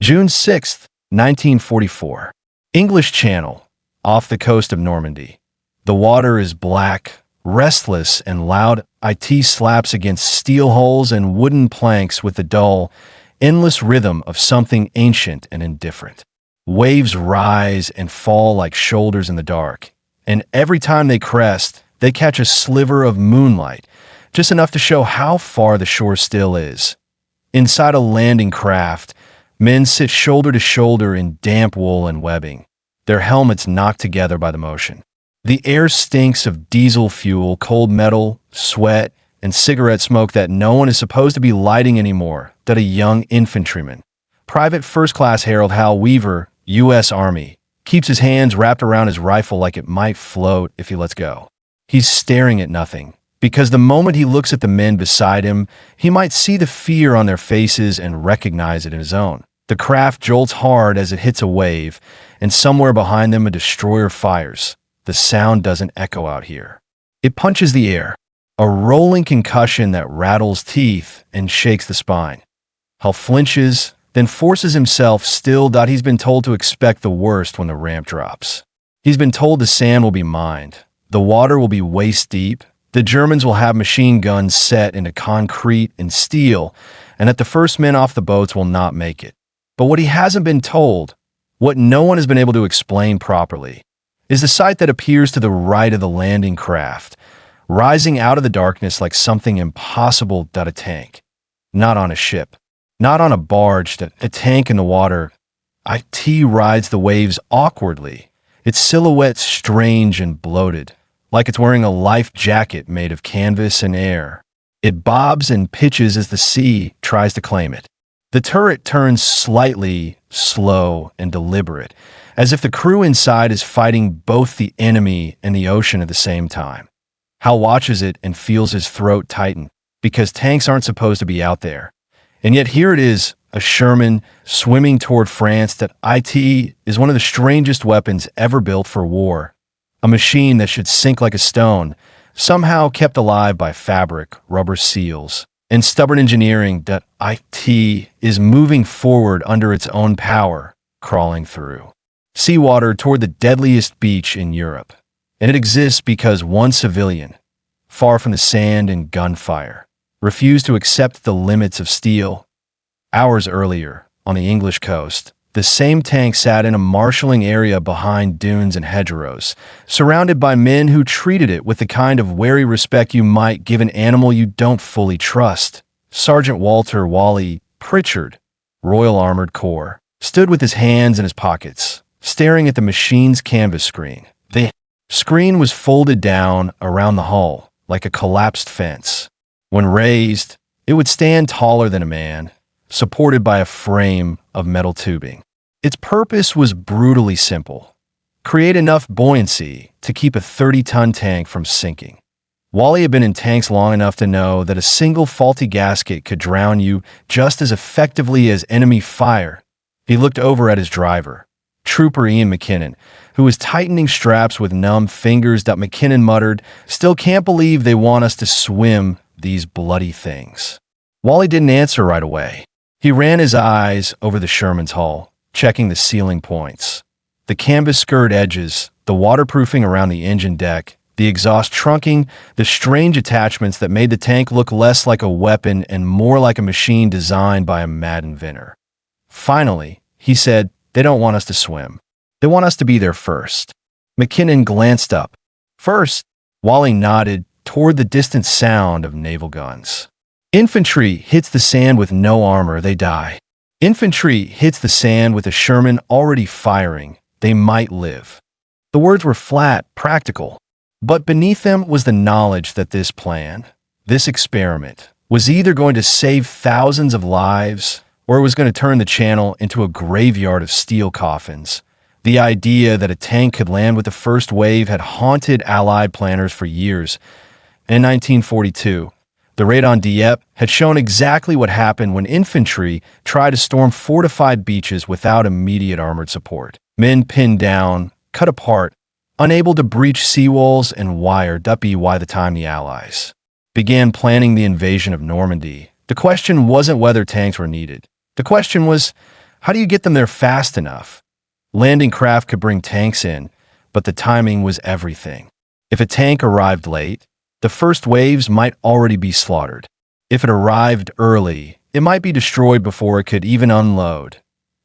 June 6, 1944. English Channel, off the coast of Normandy. The water is black, restless, and loud. It slaps against steel hulls and wooden planks with the dull, endless rhythm of something ancient and indifferent. Waves rise and fall like shoulders in the dark, and every time they crest, they catch a sliver of moonlight, just enough to show how far the shore still is. Inside a landing craft, men sit shoulder to shoulder in damp wool and webbing, their helmets knocked together by the motion. The air stinks of diesel fuel, cold metal, sweat, and cigarette smoke that no one is supposed to be lighting anymore. That a young infantryman, Private First Class Harold Hal Weaver, U.S. Army, keeps his hands wrapped around his rifle like it might float if he lets go. He's staring at nothing, because the moment he looks at the men beside him, he might see the fear on their faces and recognize it in his own. The craft jolts hard as it hits a wave, and somewhere behind them a destroyer fires. The sound doesn't echo out here. It punches the air, a rolling concussion that rattles teeth and shakes the spine. Hal flinches, then forces himself still. He's been told to expect the worst when the ramp drops. He's been told the sand will be mined, the water will be waist deep, the Germans will have machine guns set into concrete and steel, and that the first men off the boats will not make it. But what he hasn't been told, what no one has been able to explain properly, is the sight that appears to the right of the landing craft, rising out of the darkness like something impossible. A tank. Not on a ship, not on a barge, a tank in the water. It rides the waves awkwardly, its silhouette strange and bloated, like it's wearing a life jacket made of canvas and air. It bobs and pitches as the sea tries to claim it. The turret turns slightly, slow, and deliberate, as if the crew inside is fighting both the enemy and the ocean at the same time. Hal watches it and feels his throat tighten, because tanks aren't supposed to be out there. And yet here it is, a Sherman swimming toward France. That it is one of the strangest weapons ever built for war. A machine that should sink like a stone, somehow kept alive by fabric, rubber seals, and stubborn engineering. That it is moving forward under its own power, crawling through seawater toward the deadliest beach in Europe. And it exists because one civilian, far from the sand and gunfire, refused to accept the limits of steel. Hours earlier, on the English coast, the same tank sat in a marshalling area behind dunes and hedgerows, surrounded by men who treated it with the kind of wary respect you might give an animal you don't fully trust. Sergeant Wally Pritchard, Royal Armored Corps, stood with his hands in his pockets, staring at the machine's canvas screen. The screen was folded down around the hull, like a collapsed fence. When raised, it would stand taller than a man, supported by a frame of metal tubing. Its purpose was brutally simple: create enough buoyancy to keep a 30-ton tank from sinking. Wally had been in tanks long enough to know that a single faulty gasket could drown you just as effectively as enemy fire. He looked over at his driver, Trooper Ian McKinnon, who was tightening straps with numb fingers. McKinnon muttered, "Still can't believe they want us to swim these bloody things." Wally didn't answer right away. He ran his eyes over the Sherman's hull, checking the ceiling points, the canvas skirt edges, the waterproofing around the engine deck, the exhaust trunking, the strange attachments that made the tank look less like a weapon and more like a machine designed by a mad inventor. Finally, he said, "They don't want us to swim. They want us to be there first." McKinnon glanced up. "First?" Wally nodded toward the distant sound of naval guns. "Infantry hits the sand with no armor, they die. Infantry hits the sand with a Sherman already firing, they might live." The words were flat, practical, but beneath them was the knowledge that this plan, this experiment, was either going to save thousands of lives or it was going to turn the channel into a graveyard of steel coffins. The idea that a tank could land with the first wave had haunted Allied planners for years. In 1942, the raid on Dieppe had shown exactly what happened when infantry tried to storm fortified beaches without immediate armored support. Men pinned down, cut apart, unable to breach seawalls and wired up. By the time the Allies began planning the invasion of Normandy, the question wasn't whether tanks were needed. The question was, How do you get them there fast enough? Landing craft could bring tanks in, but the timing was everything. If a tank arrived late, the first waves might already be slaughtered. If it arrived early, it might be destroyed before it could even unload.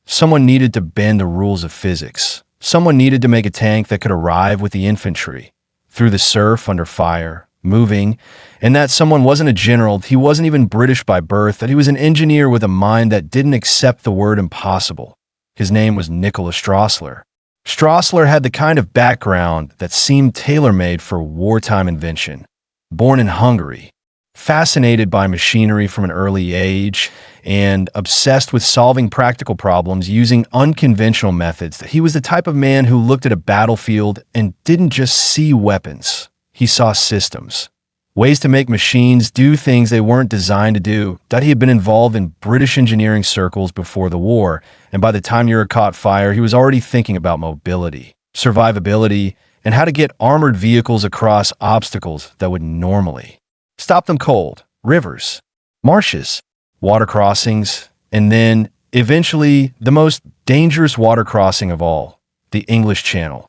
Someone needed to bend the rules of physics. Someone needed to make a tank that could arrive with the infantry, through the surf, under fire, moving, and that someone wasn't a general, he wasn't even British by birth, that he was an engineer with a mind that didn't accept the word impossible. His name was Nicholas Straussler. Straussler had the kind of background that seemed tailor-made for wartime invention. Born in Hungary, fascinated by machinery from an early age, and obsessed with solving practical problems using unconventional methods, that he was the type of man who looked at a battlefield and didn't just see weapons. He saw systems, ways to make machines do things they weren't designed to do. That he had been involved in British engineering circles before the war, and by the time Europe caught fire, he was already thinking about mobility, survivability, and how to get armored vehicles across obstacles that would normally stop them cold, rivers, marshes, water crossings, and then, eventually, the most dangerous water crossing of all, the English Channel.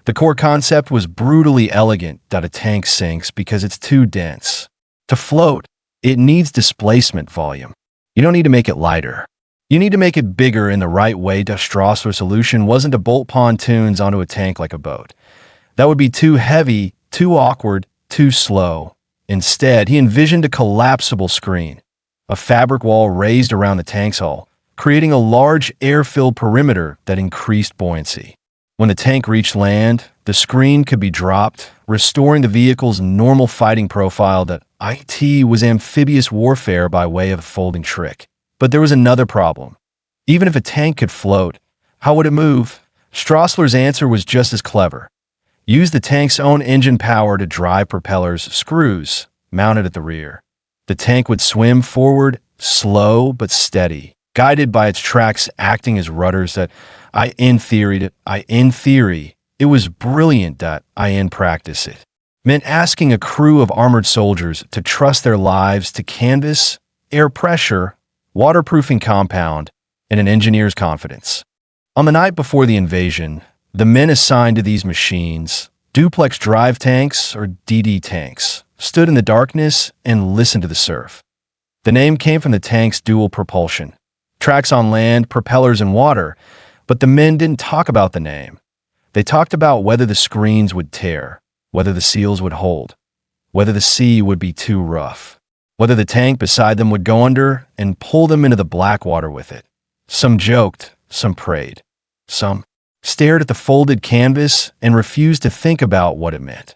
The core concept was brutally elegant that a tank sinks because it's too dense. To float, it needs displacement volume. You don't need to make it lighter. You need to make it bigger in the right way. The Straussler solution wasn't to bolt pontoons onto a tank like a boat. That would be too heavy, too awkward, too slow. Instead, he envisioned a collapsible screen, a fabric wall raised around the tank's hull, creating a large air-filled perimeter that increased buoyancy. When the tank reached land, the screen could be dropped, restoring the vehicle's normal fighting profile. That it was amphibious warfare by way of a folding trick. But there was another problem. Even if a tank could float, how would it move? Straussler's answer was just as clever. Use the tank's own engine power to drive propellers, screws, mounted at the rear. The tank would swim forward, slow but steady, guided by its tracks acting as rudders. In theory, it was brilliant. In practice, it meant asking a crew of armored soldiers to trust their lives to canvas, air pressure, waterproofing compound, and an engineer's confidence. On the night before the invasion, the men assigned to these machines, Duplex Drive tanks or Dday tanks, stood in the darkness and listened to the surf. The name came from the tank's dual propulsion, tracks on land, propellers in water, but the men didn't talk about the name. They talked about whether the screens would tear, whether the seals would hold, whether the sea would be too rough, whether the tank beside them would go under and pull them into the black water with it. Some joked, some prayed, some stared at the folded canvas and refused to think about what it meant.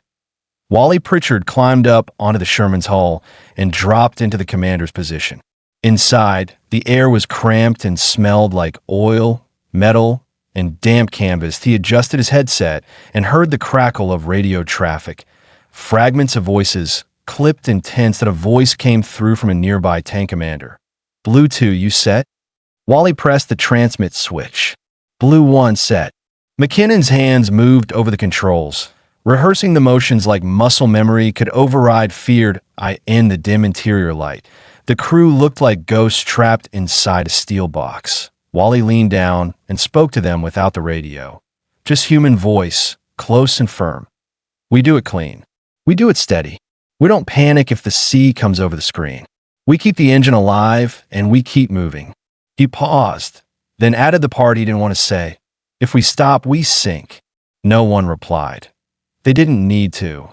Wally Pritchard climbed up onto the Sherman's hull and dropped into the commander's position. Inside, the air was cramped and smelled like oil, metal, and damp canvas. He adjusted his headset and heard the crackle of radio traffic. Fragments of voices, clipped and tense. That a voice came through from a nearby tank commander. Blue 2, you set? Wally pressed the transmit switch. Blue 1 set. McKinnon's hands moved over the controls, rehearsing the motions like muscle memory could override feared in the dim interior light. The crew looked like ghosts trapped inside a steel box. Wally leaned down and spoke to them without the radio. Just human voice, close and firm. We do it clean. We do it steady. We don't panic if the sea comes over the screen. We keep the engine alive and we keep moving. He paused, then added the part he didn't want to say. If we stop, we sink. No one replied. They didn't need to.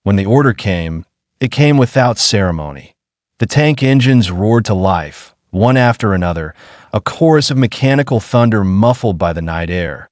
When the order came, it came without ceremony. The tank engines roared to life, one after another, a chorus of mechanical thunder muffled by the night air.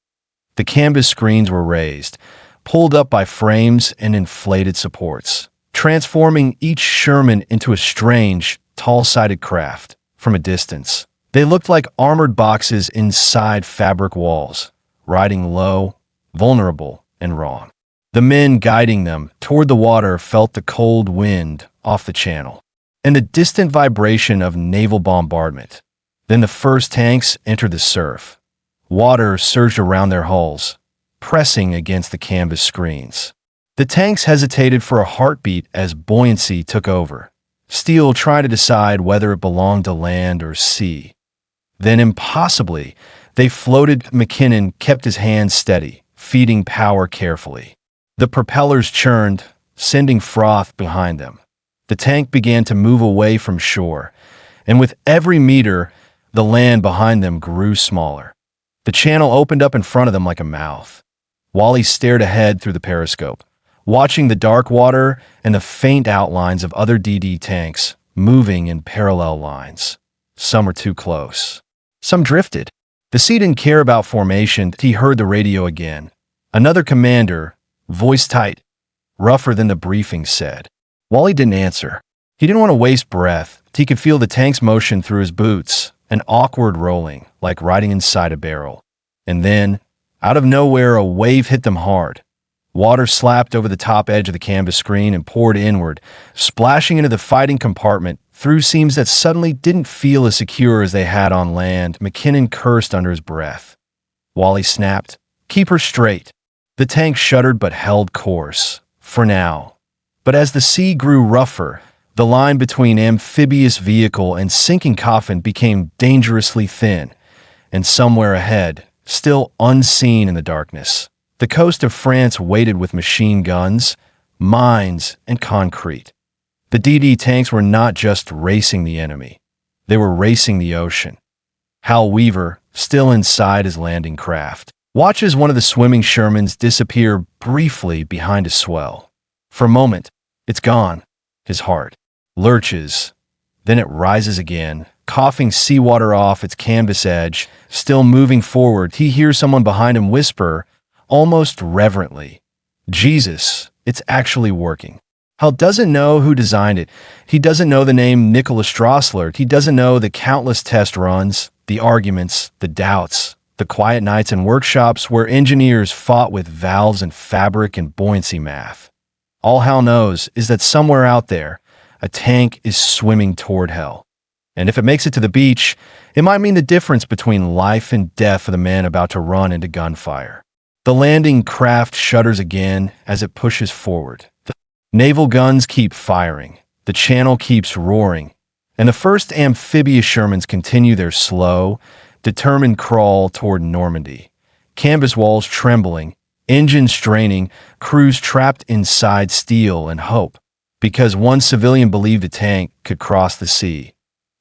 The canvas screens were raised, pulled up by frames and inflated supports, transforming each Sherman into a strange, tall-sided craft. From a distance, they looked like armored boxes inside fabric walls, riding low, vulnerable, and wrong. The men guiding them toward the water felt the cold wind off the channel and the distant vibration of naval bombardment. Then the first tanks entered the surf. Water surged around their hulls, pressing against the canvas screens. The tanks hesitated for a heartbeat as buoyancy took over. Steel tried to decide whether it belonged to land or sea. Then, impossibly, they floated. McKinnon kept his hands steady, feeding power carefully. The propellers churned, sending froth behind them. The tank began to move away from shore, and with every meter, the land behind them grew smaller. The channel opened up in front of them like a mouth. Wally stared ahead through the periscope, watching the dark water and the faint outlines of other Dday tanks moving in parallel lines. Some were too close. Some drifted. The sea didn't care about formation. He heard the radio again. Another commander, voice tight, rougher than the briefing, said. Wally didn't answer. He didn't want to waste breath. He could feel the tank's motion through his boots, an awkward rolling, like riding inside a barrel. And then, out of nowhere, a wave hit them hard. Water slapped over the top edge of the canvas screen and poured inward, splashing into the fighting compartment through seams that suddenly didn't feel as secure as they had on land. McKinnon cursed under his breath. Wally snapped, "Keep her straight." The tank shuddered but held course, for now. But as the sea grew rougher, the line between amphibious vehicle and sinking coffin became dangerously thin, and somewhere ahead, still unseen in the darkness, the coast of France waited with machine guns, mines, and concrete. The Dday tanks were not just racing the enemy. They were racing the ocean. Hal Weaver, still inside his landing craft, watches one of the swimming Shermans disappear briefly behind a swell. For a moment, it's gone. His heart lurches. Then it rises again, coughing seawater off its canvas edge. Still moving forward, he hears someone behind him whisper, almost reverently, "Jesus, it's actually working." Hal doesn't know who designed it. He doesn't know the name Nicholas Straussler. He doesn't know the countless test runs, the arguments, the doubts, the quiet nights in workshops where engineers fought with valves and fabric and buoyancy math. All Hal knows is that somewhere out there, a tank is swimming toward hell. And if it makes it to the beach, it might mean the difference between life and death for the man about to run into gunfire. The landing craft shudders again as it pushes forward. The naval guns keep firing. The channel keeps roaring. And the first amphibious Shermans continue their slow, determined crawl toward Normandy. Canvas walls trembling, engines straining, crews trapped inside steel and hope. Because one civilian believed a tank could cross the sea.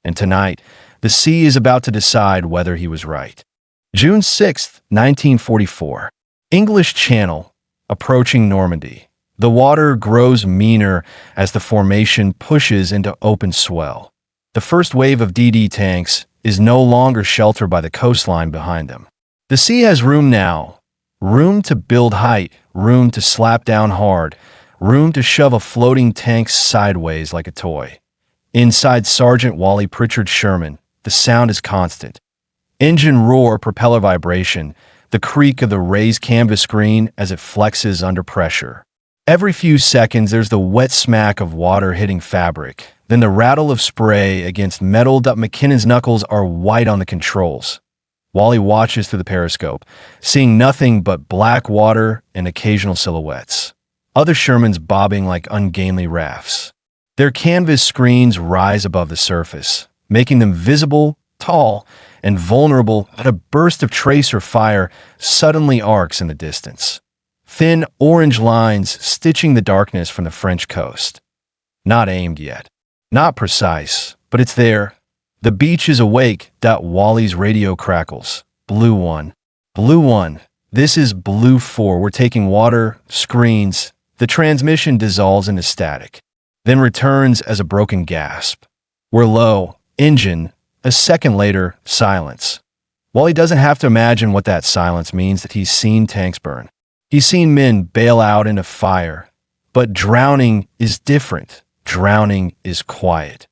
And tonight, the sea is about to decide whether he was right. June 6, 1944. English Channel, approaching Normandy. The water grows meaner as the formation pushes into open swell. The first wave of Dday tanks is no longer sheltered by the coastline behind them. The sea has room now. Room to build height, room to slap down hard, room to shove a floating tank sideways like a toy. Inside Sergeant Wally Pritchard's Sherman, the sound is constant. Engine roar, propeller vibration, the creak of the raised canvas screen as it flexes under pressure. Every few seconds, there's the wet smack of water hitting fabric, then the rattle of spray against metal. McKinnon's knuckles are white on the controls. Wally watches through the periscope, seeing nothing but black water and occasional silhouettes. Other Shermans bobbing like ungainly rafts. Their canvas screens rise above the surface, making them visible, tall, and vulnerable. But a burst of tracer fire suddenly arcs in the distance. Thin orange lines stitching the darkness from the French coast. Not aimed yet. Not precise, but it's there. The beach is awake. Wally's radio crackles. Blue 1. Blue 1. This is Blue 4. We're taking water, screens. The transmission dissolves into static, then returns as a broken gasp. We're low. Engine. A second later, silence. Wally doesn't have to imagine what that silence means. That he's seen tanks burn. He's seen men bail out into fire. But drowning is different. Drowning is quiet.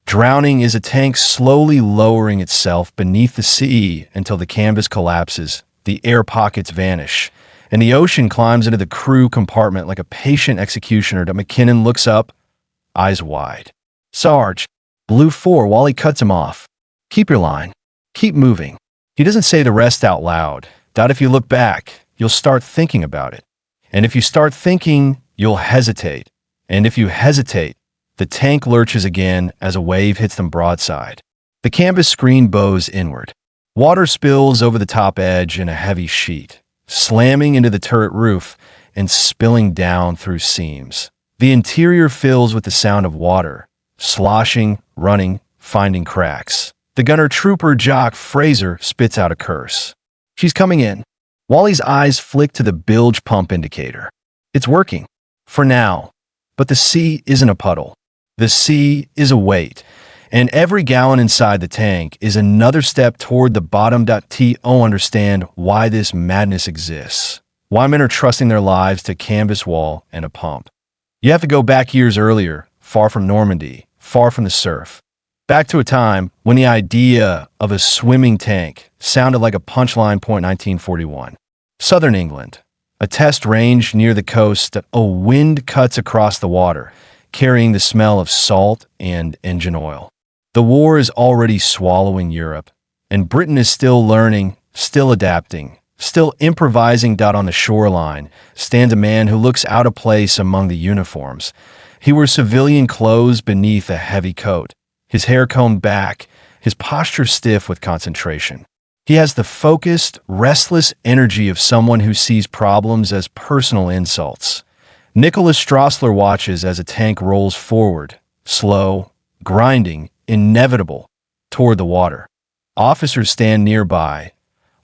Drowning is a tank slowly lowering itself beneath the sea until the canvas collapses, the air pockets vanish, and the ocean climbs into the crew compartment like a patient executioner. McKinnon looks up, eyes wide. "Sarge." Blue 4. Wally cuts him off. "Keep your line. Keep moving." He doesn't say the rest out loud. If you look back, you'll start thinking about it. And if you start thinking, you'll hesitate. And if you hesitate, the tank lurches again as a wave hits them broadside. The canvas screen bows inward. Water spills over the top edge in a heavy sheet, slamming into the turret roof and spilling down through seams. The interior fills with the sound of water, sloshing, running, finding cracks. The gunner trooper Jock Fraser spits out a curse. She's coming in. Wally's eyes flick to the bilge pump indicator. It's working. For now. But the sea isn't a puddle. The sea is a weight. And every gallon inside the tank is another step toward the bottom. To understand why this madness exists. Why men are trusting their lives to canvas wall and a pump. You have to go back years earlier, far from Normandy, far from the surf. Back to a time when the idea of a swimming tank sounded like a punchline. 1941. Southern England. A test range near the coast. A wind cuts across the water, carrying the smell of salt and engine oil. The war is already swallowing Europe, and Britain is still learning, still adapting, still improvising. On the shoreline stands a man who looks out of place among the uniforms. He wears civilian clothes beneath a heavy coat, his hair combed back, his posture stiff with concentration. He has the focused, restless energy of someone who sees problems as personal insults. Nicholas Straussler watches as a tank rolls forward, slow, grinding, inevitable, toward the water. Officers stand nearby,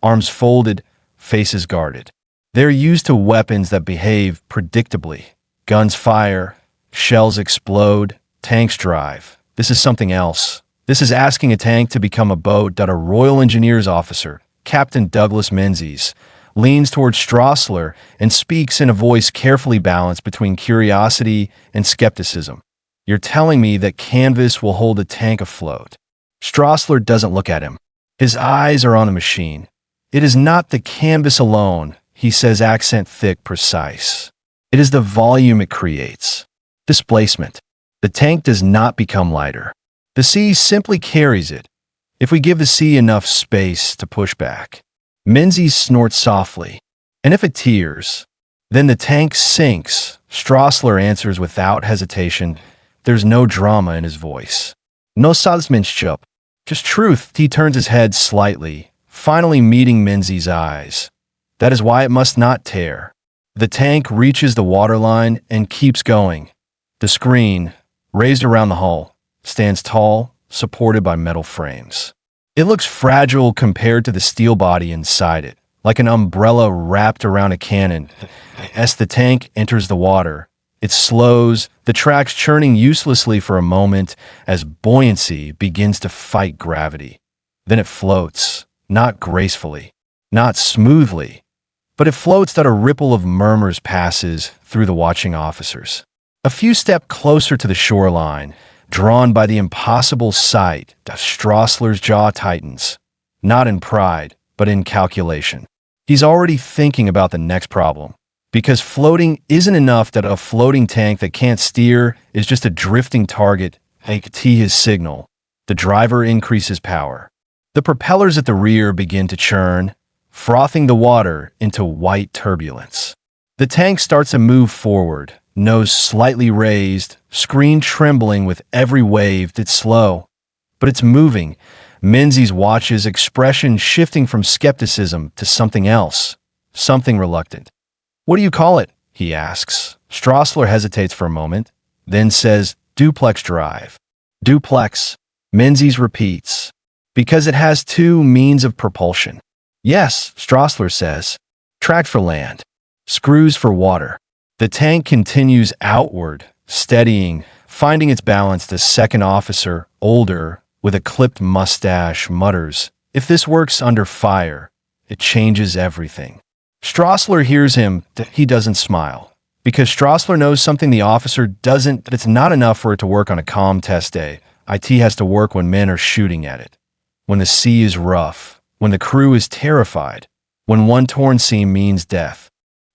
arms folded, faces guarded. They're used to weapons that behave predictably. Guns fire, shells explode, tanks drive. This is something else. This is asking a tank to become a boat. A Royal Engineers officer, Captain Douglas Menzies, leans towards Straussler and speaks in a voice carefully balanced between curiosity and skepticism. You're telling me that canvas will hold a tank afloat? Straussler doesn't look at him. His eyes are on the machine. It is not the canvas alone, he says, accent thick, precise. It is the volume it creates. Displacement. The tank does not become lighter. The sea simply carries it, if we give the sea enough space to push back. Menzies snorts softly. And if it tears, then the tank sinks. Straussler answers without hesitation. There's no drama in his voice. No salesmanship. Just truth. He turns his head slightly, finally meeting Menzies' eyes. That is why it must not tear. The tank reaches the waterline and keeps going. The screen, raised around the hull, stands tall, supported by metal frames. It looks fragile compared to the steel body inside it, like an umbrella wrapped around a cannon. As the tank enters the water, it slows, the tracks churning uselessly for a moment as buoyancy begins to fight gravity. Then it floats, not gracefully, not smoothly, but it floats that a ripple of murmurs passes through the watching officers. A few steps closer to the shoreline, drawn by the impossible sight, Straussler's jaw tightens, not in pride, but in calculation. He's already thinking about the next problem. Because floating isn't enough. That a floating tank that can't steer is just a drifting target. His signal. The driver increases power. The propellers at the rear begin to churn, frothing the water into white turbulence. The tank starts to move forward, nose slightly raised, screen trembling with every wave. It's slow, but it's moving. Menzies watches, expression shifting from skepticism to something else, something reluctant. What do you call it? He asks. Straussler hesitates for a moment, then says, Duplex Drive. Duplex, Menzies repeats. Because it has two means of propulsion. Yes, Straussler says. Track for land. Screws for water. The tank continues outward, steadying, finding its balance. The second officer, older, with a clipped mustache, mutters, if this works under fire, it changes everything. Straussler hears him. He doesn't smile. Because Straussler knows something the officer doesn't, that it's not enough for it to work on a calm test day. IT has to work when men are shooting at it. When the sea is rough. When the crew is terrified. When one torn seam means death.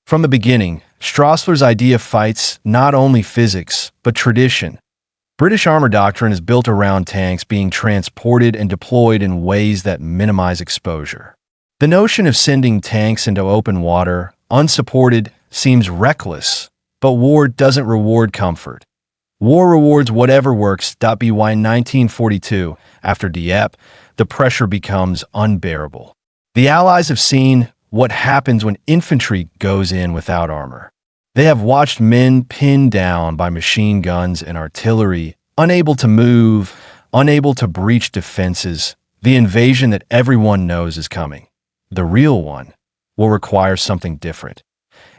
From the beginning, Straussler's idea fights not only physics, but tradition. British armor doctrine is built around tanks being transported and deployed in ways that minimize exposure. The notion of sending tanks into open water, unsupported, seems reckless, but war doesn't reward comfort. War rewards whatever works. By 1942, after Dieppe, the pressure becomes unbearable. The Allies have seen what happens when infantry goes in without armor. They have watched men pinned down by machine guns and artillery, unable to move, unable to breach defenses. The invasion that everyone knows is coming, the real one, will require something different.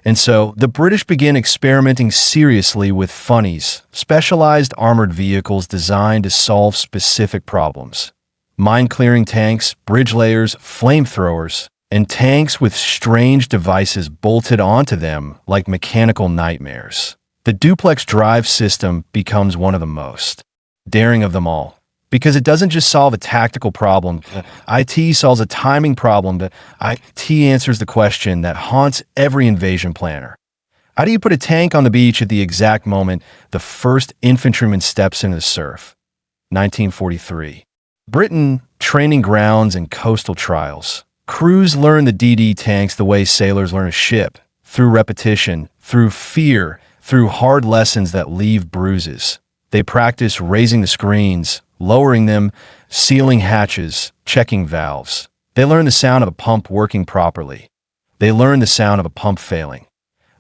And so the British begin experimenting seriously with funnies, specialized armored vehicles designed to solve specific problems. Mine-clearing tanks, bridge layers, flamethrowers, and tanks with strange devices bolted onto them like mechanical nightmares. The Duplex Drive system becomes one of the most daring of them all, because it doesn't just solve a tactical problem. IT solves a timing problem. That IT answers the question that haunts every invasion planner. How do you put a tank on the beach at the exact moment the first infantryman steps into the surf? 1943. Britain, training grounds and coastal trials. Crews learn the Dday tanks the way sailors learn a ship, through repetition, through fear, through hard lessons that leave bruises. They practice raising the screens, lowering them, sealing hatches, checking valves. They learn the sound of a pump working properly. They learn the sound of a pump failing.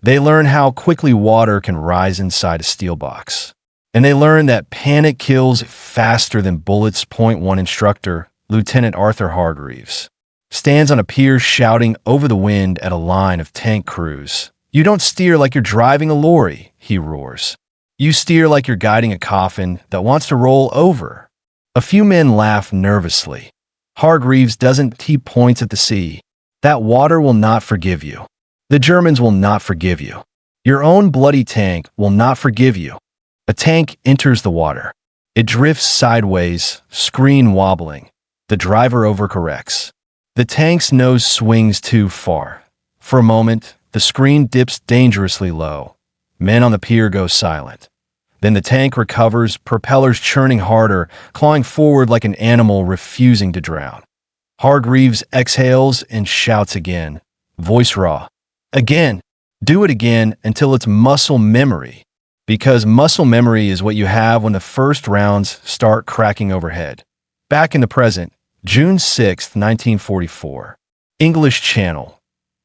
They learn how quickly water can rise inside a steel box. And they learn that panic kills faster than bullets. Point one instructor, Lieutenant Arthur Hargreaves, stands on a pier shouting over the wind at a line of tank crews. "You don't steer like you're driving a lorry," he roars. "You steer like you're guiding a coffin that wants to roll over." A few men laugh nervously. Hargreaves doesn't. He points at the sea. "That water will not forgive you. The Germans will not forgive you. Your own bloody tank will not forgive you." A tank enters the water. It drifts sideways, screen wobbling. The driver overcorrects. The tank's nose swings too far. For a moment, the screen dips dangerously low. Men on the pier go silent. Then the tank recovers, propellers churning harder, clawing forward like an animal refusing to drown. Hargreaves exhales and shouts again, voice raw. "Again! Do it again until it's muscle memory." Because muscle memory is what you have when the first rounds start cracking overhead. Back in the present, June 6, 1944. English Channel.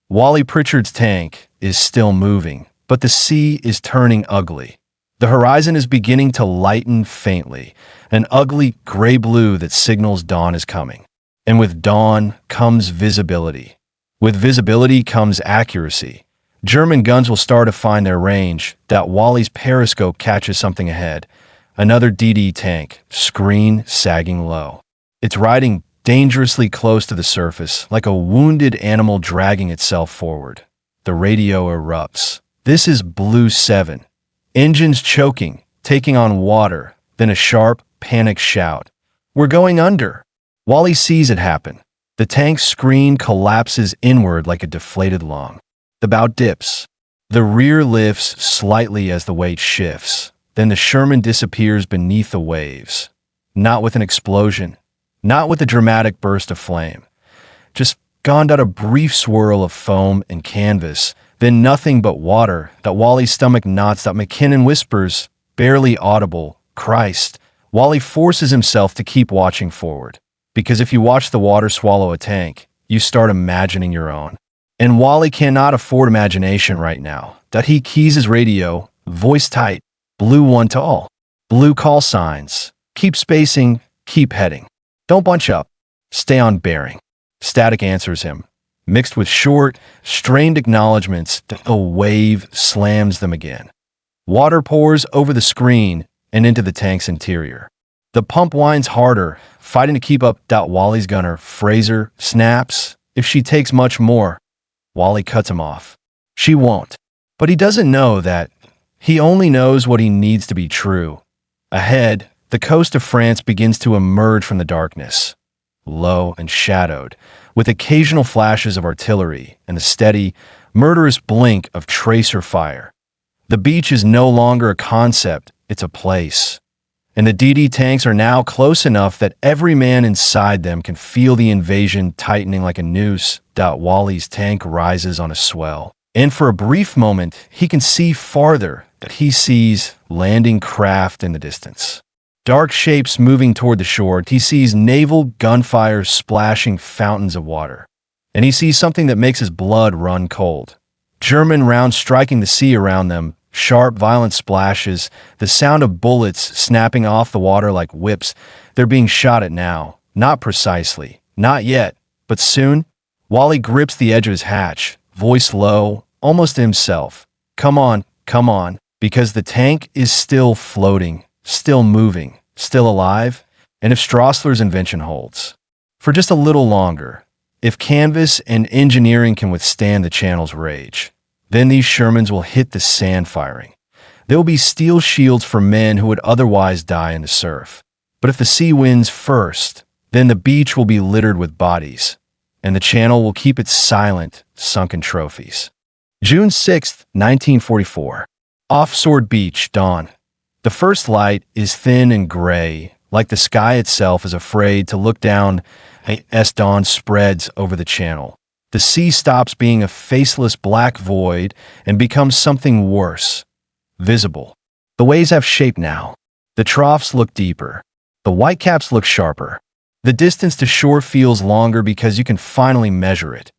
Wally Pritchard's tank is still moving, but the sea is turning ugly. The horizon is beginning to lighten faintly, an ugly gray blue that signals dawn is coming. And with dawn comes visibility. With visibility comes accuracy. German guns will start to find their range. Wally's periscope catches something ahead. Another Dday tank, screen sagging low. It's riding dangerously close to the surface, like a wounded animal dragging itself forward. The radio erupts. This is Blue 7. Engines choking, taking on water, then a sharp, panicked shout. "We're going under!" Wally sees it happen. The tank's screen collapses inward like a deflated lung. The bow dips. The rear lifts slightly as the weight shifts. Then the Sherman disappears beneath the waves. Not with an explosion. Not with a dramatic burst of flame. Just gone down a brief swirl of foam and canvas. Then nothing but water. Wally's stomach knots. McKinnon whispers, barely audible, "Christ." Wally forces himself to keep watching forward. Because if you watch the water swallow a tank, you start imagining your own. And Wally cannot afford imagination right now. He keys his radio, voice tight, Blue 1 to all. Blue call signs. Keep spacing, keep heading. Don't bunch up. Stay on bearing. Static answers him, mixed with short, strained acknowledgments. A wave slams them again. Water pours over the screen and into the tank's interior. The pump whines harder, fighting to keep up. Wally's gunner, Fraser, snaps. "If she takes much more." Wally cuts him off. "She won't." But he doesn't know that. He only knows what he needs to be true. Ahead, the coast of France begins to emerge from the darkness, low and shadowed, with occasional flashes of artillery and the steady, murderous blink of tracer fire. The beach is no longer a concept, it's a place. And the Dday tanks are now close enough that every man inside them can feel the invasion tightening like a noose. Wally's tank rises on a swell. And for a brief moment, he can see farther that he sees landing craft in the distance. Dark shapes moving toward the shore. He sees naval gunfire splashing fountains of water. And he sees something that makes his blood run cold. German rounds striking the sea around them, sharp, violent splashes, the sound of bullets snapping off the water like whips. They're being shot at now. Not precisely. Not yet. But soon, Wally grips the edge of his hatch, voice low, almost to himself. Come on, because the tank is still floating, still moving, still alive, and if Straussler's invention holds. For just a little longer, if canvas and engineering can withstand the channel's rage, then these Shermans will hit the sand firing. There will be steel shields for men who would otherwise die in the surf. But if the sea wins first, then the beach will be littered with bodies, and the channel will keep its silent, sunken trophies. June 6, 1944. Off Sword Beach, dawn. The first light is thin and gray, like the sky itself is afraid to look down as dawn spreads over the channel. The sea stops being a faceless black void and becomes something worse, visible. The waves have shape now. The troughs look deeper. The whitecaps look sharper. The distance to shore feels longer because you can finally measure it.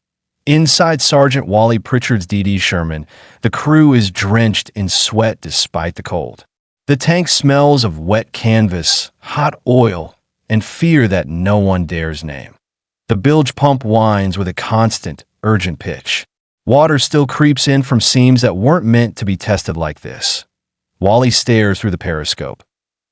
Inside Sergeant Wally Pritchard's Dday Sherman, the crew is drenched in sweat despite the cold. The tank smells of wet canvas, hot oil, and fear that no one dares name. The bilge pump whines with a constant, urgent pitch. Water still creeps in from seams that weren't meant to be tested like this. Wally stares through the periscope.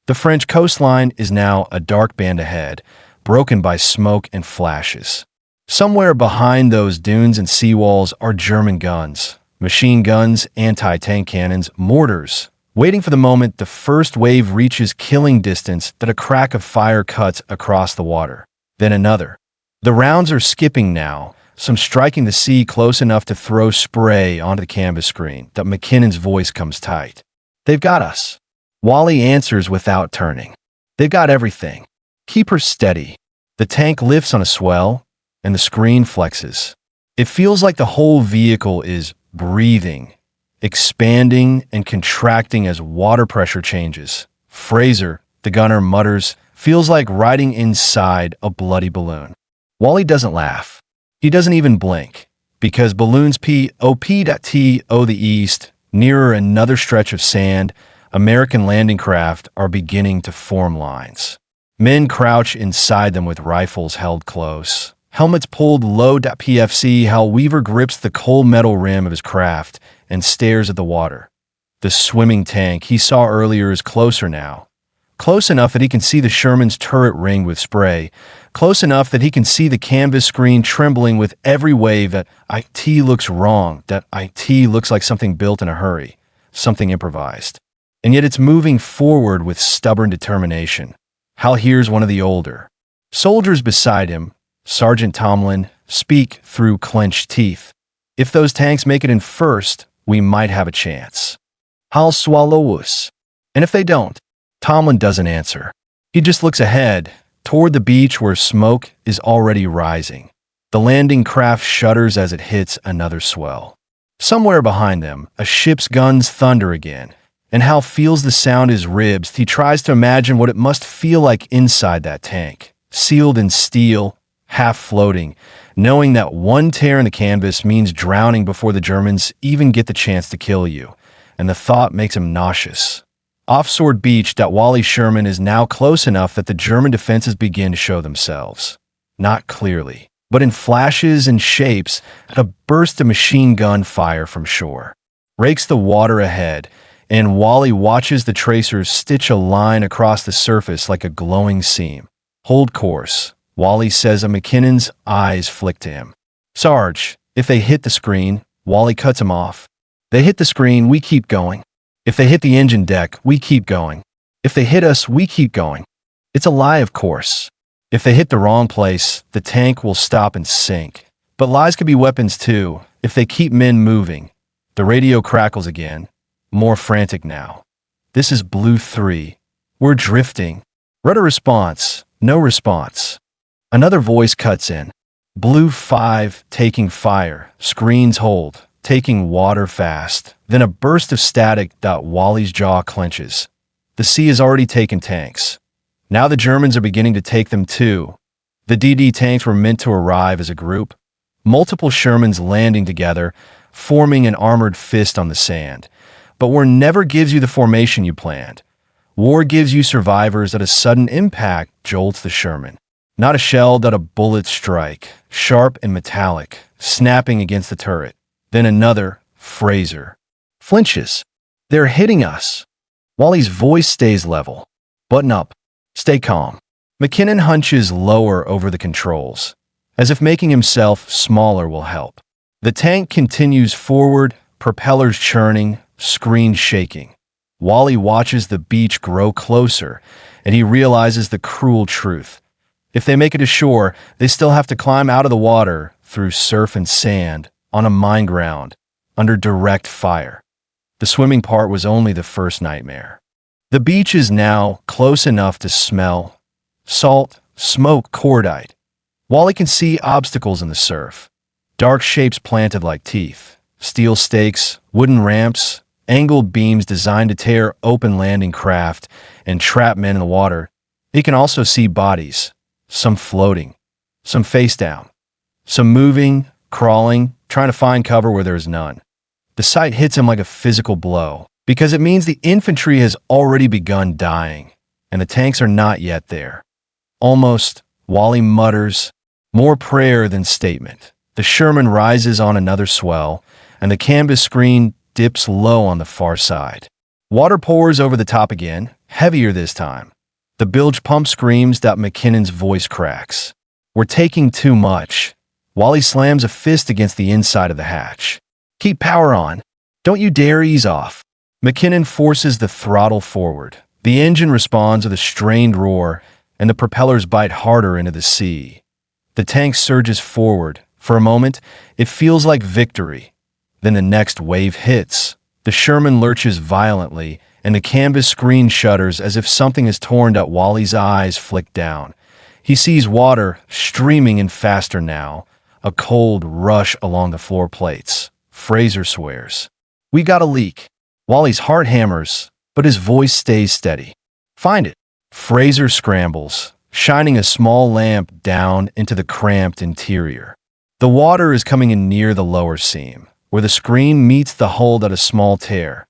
The French coastline is now a dark band ahead, broken by smoke and flashes. Somewhere behind those dunes and seawalls are German guns, machine guns, anti-tank cannons, mortars, waiting for the moment the first wave reaches killing distance that a crack of fire cuts across the water. Then another. The rounds are skipping now, some striking the sea close enough to throw spray onto the canvas screen. That McKinnon's voice comes tight. They've got us. Wally answers without turning. They've got everything. Keep her steady. The tank lifts on a swell, and the screen flexes. It feels like the whole vehicle is breathing, expanding and contracting as water pressure changes. Fraser, the gunner, mutters, feels like riding inside a bloody balloon. Wally doesn't laugh. He doesn't even blink, because balloons P.O.P.T. the east, nearer another stretch of sand, American landing craft are beginning to form lines. Men crouch inside them with rifles held close. Helmets pulled low. PFC Hal Weaver grips the cold metal rim of his craft and stares at the water. The swimming tank he saw earlier is closer now. Close enough that he can see the Sherman's turret ringed with spray. Close enough that he can see the canvas screen trembling with every wave. That IT looks wrong. That IT looks like something built in a hurry. Something improvised. And yet it's moving forward with stubborn determination. Hal hears one of the older soldiers beside him, Sergeant Tomlin, speak through clenched teeth. If those tanks make it in first, we might have a chance. Hal swallows. And if they don't? Tomlin doesn't answer. He just looks ahead, toward the beach where smoke is already rising. The landing craft shudders as it hits another swell. Somewhere behind them, a ship's guns thunder again, and Hal feels the sound in his ribs. He tries to imagine what it must feel like inside that tank, sealed in steel, half floating, knowing that one tear in the canvas means drowning before the Germans even get the chance to kill you, and the thought makes him nauseous. Off Sword Beach, Wally Sherman is now close enough that the German defenses begin to show themselves. Not clearly, but in flashes and shapes, at a burst of machine gun fire from shore. Rakes the water ahead, and Wally watches the tracers stitch a line across the surface like a glowing seam. Hold course, Wally says. McKinnon's eyes flick to him. Sarge, if they hit the screen, Wally cuts him off. They hit the screen, we keep going. If they hit the engine deck, we keep going. If they hit us, we keep going. It's a lie, of course. If they hit the wrong place, the tank will stop and sink. But lies could be weapons too, if they keep men moving. The radio crackles again, more frantic now. This is Blue 3. We're drifting. Rudder response, no response. Another voice cuts in. Blue 5 taking fire, screens hold. taking water fast. Then a burst of static. Wally's jaw clenches. The sea has already taken tanks. Now the Germans are beginning to take them too. The Dday tanks were meant to arrive as a group, multiple Shermans landing together, forming an armored fist on the sand. But war never gives you the formation you planned. War gives you survivors that a sudden impact jolts the Sherman. Not a shell, but a bullet strike, sharp and metallic, snapping against the turret. Then another, Fraser, flinches. They're hitting us. Wally's voice stays level. Button up. Stay calm. McKinnon hunches lower over the controls, as if making himself smaller will help. The tank continues forward, propellers churning, screen shaking. Wally watches the beach grow closer, and he realizes the cruel truth. If they make it ashore, they still have to climb out of the water, through surf and sand, on a mine ground, under direct fire. The swimming part was only the first nightmare. The beach is now close enough to smell salt, smoke, cordite. Wally can see obstacles in the surf. Dark shapes planted like teeth. Steel stakes, wooden ramps, angled beams designed to tear open landing craft and trap men in the water. He can also see bodies, some floating, some face down, some moving, crawling, trying to find cover where there is none. The sight hits him like a physical blow, because it means the infantry has already begun dying, and the tanks are not yet there. Almost, Wally mutters, more prayer than statement. The Sherman rises on another swell, and the canvas screen dips low on the far side. Water pours over the top again, heavier this time. The bilge pump screams. McKinnon's voice cracks. We're taking too much. Wally slams a fist against the inside of the hatch. Keep power on. Don't you dare ease off. McKinnon forces the throttle forward. The engine responds with a strained roar, and the propellers bite harder into the sea. The tank surges forward. For a moment, it feels like victory. Then the next wave hits. The Sherman lurches violently, and the canvas screen shudders as if something is torn. Wally's eyes flick down. He sees water streaming in faster now, a cold rush along the floor plates. Fraser swears. We got a leak. Wally's heart hammers, but his voice stays steady. Find it. Fraser scrambles, shining a small lamp down into the cramped interior. The water is coming in near the lower seam, where the screen meets the hull at a small tear.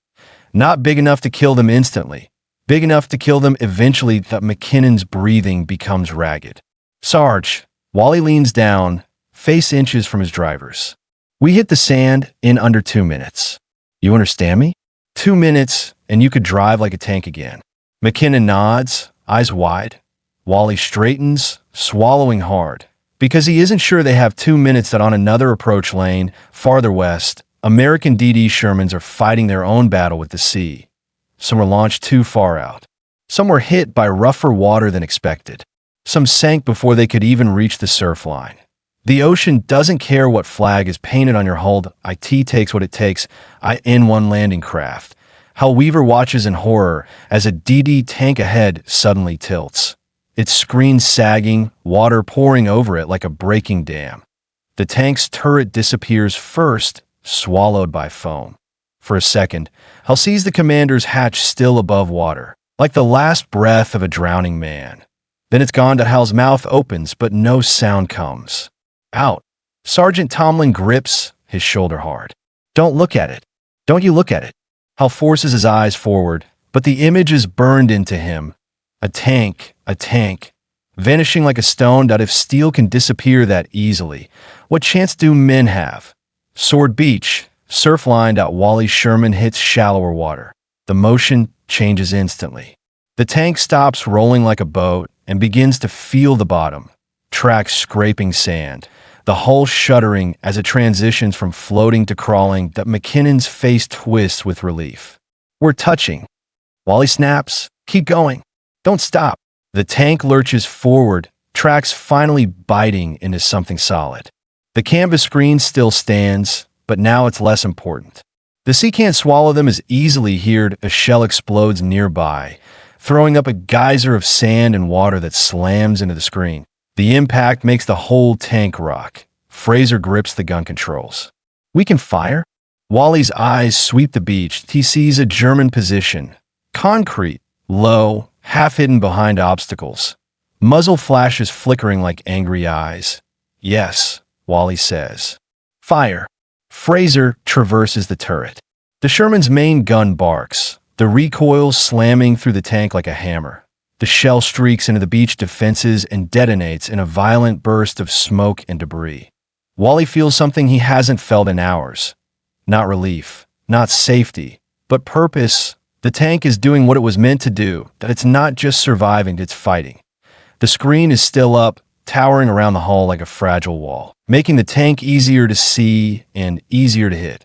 Not big enough to kill them instantly, big enough to kill them eventually. McKinnon's breathing becomes ragged. Sarge, Wally leans down, face inches from his drivers. We hit the sand in under 2 minutes. You understand me? 2 minutes, and you could drive like a tank again. McKinnon nods, eyes wide. Wally straightens, swallowing hard, because he isn't sure they have 2 minutes. On another approach lane, farther west, American Dday Shermans are fighting their own battle with the sea. Some were launched too far out. Some were hit by rougher water than expected. Some sank before they could even reach the surf line. The ocean doesn't care what flag is painted on your hull. IT takes what it takes. In one landing craft. Hal Weaver watches in horror as a Dday tank ahead suddenly tilts. Its screen sagging, water pouring over it like a breaking dam. The tank's turret disappears first, swallowed by foam. For a second, Hal sees the commander's hatch still above water, like the last breath of a drowning man. Then it's gone. Hal's mouth opens, but no sound comes. Out. Sergeant Tomlin grips his shoulder hard. Don't look at it. Don't you look at it. Hal forces his eyes forward, but the image is burned into him. A tank, vanishing like a stone. If steel can disappear that easily, what chance do men have? Sword Beach, surf line. Wally Sherman hits shallower water. The motion changes instantly. The tank stops rolling like a boat and begins to feel the bottom. Tracks scraping sand, the hull shuddering as it transitions from floating to crawling. McKinnon's face twists with relief. We're touching. Wally snaps. Keep going. Don't stop. The tank lurches forward, tracks finally biting into something solid. The canvas screen still stands, but now it's less important. The sea can't swallow them as easily here. A shell explodes nearby, throwing up a geyser of sand and water that slams into the screen. The impact makes the whole tank rock. Fraser grips the gun controls. We can fire? Wally's eyes sweep the beach. He sees a German position. Concrete, low, half hidden behind obstacles. Muzzle flashes flickering like angry eyes. Yes, Wally says. Fire. Fraser traverses the turret. The Sherman's main gun barks, the recoil slamming through the tank like a hammer. The shell streaks into the beach defenses and detonates in a violent burst of smoke and debris. Wally feels something he hasn't felt in hours. Not relief, not safety, but purpose. The tank is doing what it was meant to do, that it's not just surviving, it's fighting. The screen is still up, towering around the hull like a fragile wall, making the tank easier to see and easier to hit.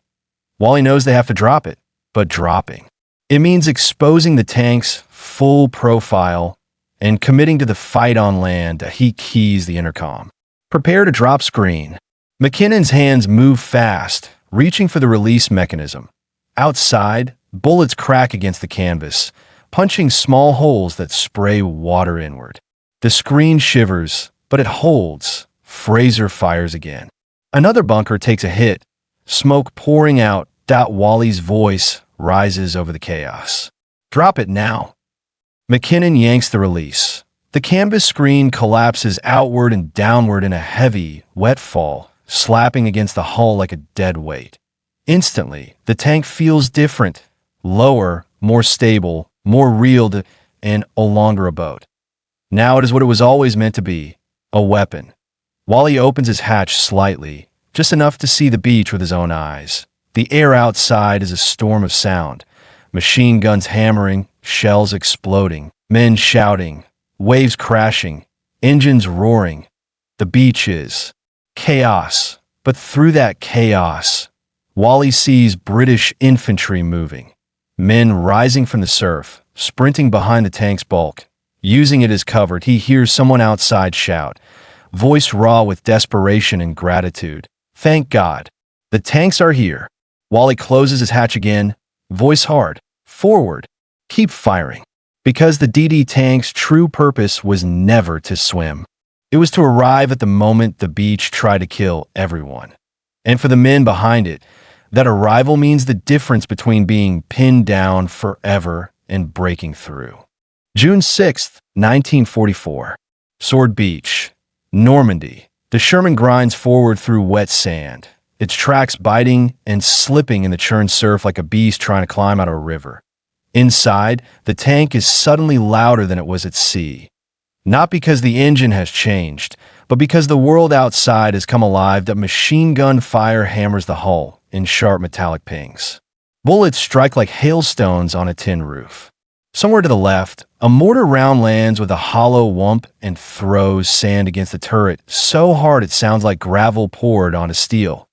Wally knows they have to drop it, but dropping. It means exposing the tank's full profile and committing to the fight on land. He keys the intercom. Prepare to drop screen. McKinnon's hands move fast, reaching for the release mechanism. Outside, bullets crack against the canvas, punching small holes that spray water inward. The screen shivers, but it holds. Fraser fires again. Another bunker takes a hit, smoke pouring out. Wally's voice rises over the chaos. Drop it now. McKinnon yanks the release. The canvas screen collapses outward and downward in a heavy, wet fall, slapping against the hull like a dead weight. Instantly, the tank feels different, lower, more stable, more real, and no longer a boat. Now it is what it was always meant to be, a weapon. Wally opens his hatch slightly, just enough to see the beach with his own eyes. The air outside is a storm of sound. Machine guns hammering, shells exploding, men shouting, waves crashing, engines roaring. The beach is chaos, but through that chaos, Wally sees British infantry moving. Men rising from the surf, sprinting behind the tank's bulk. Using it as cover, he hears someone outside shout, voice raw with desperation and gratitude. Thank God. The tanks are here. Wally closes his hatch again, voice hard. Forward. Keep firing. Because the Dday tank's true purpose was never to swim. It was to arrive at the moment the beach tried to kill everyone. And for the men behind it, that arrival means the difference between being pinned down forever and breaking through. June 6, 1944. Sword Beach, Normandy. The Sherman grinds forward through wet sand, its tracks biting and slipping in the churned surf like a beast trying to climb out of a river. Inside, the tank is suddenly louder than it was at sea. Not because the engine has changed, but because the world outside has come alive. That machine gun fire hammers the hull in sharp metallic pings. Bullets strike like hailstones on a tin roof. Somewhere to the left, a mortar round lands with a hollow whump and throws sand against the turret so hard it sounds like gravel poured onto steel.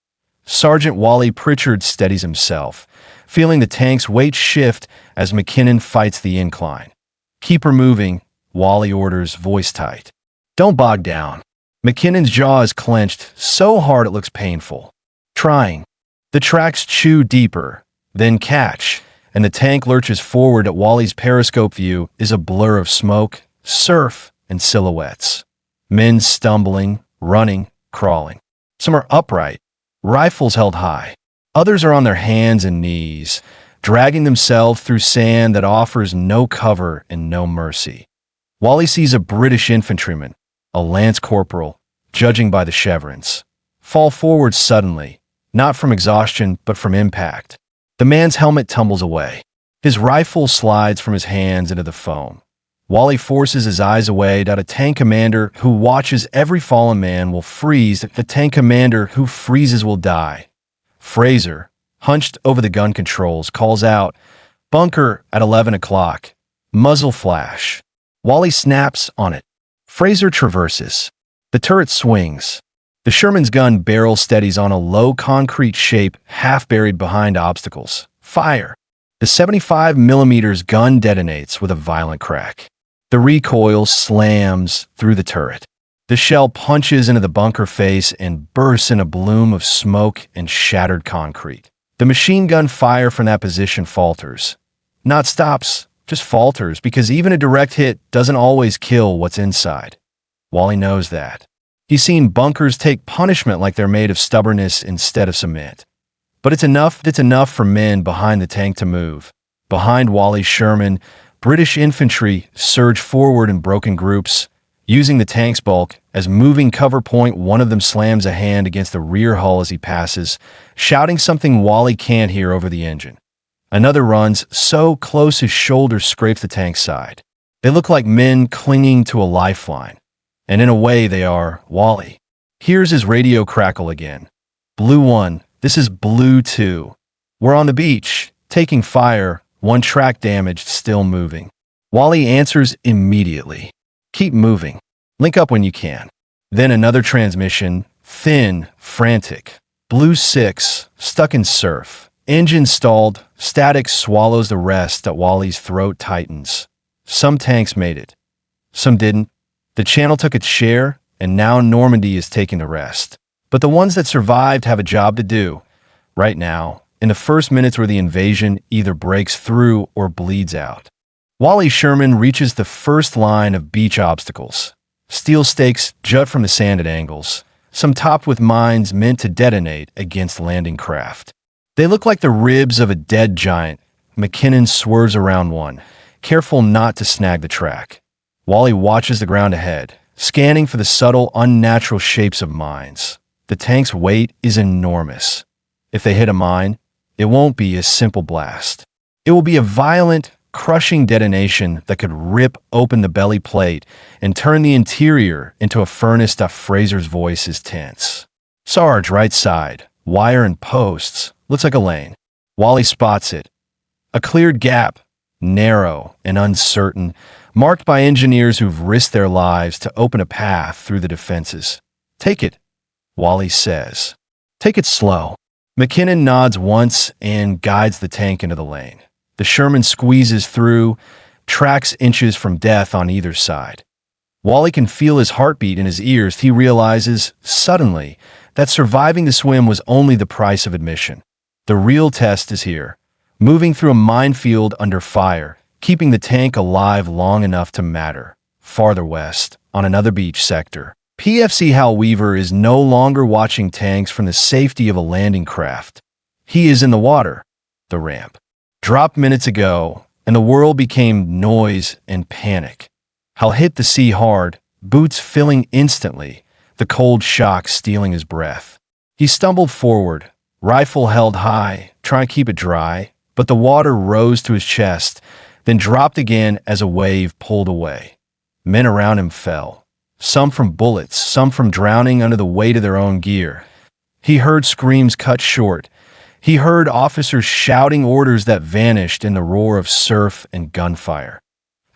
Sergeant Wally Pritchard steadies himself, feeling the tank's weight shift as McKinnon fights the incline. Keep her moving, Wally orders, voice tight. Don't bog down. McKinnon's jaw is clenched so hard it looks painful. Trying. The tracks chew deeper, then catch, and the tank lurches forward. At Wally's periscope view is a blur of smoke, surf, and silhouettes. Men stumbling, running, crawling. Some are upright, rifles held high. Others are on their hands and knees, dragging themselves through sand that offers no cover and no mercy. Wally sees a British infantryman, a lance corporal, judging by the chevrons, fall forward suddenly, not from exhaustion but from impact. The man's helmet tumbles away. His rifle slides from his hands into the foam. Wally forces his eyes away. A tank commander who watches every fallen man will freeze. The tank commander who freezes will die. Fraser, hunched over the gun controls, calls out, "Bunker at 11 o'clock. Muzzle flash." Wally snaps on it. Fraser traverses. The turret swings. The Sherman's gun barrel steadies on a low concrete shape half buried behind obstacles. Fire. The 75mm gun detonates with a violent crack. The recoil slams through the turret. The shell punches into the bunker face and bursts in a bloom of smoke and shattered concrete. The machine gun fire from that position falters. Not stops, just falters, because even a direct hit doesn't always kill what's inside. Wally knows that. He's seen bunkers take punishment like they're made of stubbornness instead of cement. But it's enough for men behind the tank to move. Behind Wally's Sherman, British infantry surge forward in broken groups. Using the tank's bulk as moving cover point, one of them slams a hand against the rear hull as he passes, shouting something Wally can't hear over the engine. Another runs so close his shoulder scrapes the tank's side. They look like men clinging to a lifeline. And in a way they are. Wally hears his radio crackle again. Blue 1, this is Blue 2. We're on the beach, taking fire, one track damaged, still moving. Wally answers immediately. Keep moving. Link up when you can. Then another transmission, thin, frantic. Blue 6, stuck in surf. Engine stalled, static swallows the rest at Wally's throat tightens. Some tanks made it. Some didn't. The channel took its share, and now Normandy is taking the rest. But the ones that survived have a job to do. Right now, in the first minutes where the invasion either breaks through or bleeds out. Wally Sherman reaches the first line of beach obstacles. Steel stakes jut from the sand at angles, some topped with mines meant to detonate against landing craft. They look like the ribs of a dead giant. McKinnon swerves around one, careful not to snag the track. Wally watches the ground ahead, scanning for the subtle, unnatural shapes of mines. The tank's weight is enormous. If they hit a mine, it won't be a simple blast. It will be a violent, crushing detonation that could rip open the belly plate and turn the interior into a furnace. Fraser's voice is tense. Sarge, right side, wire and posts, looks like a lane. Wally spots it. A cleared gap, narrow and uncertain, marked by engineers who've risked their lives to open a path through the defenses. Take it, Wally says. Take it slow. McKinnon nods once and guides the tank into the lane. The Sherman squeezes through, tracks inches from death on either side. Wally can feel his heartbeat in his ears. He realizes, suddenly, that surviving the swim was only the price of admission. The real test is here, moving through a minefield under fire, keeping the tank alive long enough to matter. Farther west, on another beach sector, PFC Hal Weaver is no longer watching tanks from the safety of a landing craft. He is in the water. The ramp dropped minutes ago, and the world became noise and panic. Hal hit the sea hard, boots filling instantly, the cold shock stealing his breath. He stumbled forward, rifle held high, trying to keep it dry, but the water rose to his chest, then dropped again as a wave pulled away. Men around him fell, some from bullets, some from drowning under the weight of their own gear. He heard screams cut short. He heard officers shouting orders that vanished in the roar of surf and gunfire.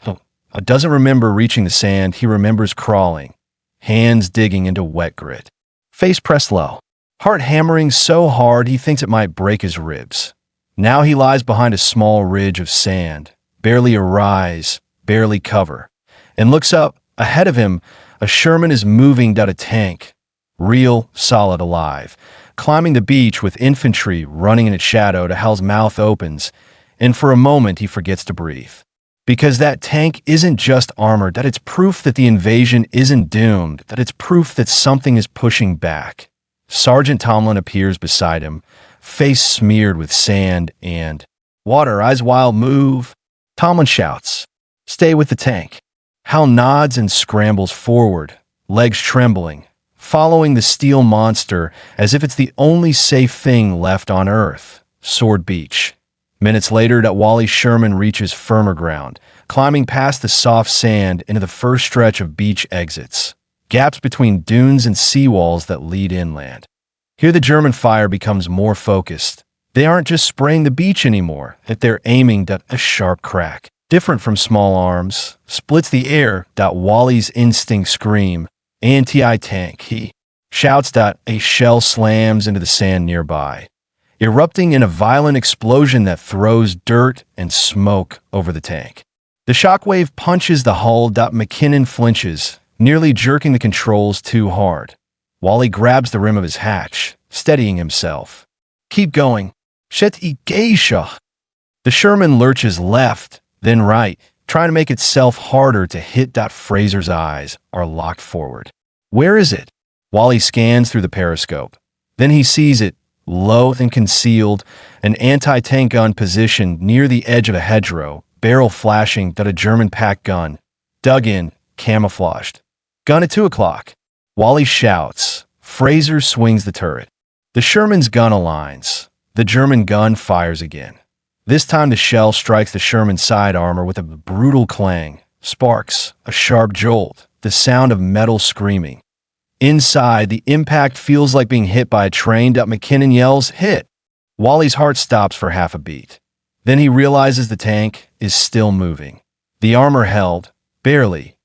He doesn't remember reaching the sand. He remembers crawling, hands digging into wet grit, face pressed low, heart hammering so hard he thinks it might break his ribs. Now he lies behind a small ridge of sand, barely a rise, barely cover, and looks up. Ahead of him, a Sherman is moving down a tank, real, solid, alive, climbing the beach with infantry running in its shadow. To Hal's mouth opens, and for a moment he forgets to breathe. Because that tank isn't just armored, that it's proof that the invasion isn't doomed, that it's proof that something is pushing back. Sergeant Tomlin appears beside him, face smeared with sand and water, eyes wild. Move. Tomlin shouts, stay with the tank. Hal nods and scrambles forward, legs trembling, following the steel monster as if it's the only safe thing left on Earth. Sword Beach. Minutes later, that Wally Sherman reaches firmer ground, climbing past the soft sand into the first stretch of beach exits, gaps between dunes and seawalls that lead inland. Here the German fire becomes more focused. They aren't just spraying the beach anymore, that they're aiming at a sharp crack. Different from small arms, splits the air. Wally's instinct scream, anti-tank. He shouts. A shell slams into the sand nearby, erupting in a violent explosion that throws dirt and smoke over the tank. The shockwave punches the hull. McKinnon flinches, nearly jerking the controls too hard. Wally grabs the rim of his hatch, steadying himself. Keep going. The Sherman lurches left, then right, trying to make itself harder to hit. Fraser's eyes are locked forward. Where is it? Wally scans through the periscope. Then he sees it, low and concealed, an anti-tank gun positioned near the edge of a hedgerow, barrel flashing that a German pack gun, dug in, camouflaged. Gun at 2 o'clock. Wally shouts. Fraser swings the turret. The Sherman's gun aligns. The German gun fires again. This time the shell strikes the Sherman side armor with a brutal clang. Sparks, a sharp jolt, the sound of metal screaming. Inside, the impact feels like being hit by a train. McKinnon yells, "Hit!" Wally's heart stops for half a beat. Then he realizes the tank is still moving. The armor held, barely.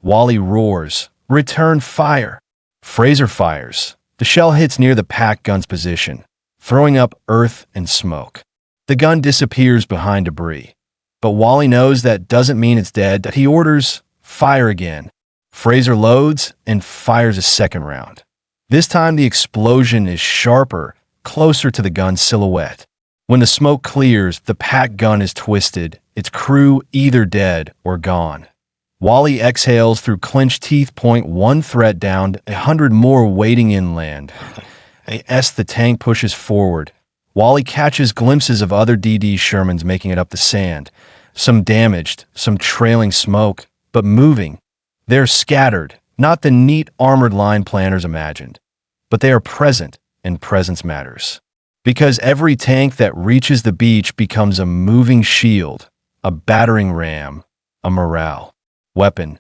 Wally roars, "Return fire!" Fraser fires. The shell hits near the pack gun's position, throwing up earth and smoke. The gun disappears behind debris. But Wally knows that doesn't mean it's dead. That he orders, "Fire again." Fraser loads and fires a second round. This time the explosion is sharper, closer to the gun's silhouette. When the smoke clears, the pack gun is twisted, its crew either dead or gone. Wally exhales through clenched teeth. Point one threat down, 100 more waiting inland. As the tank pushes forward, Wally catches glimpses of other Dday Shermans making it up the sand. Some damaged, some trailing smoke, but moving. They're scattered, not the neat armored line planners imagined. But they are present, and presence matters. Because every tank that reaches the beach becomes a moving shield, a battering ram, a morale weapon.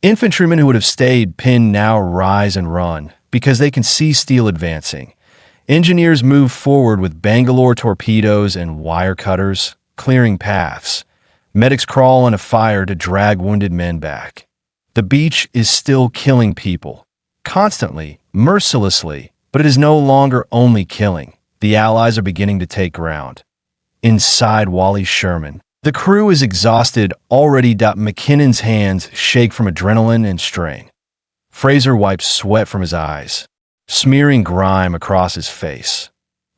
Infantrymen who would have stayed pinned now rise and run, because they can see steel advancing. Engineers move forward with Bangalore torpedoes and wire cutters, clearing paths. Medics crawl in a fire to drag wounded men back. The beach is still killing people, constantly, mercilessly, but it is no longer only killing. The Allies are beginning to take ground. Inside Wally's Sherman, the crew is exhausted already. McKinnon's hands shake from adrenaline and strain. Fraser wipes sweat from his eyes, smearing grime across his face.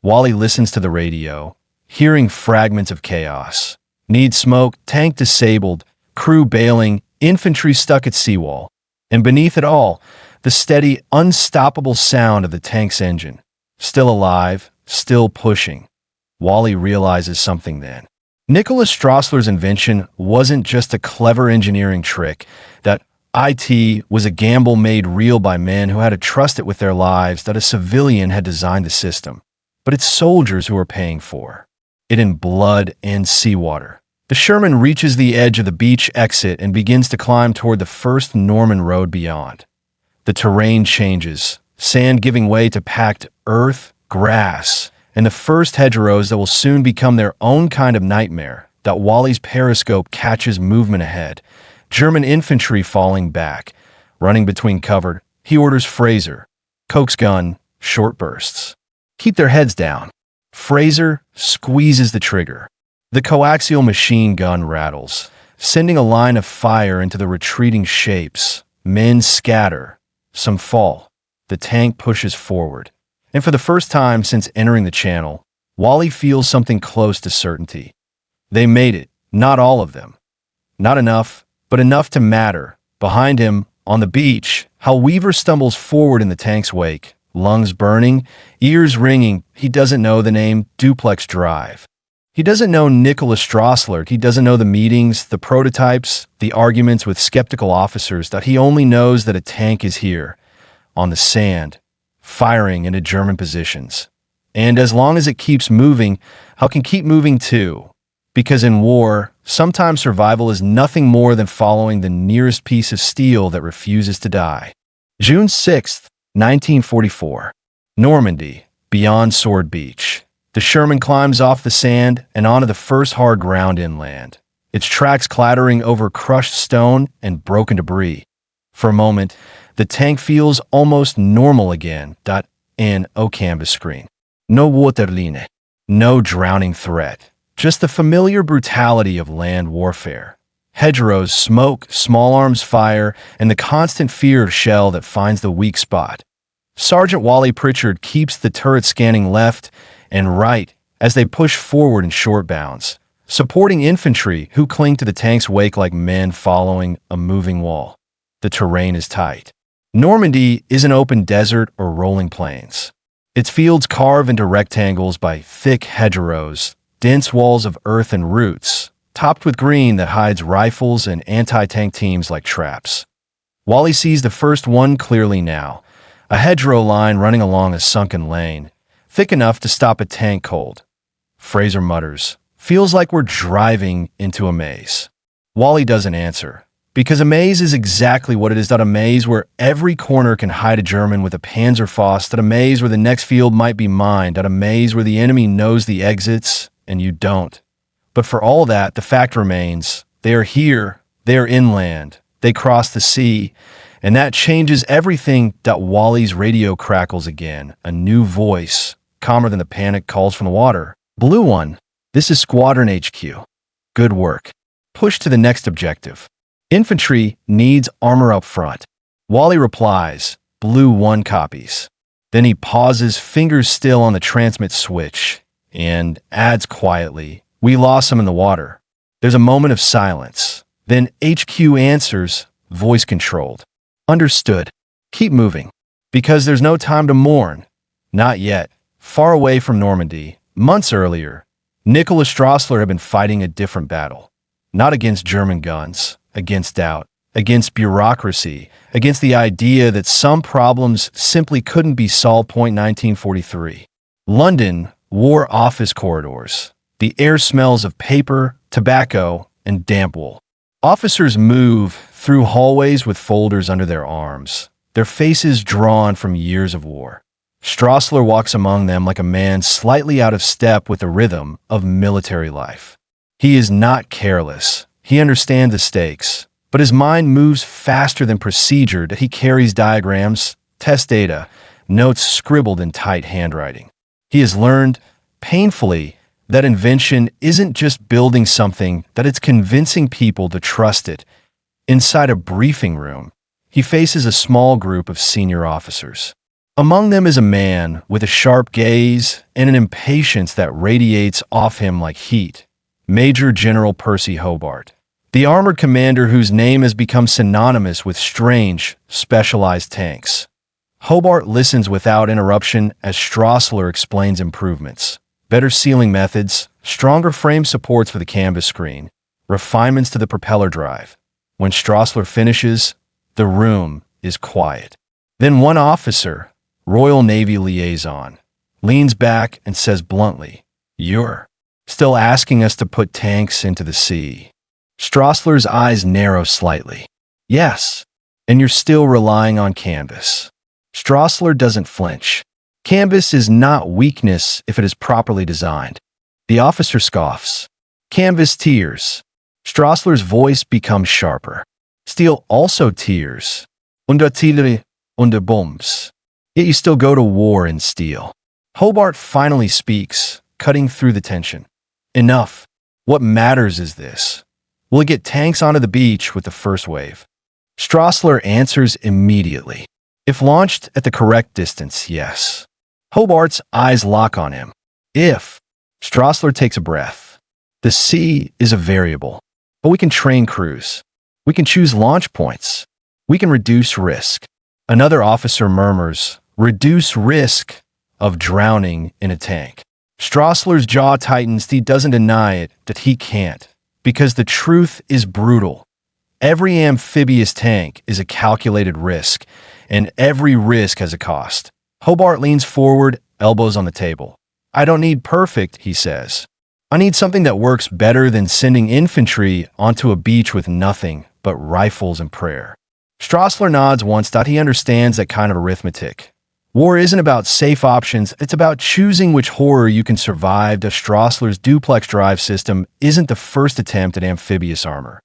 Wally listens to the radio, hearing fragments of chaos. Need smoke, tank disabled, crew bailing, infantry stuck at seawall. And beneath it all, the steady, unstoppable sound of the tank's engine. Still alive, still pushing. Wally realizes something then. Nicholas Straussler's invention wasn't just a clever engineering trick. That IT was a gamble made real by men who had to trust it with their lives. That a civilian had designed the system. But it's soldiers who are paying for it in blood and seawater. The Sherman reaches the edge of the beach exit and begins to climb toward the first Norman road beyond. The terrain changes, sand giving way to packed earth, grass, and the first hedgerows that will soon become their own kind of nightmare. That Wally's periscope catches movement ahead. German infantry falling back, running between covered. He orders Fraser. Coke's gun, short bursts. Keep their heads down. Fraser squeezes the trigger. The coaxial machine gun rattles, sending a line of fire into the retreating shapes. Men scatter. Some fall. The tank pushes forward. And for the first time since entering the channel, Wally feels something close to certainty. They made it. Not all of them. Not enough, but enough to matter. Behind him, on the beach, Hal Weaver stumbles forward in the tank's wake, lungs burning, ears ringing. He doesn't know the name Duplex Drive. He doesn't know Nicholas Straussler. He doesn't know the meetings, the prototypes, the arguments with skeptical officers. That he only knows that a tank is here, on the sand, firing into German positions. And as long as it keeps moving, Hal can keep moving too. Because in war, sometimes survival is nothing more than following the nearest piece of steel that refuses to die. June 6th, 1944. Normandy, beyond Sword Beach. The Sherman climbs off the sand and onto the first hard ground inland, its tracks clattering over crushed stone and broken debris. For a moment, the tank feels almost normal again. An canvas screen. No waterline. No drowning threat. Just the familiar brutality of land warfare. Hedgerows smoke, small arms fire, and the constant fear of shell that finds the weak spot. Sergeant Wally Pritchard keeps the turret scanning left and right as they push forward in short bounds, supporting infantry who cling to the tank's wake like men following a moving wall. The terrain is tight. Normandy isn't open desert or rolling plains. its fields carved into rectangles by thick hedgerows, dense walls of earth and roots, topped with green that hides rifles and anti-tank teams like traps. Wally sees the first one clearly now, a hedgerow line running along a sunken lane, thick enough to stop a tank cold. Fraser mutters, "Feels like we're driving into a maze." Wally doesn't answer, because a maze is exactly what it is. A maze where every corner can hide a German with a Panzerfaust, a maze where the next field might be mined, a maze where the enemy knows the exits and you don't. But for all that, the fact remains, they are here, they are inland, they cross the sea, and that changes everything. Wally's radio crackles again, a new voice, calmer than the panic, calls from the water. "Blue One, this is Squadron HQ. Good work. Push to the next objective. Infantry needs armor up front." Wally replies, "Blue One copies." Then he pauses, fingers still on the transmit switch, and adds quietly, "We lost some in the water." There's a moment of silence. Then HQ answers, voice controlled. "Understood. Keep moving. Because there's no time to mourn." Not yet. Far away from Normandy, months earlier, Nicholas Straussler had been fighting a different battle. Not against German guns, against doubt, against bureaucracy, against the idea that some problems simply couldn't be solved. 1943. London, war office corridors. The air smells of paper, tobacco, and damp wool. Officers move through hallways with folders under their arms, their faces drawn from years of war. Straussler walks among them like a man slightly out of step with the rhythm of military life. He is not careless. He understands the stakes, but his mind moves faster than procedure. He carries diagrams, test data, notes scribbled in tight handwriting. He has learned, painfully, that invention isn't just building something, that it's convincing people to trust it. Inside a briefing room, he faces a small group of senior officers. Among them is a man with a sharp gaze and an impatience that radiates off him like heat. Major General Percy Hobart, the armored commander whose name has become synonymous with strange, specialized tanks. Hobart listens without interruption as Straussler explains improvements. Better sealing methods, stronger frame supports for the canvas screen, refinements to the propeller drive. When Straussler finishes, the room is quiet. Then one officer, Royal Navy liaison, leans back and says bluntly, "You're still asking us to put tanks into the sea." Straussler's eyes narrow slightly. "Yes, and you're still relying on canvas." Straussler doesn't flinch. Canvas is not weakness if it is properly designed. The officer scoffs. "Canvas tears." Straussler's voice becomes sharper. "Steel also tears. Unter Artillerie, unter Bombs. Yet you still go to war in steel." Hobart finally speaks, cutting through the tension. "Enough. What matters is this. Will it get tanks onto the beach with the first wave?" Straussler answers immediately. "If launched at the correct distance, yes." Hobart's eyes lock on him. "If." Straussler takes a breath. "The sea is a variable, but we can train crews. We can choose launch points. We can reduce risk." Another officer murmurs, "Reduce risk of drowning in a tank." Straussler's jaw tightens. He doesn't deny it, that he can't, because the truth is brutal. Every amphibious tank is a calculated risk, and every risk has a cost. Hobart leans forward, elbows on the table. "I don't need perfect," he says. "I need something that works better than sending infantry onto a beach with nothing but rifles and prayer." Straussler nods once. He understands that kind of arithmetic. War isn't about safe options, it's about choosing which horror you can survive. Straussler's Duplex Drive system isn't the first attempt at amphibious armor.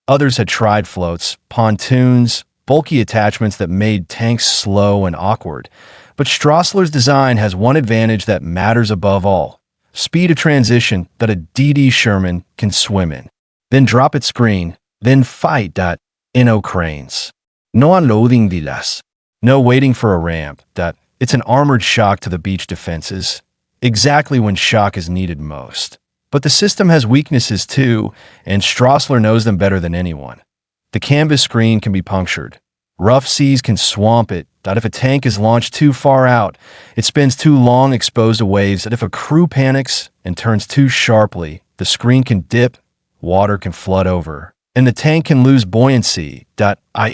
Others had tried floats, pontoons, bulky attachments that made tanks slow and awkward. But Straussler's design has one advantage that matters above all: speed of transition that a Dday Sherman can swim in. Then drop its screen, then fight. No cranes. No unloading vilas. No waiting for a ramp. It's an armored shock to the beach defenses, exactly when shock is needed most. But the system has weaknesses too, and Straussler knows them better than anyone. The canvas screen can be punctured. Rough seas can swamp it. that if a tank is launched too far out, it spends too long exposed to waves, that if a crew panics and turns too sharply, the screen can dip, water can flood over, and the tank can lose buoyancy.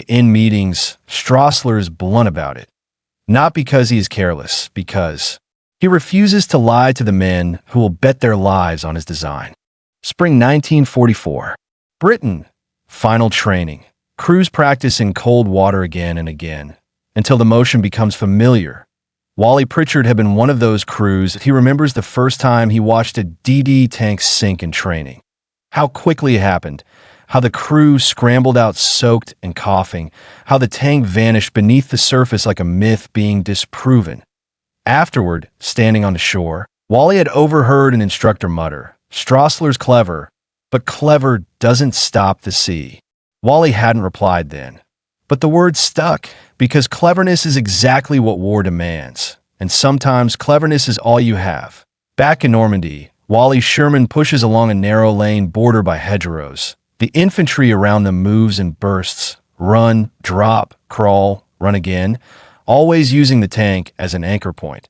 In meetings, Straussler is blunt about it. Not because he is careless, because he refuses to lie to the men who will bet their lives on his design. Spring 1944. Britain. Final training. Crews practice in cold water again and again, until the motion becomes familiar. Wally Pritchard had been one of those crews. He remembers the first time he watched a Dday tank sink in training. How quickly it happened. How the crew scrambled out soaked and coughing. How the tank vanished beneath the surface like a myth being disproven. Afterward, standing on the shore, Wally had overheard an instructor mutter, "Straussler's clever, but clever doesn't stop the sea." Wally hadn't replied then. But the word stuck, because cleverness is exactly what war demands, and sometimes cleverness is all you have. Back in Normandy, Wally's Sherman pushes along a narrow lane bordered by hedgerows. The infantry around them moves in bursts, run, drop, crawl, run again, always using the tank as an anchor point.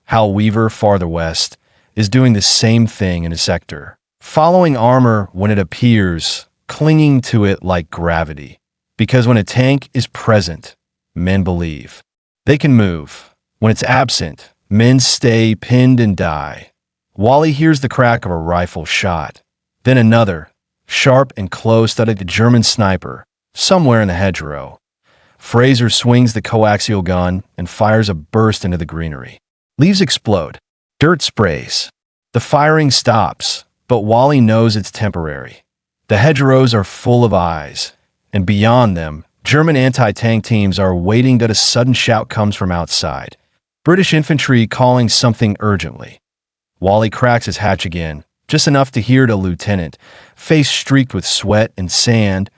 Hal Weaver, farther west, is doing the same thing in his sector, following armor when it appears, clinging to it like gravity. Because when a tank is present, men believe. They can move. When it's absent, men stay pinned and die. Wally hears the crack of a rifle shot. Then another, sharp and close, that at the German sniper, somewhere in the hedgerow. Fraser swings the coaxial gun and fires a burst into the greenery. Leaves explode. Dirt sprays. The firing stops, but Wally knows it's temporary. The hedgerows are full of eyes, and beyond them, German anti-tank teams are waiting that a sudden shout comes from outside. British infantry calling something urgently. Wally cracks his hatch again, just enough to hear the lieutenant, face streaked with sweat and sand,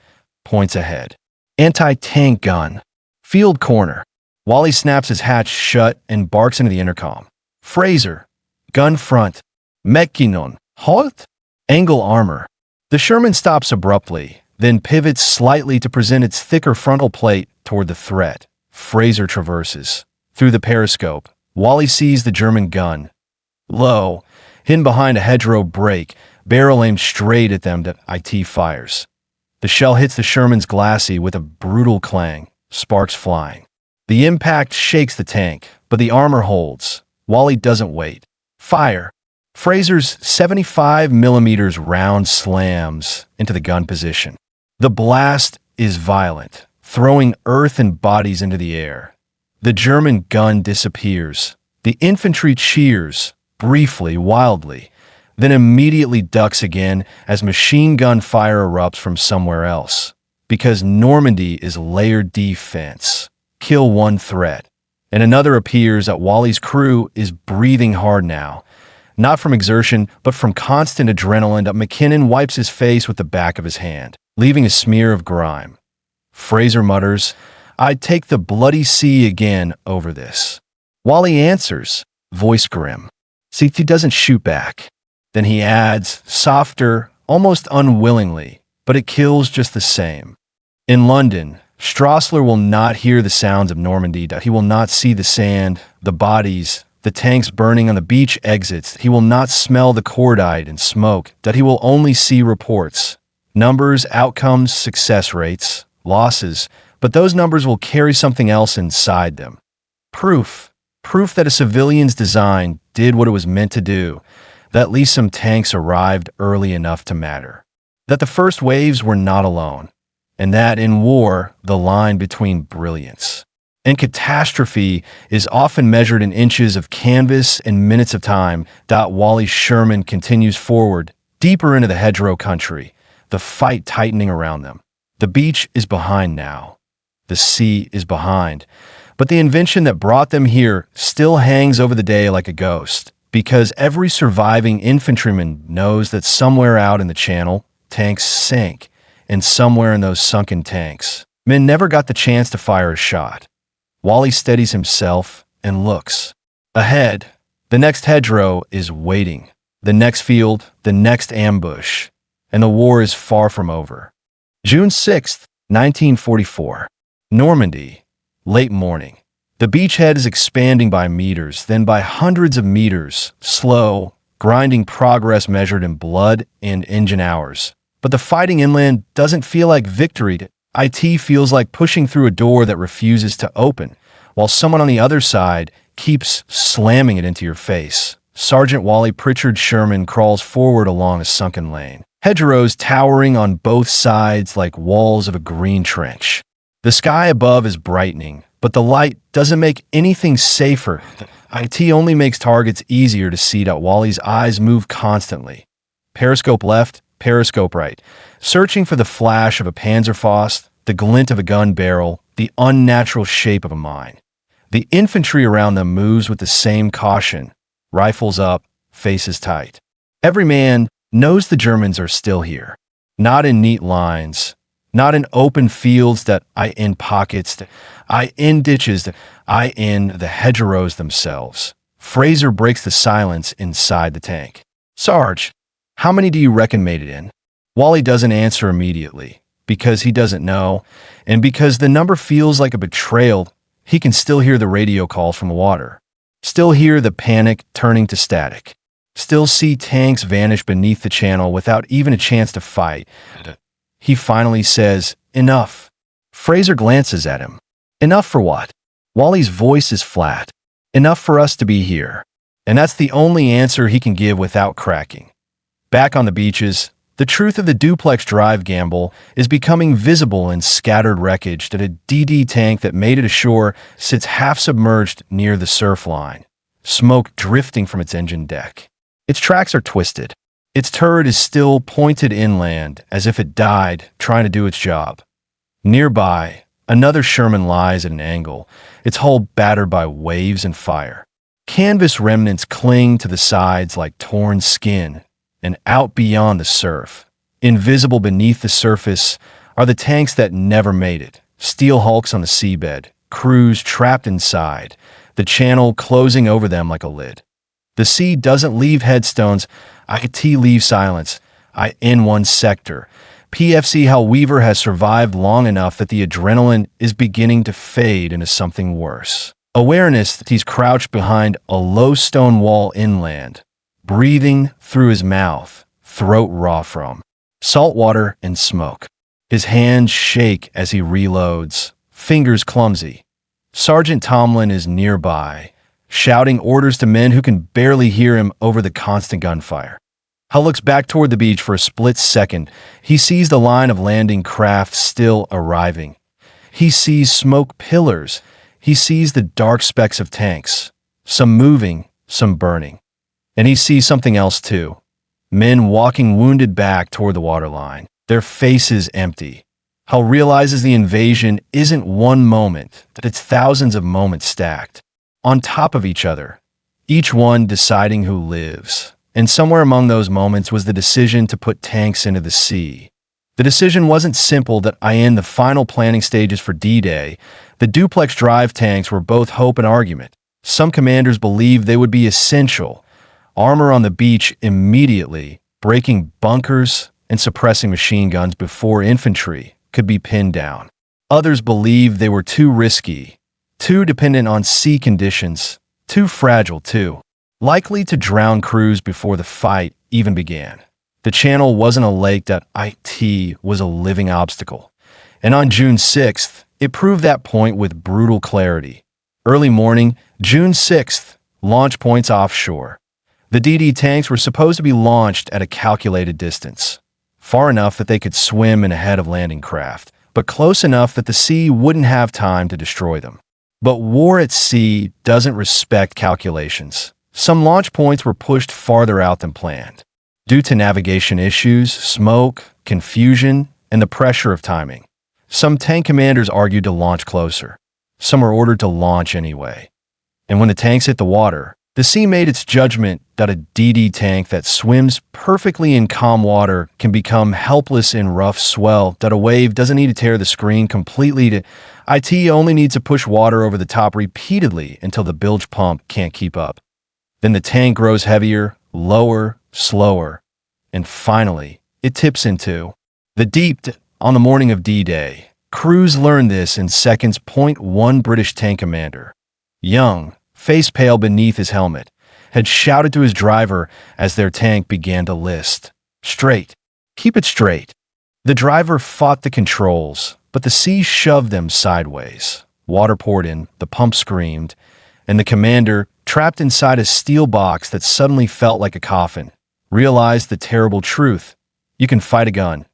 points ahead. Anti-tank gun. Field corner. Wally snaps his hatch shut and barks into the intercom. Fraser. Gun front. Mekinon. Halt. Angle armor. The Sherman stops abruptly, then pivots slightly to present its thicker frontal plate toward the threat. Fraser traverses. Through the periscope, Wally sees the German gun. Low, hidden behind a hedgerow break, barrel aimed straight at them. It fires. The shell hits the Sherman's glacis with a brutal clang, sparks flying. The impact shakes the tank, but the armor holds. Wally doesn't wait. Fire. Fraser's 75mm round slams into the gun position. The blast is violent, throwing earth and bodies into the air. The German gun disappears. The infantry cheers, briefly, wildly, then immediately ducks again as machine gun fire erupts from somewhere else. Because Normandy is layered defense. Kill one threat. And another appears that Wally's crew is breathing hard now. Not from exertion, but from constant adrenaline. That McKinnon wipes his face with the back of his hand, leaving a smear of grime. Fraser mutters, "I'd take the bloody sea again over this." Wally answers, voice grim. See, he doesn't shoot back. Then he adds, softer, almost unwillingly, but it kills just the same. In London, Straussler will not hear the sounds of Normandy. He will not see the sand, the bodies, the tanks burning on the beach exits. He will not smell the cordite and smoke. He will only see reports. Numbers, outcomes, success rates, losses, but those numbers will carry something else inside them. Proof that a civilian's design did what it was meant to do, that at least some tanks arrived early enough to matter, that the first waves were not alone, and that in war, the line between brilliance and catastrophe is often measured in inches of canvas and minutes of time. Wally's Sherman continues forward, deeper into the hedgerow country, the fight tightening around them. The beach is behind now. The sea is behind. But the invention that brought them here still hangs over the day like a ghost, because every surviving infantryman knows that somewhere out in the channel, tanks sank, and somewhere in those sunken tanks, men never got the chance to fire a shot. Wally steadies himself and looks. Ahead, the next hedgerow is waiting, the next field, the next ambush, and the war is far from over. June 6th, 1944. Normandy. Late morning. The beachhead is expanding by meters, then by hundreds of meters, slow, grinding progress measured in blood and engine hours. But the fighting inland doesn't feel like victory. IT feels like pushing through a door that refuses to open, while someone on the other side keeps slamming it into your face. Sergeant Wally Pritchard Sherman crawls forward along a sunken lane, hedgerows towering on both sides like walls of a green trench. The sky above is brightening, but the light doesn't make anything safer. IT only makes targets easier to see. Wally's eyes move constantly. Periscope left, periscope right, searching for the flash of a Panzerfaust, the glint of a gun barrel, the unnatural shape of a mine. The infantry around them moves with the same caution, rifles up, faces tight. Every man knows the Germans are still here, not in neat lines, not in open fields that I in pockets, that I in ditches, that I in the hedgerows themselves. Fraser breaks the silence inside the tank. Sarge, how many do you reckon made it in? Wally doesn't answer immediately, because he doesn't know, and because the number feels like a betrayal. He can still hear the radio calls from the water, still hear the panic turning to static, still see tanks vanish beneath the channel without even a chance to fight. He finally says, "Enough." Fraser glances at him. "Enough for what?" Wally's voice is flat. "Enough for us to be here." And that's the only answer he can give without cracking. Back on the beaches, the truth of the Duplex Drive gamble is becoming visible in scattered wreckage. That a Dday tank that made it ashore sits half submerged near the surf line, smoke drifting from its engine deck. Its tracks are twisted. Its turret is still pointed inland, as if it died trying to do its job. Nearby, another Sherman lies at an angle, its hull battered by waves and fire. Canvas remnants cling to the sides like torn skin, and out beyond the surf, invisible beneath the surface, are the tanks that never made it. Steel hulks on the seabed, crews trapped inside, the channel closing over them like a lid. The sea doesn't leave headstones. IT leaves silence. I in one sector. PFC Hal Weaver has survived long enough that the adrenaline is beginning to fade into something worse. Awareness that he's crouched behind a low stone wall inland, breathing through his mouth, throat raw from salt water and smoke. His hands shake as he reloads, fingers clumsy. Sergeant Tomlin is nearby, shouting orders to men who can barely hear him over the constant gunfire. Hal looks back toward the beach for a split second. He sees the line of landing craft still arriving. He sees smoke pillars. He sees the dark specks of tanks, some moving, some burning. And he sees something else too. Men walking wounded back toward the waterline, their faces empty. Hal realizes the invasion isn't one moment, that it's thousands of moments stacked on top of each other, each one deciding who lives. And somewhere among those moments was the decision to put tanks into the sea. The decision wasn't simple. That in the final planning stages for D-Day, the Duplex Drive tanks were both hope and argument. Some commanders believed they would be essential, armor on the beach immediately, breaking bunkers and suppressing machine guns before infantry could be pinned down. Others believed they were too risky, too dependent on sea conditions, too fragile too, likely to drown crews before the fight even began. The channel wasn't a lake. That IT was a living obstacle. And on June 6th, it proved that point with brutal clarity. Early morning, June 6th, launch points offshore. The Dday tanks were supposed to be launched at a calculated distance, far enough that they could swim in ahead of landing craft, but close enough that the sea wouldn't have time to destroy them. But war at sea doesn't respect calculations. Some launch points were pushed farther out than planned, due to navigation issues, smoke, confusion, and the pressure of timing. Some tank commanders argued to launch closer. Some were ordered to launch anyway. And when the tanks hit the water, the sea made its judgment that a Dday tank that swims perfectly in calm water can become helpless in rough swell. That a wave doesn't need to tear the screen completely. To IT only needs to push water over the top repeatedly until the bilge pump can't keep up. Then the tank grows heavier, lower, slower, and finally, it tips into the deep. On the morning of D-Day, crews learned this in seconds. Point one British tank commander, young, face pale beneath his helmet, had shouted to his driver as their tank began to list. "Straight. Keep it straight." The driver fought the controls, but the sea shoved them sideways. Water poured in, the pump screamed, and the commander, trapped inside a steel box that suddenly felt like a coffin, realized the terrible truth. You can fight a gun.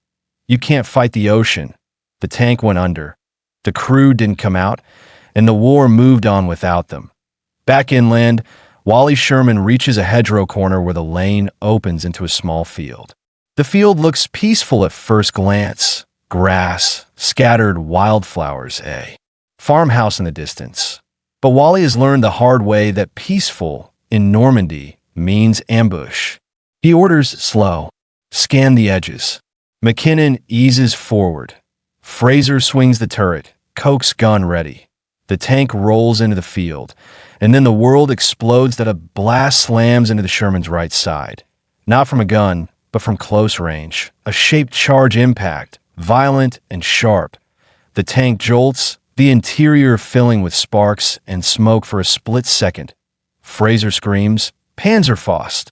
You can't fight the ocean. The tank went under. The crew didn't come out, and the war moved on without them. Back inland, Wally Sherman reaches a hedgerow corner where the lane opens into a small field. The field looks peaceful at first glance. Grass, scattered wildflowers, a farmhouse in the distance. But Wally has learned the hard way that peaceful in Normandy means ambush. He orders slow. Scan the edges. McKinnon eases forward. Fraser swings the turret, Coke's gun ready. The tank rolls into the field, and then the world explodes that a blast slams into the Sherman's right side. Not from a gun, but from close range. A shaped charge impact, violent and sharp. The tank jolts, the interior filling with sparks and smoke for a split second. Fraser screams, "Panzerfaust!"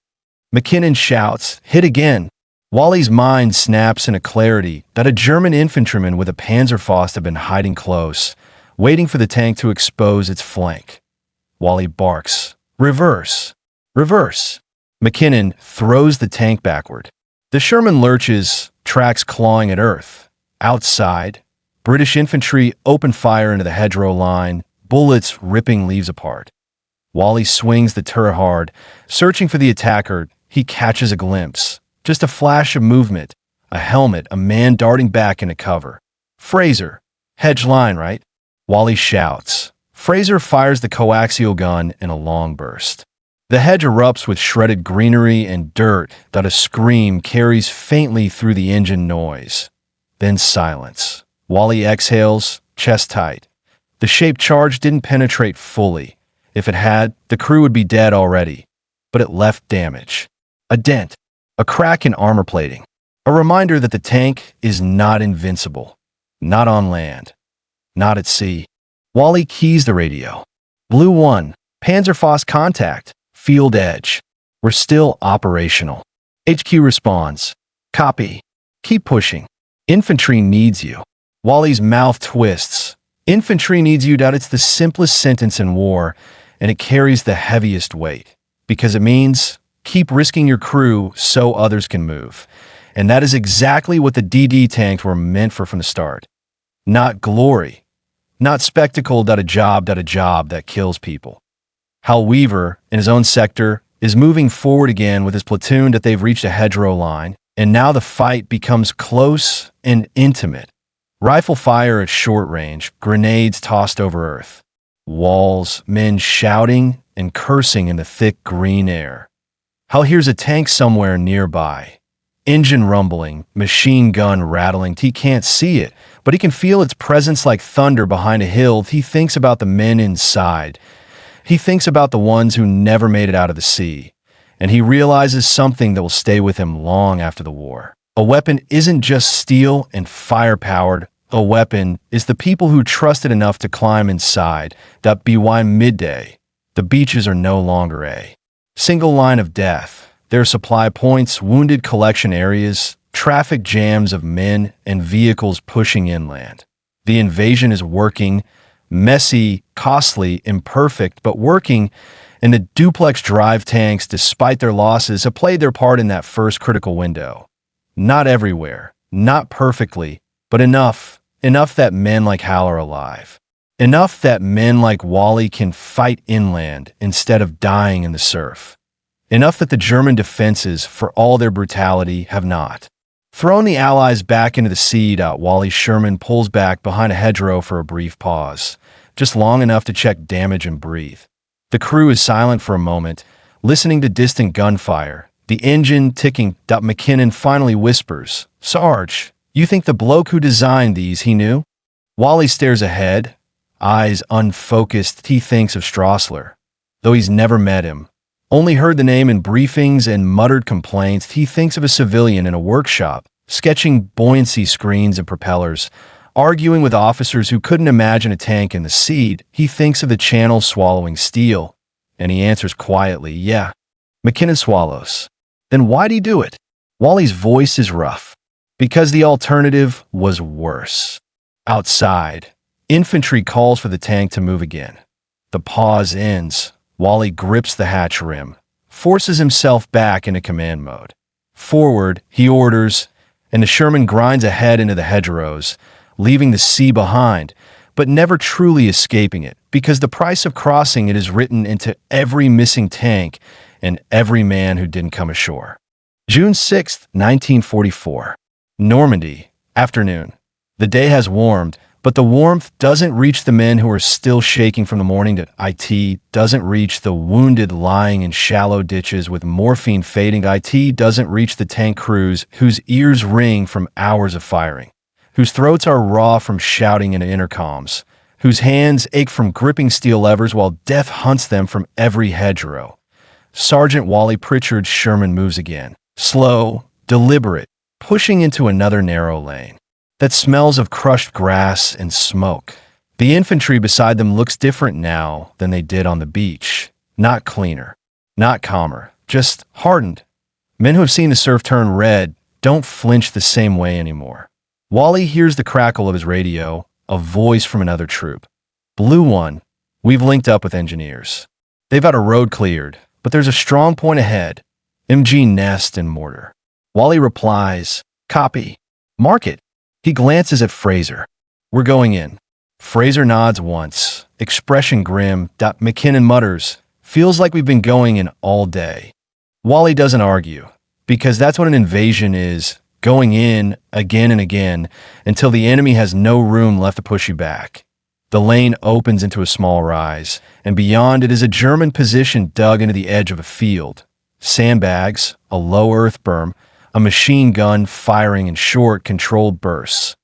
McKinnon shouts, "Hit again!" Wally's mind snaps in a clarity that a German infantryman with a Panzerfaust had been hiding close, waiting for the tank to expose its flank. Wally barks, "Reverse! Reverse!" McKinnon throws the tank backward. The Sherman lurches, tracks clawing at earth. Outside, British infantry open fire into the hedgerow line, bullets ripping leaves apart. Wally swings the turret hard, searching for the attacker. He catches a glimpse. Just a flash of movement, a helmet, a man darting back into cover. "Fraser, hedge line, right?" Wally shouts. Fraser fires the coaxial gun in a long burst. The hedge erupts with shredded greenery and dirt that a scream carries faintly through the engine noise. Then silence. Wally exhales, chest tight. The shaped charge didn't penetrate fully. If it had, the crew would be dead already. But it left damage. A dent. A crack in armor plating. A reminder that the tank is not invincible. Not on land. Not at sea. Wally keys the radio. Blue 1. Panzerfaust contact. Field edge. We're still operational. HQ responds. Copy. Keep pushing. Infantry needs you. Wally's mouth twists. Infantry needs you. It's the simplest sentence in war, and it carries the heaviest weight. Because it means keep risking your crew so others can move. And that is exactly what the Dday tanks were meant for from the start. Not glory. Not spectacle. A job that kills people. Hal Weaver, in his own sector, is moving forward again with his platoon that they've reached a hedgerow line, and now the fight becomes close and intimate. Rifle fire at short range, grenades tossed over earth. Walls, men shouting and cursing in the thick green air. Hal hears a tank somewhere nearby. Engine rumbling, machine gun rattling. He can't see it, but he can feel its presence like thunder behind a hill. He thinks about the men inside. He thinks about the ones who never made it out of the sea. And he realizes something that will stay with him long after the war. A weapon isn't just steel and fire-powered. A weapon is the people who trusted enough to climb inside. That by midday, the beaches are no longer a single line of death. There are supply points, wounded collection areas, traffic jams of men and vehicles pushing inland. The invasion is working, messy, costly, imperfect, but working, and the Duplex Drive tanks, despite their losses, have played their part in that first critical window. Not everywhere, not perfectly, but enough that men like Hal are alive. Enough that men like Wally can fight inland instead of dying in the surf. Enough that the German defenses, for all their brutality, have not thrown the Allies back into the sea. Wally Sherman pulls back behind a hedgerow for a brief pause, just long enough to check damage and breathe. The crew is silent for a moment, listening to distant gunfire, the engine ticking. McKinnon finally whispers, "Sarge, you think the bloke who designed these, he knew?" Wally stares ahead, eyes unfocused. He thinks of Straussler, though he's never met him. Only heard the name in briefings and muttered complaints. He thinks of a civilian in a workshop, sketching buoyancy screens and propellers, Arguing with officers who couldn't imagine a tank in the seat, he thinks of the channel swallowing steel, and he answers quietly, yeah. McKinnon swallows. Then why'd he do it? Wally's voice is rough. Because the alternative was worse. Outside, infantry calls for the tank to move again. The pause ends. Wally grips the hatch rim, forces himself back into command mode. Forward, he orders, and the Sherman grinds ahead into the hedgerows, leaving the sea behind, but never truly escaping it, because the price of crossing it is written into every missing tank and every man who didn't come ashore. June 6, 1944. Normandy, afternoon. The day has warmed, but the warmth doesn't reach the men who are still shaking from the morning to IT, doesn't reach the wounded lying in shallow ditches with morphine fading. IT doesn't reach the tank crews whose ears ring from hours of firing, whose throats are raw from shouting into intercoms, whose hands ache from gripping steel levers while death hunts them from every hedgerow. Sergeant Wally Pritchard's Sherman moves again, slow, deliberate, pushing into another narrow lane that smells of crushed grass and smoke. The infantry beside them looks different now than they did on the beach. Not cleaner, not calmer, just hardened. Men who have seen the surf turn red don't flinch the same way anymore. Wally hears the crackle of his radio, a voice from another troop. Blue One, we've linked up with engineers. They've got a road cleared, but there's a strong point ahead. MG nest and mortar. Wally replies, copy. Mark it. He glances at Fraser. We're going in. Fraser nods once, expression grim. McKinnon mutters, feels like we've been going in all day. Wally doesn't argue, because that's what an invasion is, going in again and again until the enemy has no room left to push you back. The lane opens into a small rise, and beyond it is a German position dug into the edge of a field. Sandbags, a low earth berm, a machine gun firing in short, controlled bursts.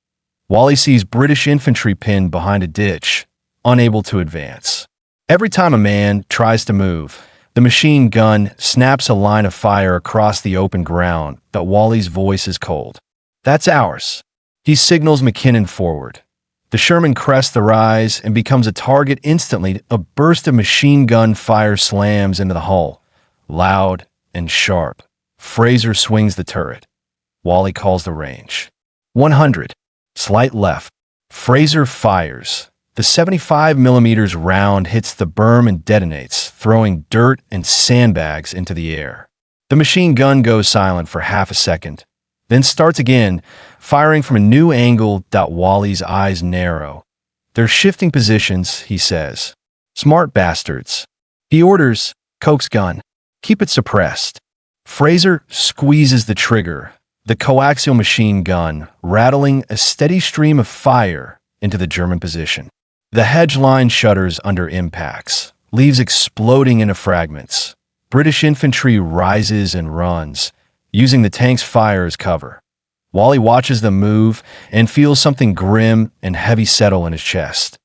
Wally sees British infantry pinned behind a ditch, unable to advance. Every time a man tries to move, the machine gun snaps a line of fire across the open ground, but Wally's voice is cold. That's ours. He signals McKinnon forward. The Sherman crests the rise and becomes a target instantly. A burst of machine gun fire slams into the hull, loud and sharp. Fraser swings the turret. Wally calls the range. 100. Slight left. Fraser fires. The 75mm round hits the berm and detonates, throwing dirt and sandbags into the air. The machine gun goes silent for half a second, then starts again, firing from a new angle. Wally's eyes narrow. They're shifting positions, he says. Smart bastards. He orders, Coke's gun. Keep it suppressed. Fraser squeezes the trigger, the coaxial machine gun rattling a steady stream of fire into the German position. The hedge line shudders under impacts, leaves exploding into fragments. British infantry rises and runs, using the tank's fire as cover. Wally watches them move and feels something grim and heavy settle in his chest.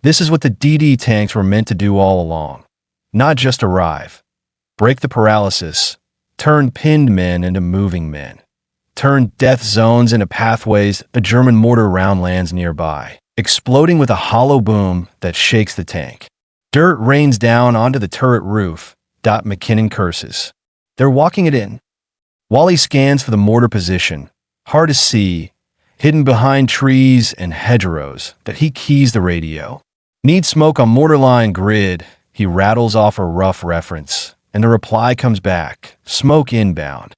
This is what the Dday tanks were meant to do all along. Not just arrive. Break the paralysis. Turn pinned men into moving men. Turn death zones into pathways. A German mortar round lands nearby, exploding with a hollow boom that shakes the tank. Dirt rains down onto the turret roof. McKinnon curses. They're walking it in. Wally scans for the mortar position, hard to see, hidden behind trees and hedgerows, that he keys the radio. Need smoke on mortar line grid. He rattles off a rough reference. And the reply comes back, smoke inbound.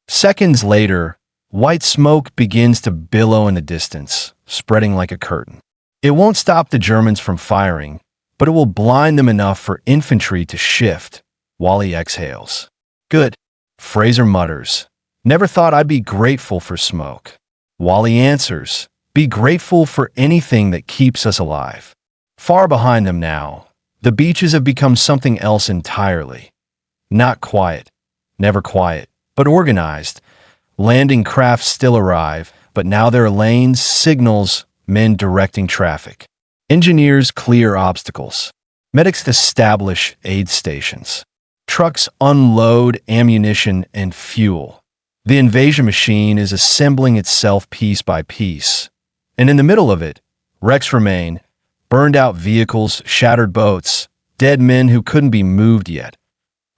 Seconds later, white smoke begins to billow in the distance, spreading like a curtain. It won't stop the Germans from firing, but it will blind them enough for infantry to shift. Wally exhales. Good. Fraser mutters. Never thought I'd be grateful for smoke. Wally answers. Be grateful for anything that keeps us alive. Far behind them now, the beaches have become something else entirely. Not quiet, never quiet, but organized. Landing crafts still arrive, but now there are lanes, signals, men directing traffic. Engineers clear obstacles. Medics establish aid stations. Trucks unload ammunition and fuel. The invasion machine is assembling itself piece by piece. And in the middle of it, wrecks remain, burned-out vehicles, shattered boats, dead men who couldn't be moved yet.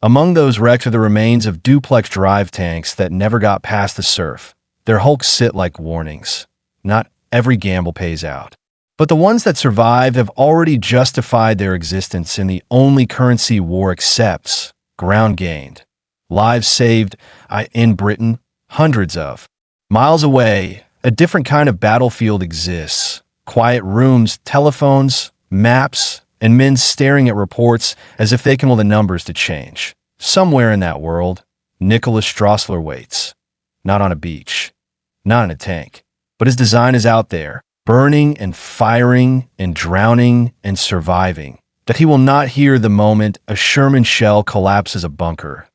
Among those wrecks are the remains of Duplex Drive tanks that never got past the surf. Their hulks sit like warnings. Not every gamble pays out. But the ones that survive have already justified their existence in the only currency war accepts: ground gained. Lives saved in Britain, hundreds of. Miles away, a different kind of battlefield exists. Quiet rooms, telephones, maps, and men staring at reports as if they can will the numbers to change. Somewhere in that world, Nicholas Straussler waits. Not on a beach, not in a tank, but his design is out there, burning and firing and drowning and surviving, that he will not hear the moment a Sherman shell collapses a bunker.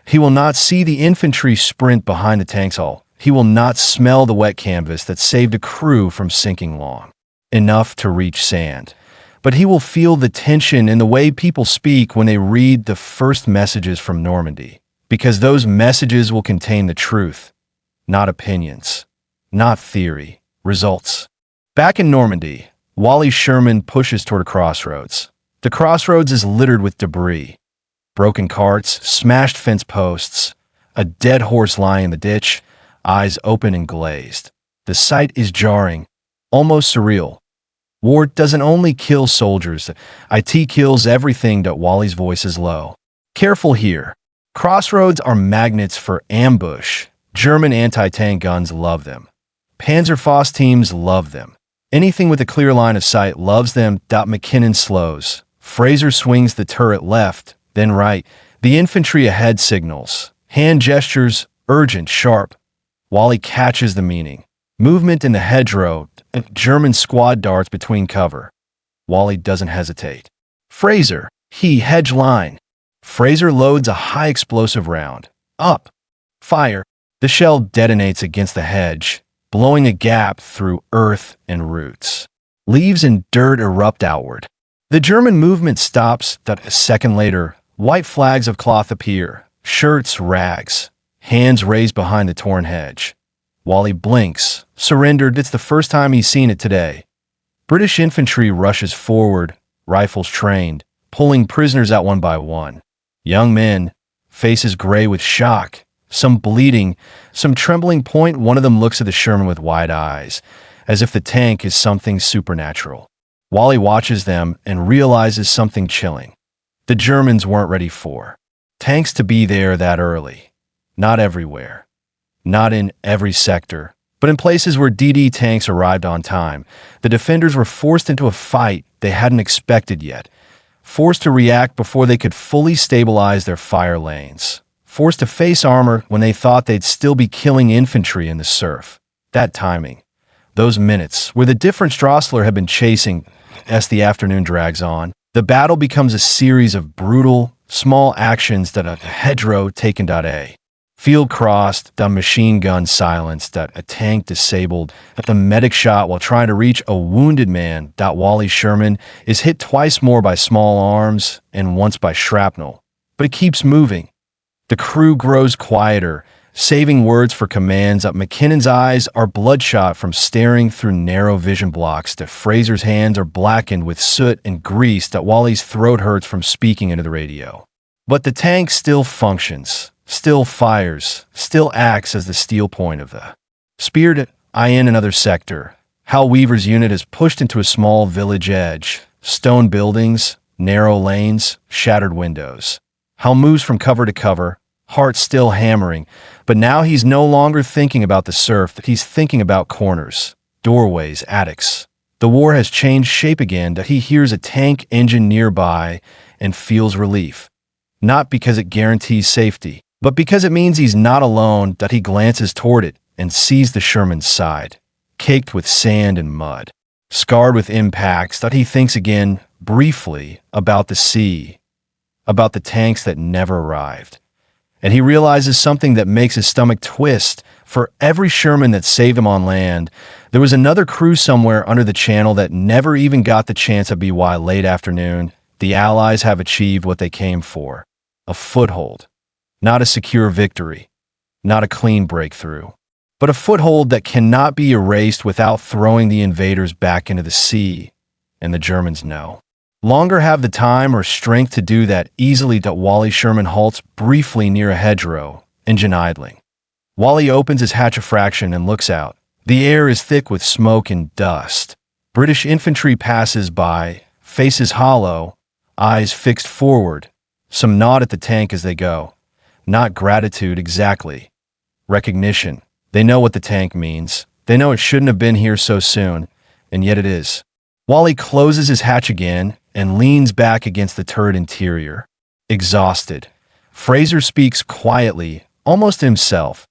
He will not see the infantry sprint behind the tank's hull. He will not smell the wet canvas that saved a crew from sinking long enough to reach sand. But he will feel the tension in the way people speak when they read the first messages from Normandy, because those messages will contain the truth, not opinions, not theory, results. Back in Normandy, Wally Sherman pushes toward a crossroads. The crossroads is littered with debris. Broken carts, smashed fence posts, a dead horse lying in the ditch, eyes open and glazed. The sight is jarring, almost surreal. War doesn't only kill soldiers, it kills everything. Wally's voice is low. Careful here. Crossroads are magnets for ambush. German anti-tank guns love them. Panzerfaust teams love them. Anything with a clear line of sight loves them. McKinnon slows. Fraser swings the turret left, then right. The infantry ahead signals. Hand gestures, urgent, sharp. Wally catches the meaning. Movement in the hedgerow. German squad darts between cover. Wally doesn't hesitate. Fraser, hedge line. Fraser loads a high explosive round. Up. Fire. The shell detonates against the hedge, blowing a gap through earth and roots. Leaves and dirt erupt outward. The German movement stops. A second later, white flags of cloth appear. Shirts, rags. Hands raised behind the torn hedge. Wally blinks. Surrendered. It's the first time he's seen it today. British infantry rushes forward, rifles trained, pulling prisoners out one by one. Young men, faces gray with shock, some bleeding, some trembling. One of them looks at the Sherman with wide eyes, as if the tank is something supernatural. Wally watches them and realizes something chilling. The Germans weren't ready for tanks to be there that early. Not everywhere. Not in every sector, but in places where Dday tanks arrived on time. The defenders were forced into a fight they hadn't expected yet, forced to react before they could fully stabilize their fire lanes, forced to face armor when they thought they'd still be killing infantry in the surf. That timing, those minutes, were the difference Straussler had been chasing as the afternoon drags on. The battle becomes a series of brutal, small actions that a hedgerow taken. Dday. Field crossed, the machine gun silenced, a tank disabled, the medic shot while trying to reach a wounded man. Wally Sherman is hit twice more by small arms and once by shrapnel, but it keeps moving. The crew grows quieter, saving words for commands. McKinnon's eyes are bloodshot from staring through narrow vision blocks. Fraser's hands are blackened with soot and grease. Wally's throat hurts from speaking into the radio. But the tank still functions. Still fires, still acts as the steel point of the speared in another sector. Hal Weaver's unit is pushed into a small village edge. Stone buildings, narrow lanes, shattered windows. Hal moves from cover to cover, heart still hammering, but now he's no longer thinking about the surf. He's thinking about corners, doorways, attics. The war has changed shape again. He hears a tank engine nearby and feels relief. Not because it guarantees safety, but because it means he's not alone. He glances toward it and sees the Sherman's side, caked with sand and mud, scarred with impacts. He thinks again, briefly, about the sea, about the tanks that never arrived. And he realizes something that makes his stomach twist. For every Sherman that saved him on land, there was another crew somewhere under the channel that never even got the chance to be. Why late afternoon, the Allies have achieved what they came for: a foothold. Not a secure victory, not a clean breakthrough, but a foothold that cannot be erased without throwing the invaders back into the sea, and the Germans know. Longer have the time or strength to do that easily. Wally Sherman halts briefly near a hedgerow, engine idling. Wally opens his hatch a fraction and looks out. The air is thick with smoke and dust. British infantry passes by, faces hollow, eyes fixed forward. Some nod at the tank as they go. Not gratitude exactly. Recognition. They know what the tank means. They know it shouldn't have been here so soon, and yet it is. Wally closes his hatch again and leans back against the turret interior. Exhausted. Fraser speaks quietly, almost to himself.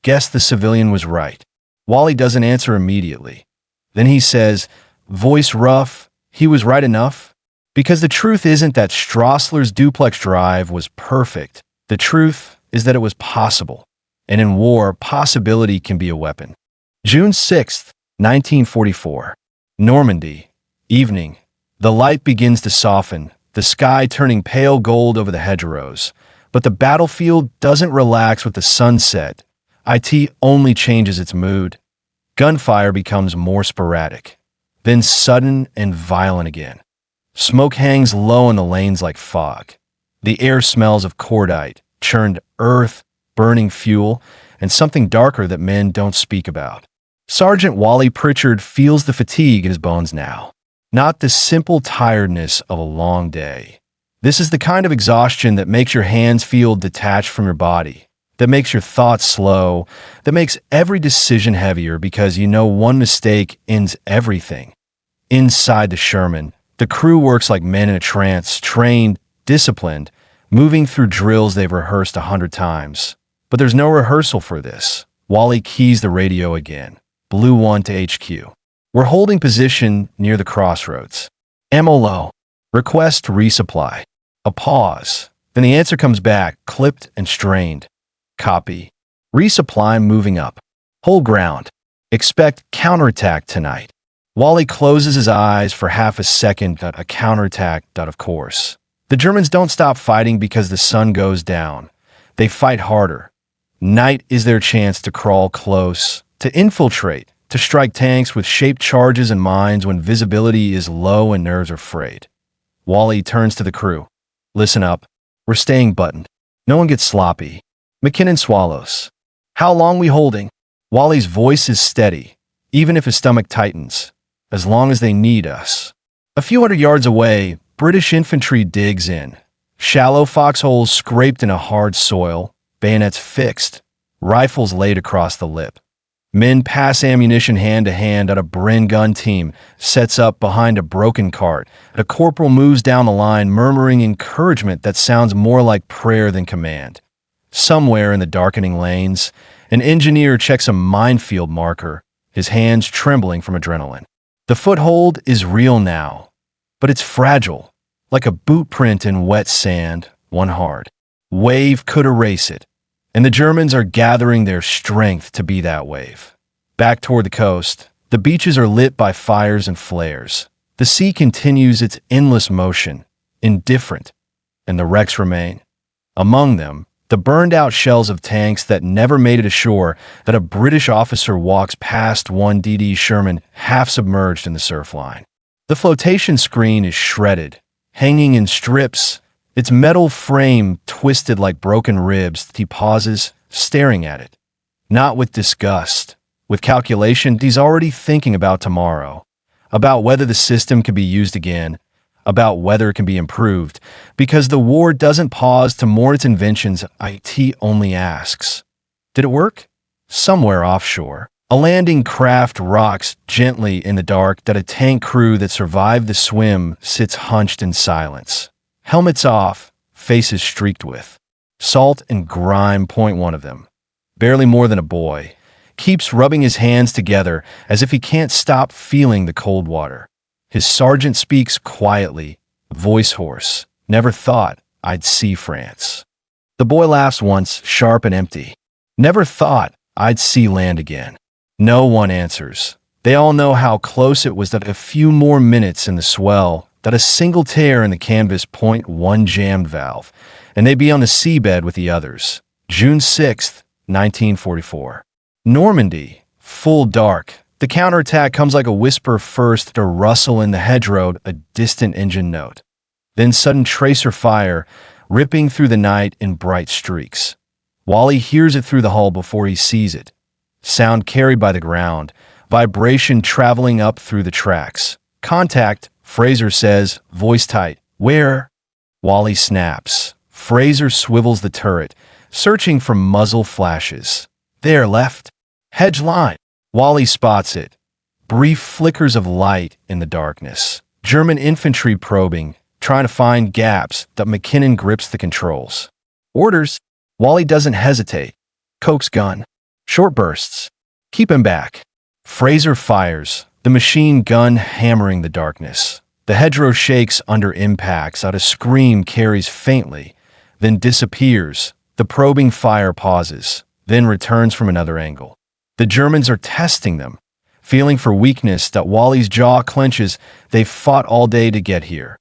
Guess the civilian was right. Wally doesn't answer immediately. Then he says, voice rough, he was right enough? Because the truth isn't that Straussler's Duplex Drive was perfect. The truth is that it was possible. And in war, possibility can be a weapon. June 6, 1944. Normandy. Evening. The light begins to soften, the sky turning pale gold over the hedgerows. But the battlefield doesn't relax with the sunset. It only changes its mood. Gunfire becomes more sporadic, then sudden and violent again. Smoke hangs low in the lanes like fog. The air smells of cordite, churned earth, burning fuel, and something darker that men don't speak about. Sergeant Wally Pritchard feels the fatigue in his bones now. Not the simple tiredness of a long day. This is the kind of exhaustion that makes your hands feel detached from your body, that makes your thoughts slow, that makes every decision heavier because you know one mistake ends everything. Inside the Sherman, the crew works like men in a trance, trained, disciplined, moving through drills they've rehearsed 100 times. But there's no rehearsal for this. Wally keys the radio again. Blue 1 to HQ. We're holding position near the crossroads. Ammo low. Request resupply. A pause. Then the answer comes back, clipped and strained. Copy. Resupply moving up. Hold ground. Expect counterattack tonight. Wally closes his eyes for half a second. A counterattack, of course. The Germans don't stop fighting because the sun goes down. They fight harder. Night is their chance to crawl close, to infiltrate, to strike tanks with shaped charges and mines when visibility is low and nerves are frayed. Wally turns to the crew. Listen up. We're staying buttoned. No one gets sloppy. McKinnon swallows. How long we holding? Wally's voice is steady, even if his stomach tightens. As long as they need us. A few hundred yards away, British infantry digs in. Shallow foxholes scraped in a hard soil, bayonets fixed, rifles laid across the lip. Men pass ammunition hand to hand at a Bren gun team, sets up behind a broken cart. A corporal moves down the line, murmuring encouragement that sounds more like prayer than command. Somewhere in the darkening lanes, an engineer checks a minefield marker, his hands trembling from adrenaline. The foothold is real now, but it's fragile, like a boot print in wet sand, one hard wave could erase it. And the Germans are gathering their strength to be that wave. Back toward the coast, the beaches are lit by fires and flares. The sea continues its endless motion, indifferent, and the wrecks remain. Among them, the burned-out shells of tanks that never made it ashore that a British officer walks past one Dday Sherman half submerged in the surf line. The flotation screen is shredded, hanging in strips, its metal frame twisted like broken ribs. He pauses, staring at it. Not with disgust. With calculation, he's already thinking about tomorrow. About whether the system can be used again. About whether it can be improved. Because the war doesn't pause to mourn its inventions, IT only asks. Did it work? Somewhere offshore. A landing craft rocks gently in the dark that a tank crew that survived the swim sits hunched in silence. Helmets off, faces streaked with. Salt and grime point one of them. Barely more than a boy. Keeps rubbing his hands together as if he can't stop feeling the cold water. His sergeant speaks quietly, voice hoarse. Never thought I'd see France. The boy laughs once, sharp and empty. Never thought I'd see land again. No one answers. They all know how close it was, that a few more minutes in the swell, that a single tear in the canvas point one jammed valve, and they'd be on the seabed with the others. June 6th, 1944. Normandy, full dark. The counterattack comes like a whisper first, a rustle in the hedgerow, a distant engine note. Then sudden tracer fire, ripping through the night in bright streaks. Wally hears it through the hull before he sees it. Sound carried by the ground, vibration traveling up through the tracks. Contact, Fraser says, voice tight. Where? Wally snaps. Fraser swivels the turret, searching for muzzle flashes. There, left. Hedge line. Wally spots it. Brief flickers of light in the darkness. German infantry probing, trying to find gaps, that McKinnon grips the controls. Orders. Wally doesn't hesitate. Coke's gun. Short bursts. Keep him back. Fraser fires, the machine gun hammering the darkness. The hedgerow shakes under impacts, out a scream carries faintly, then disappears. The probing fire pauses, then returns from another angle. The Germans are testing them, feeling for weakness that Wally's jaw clenches. They've fought all day to get here,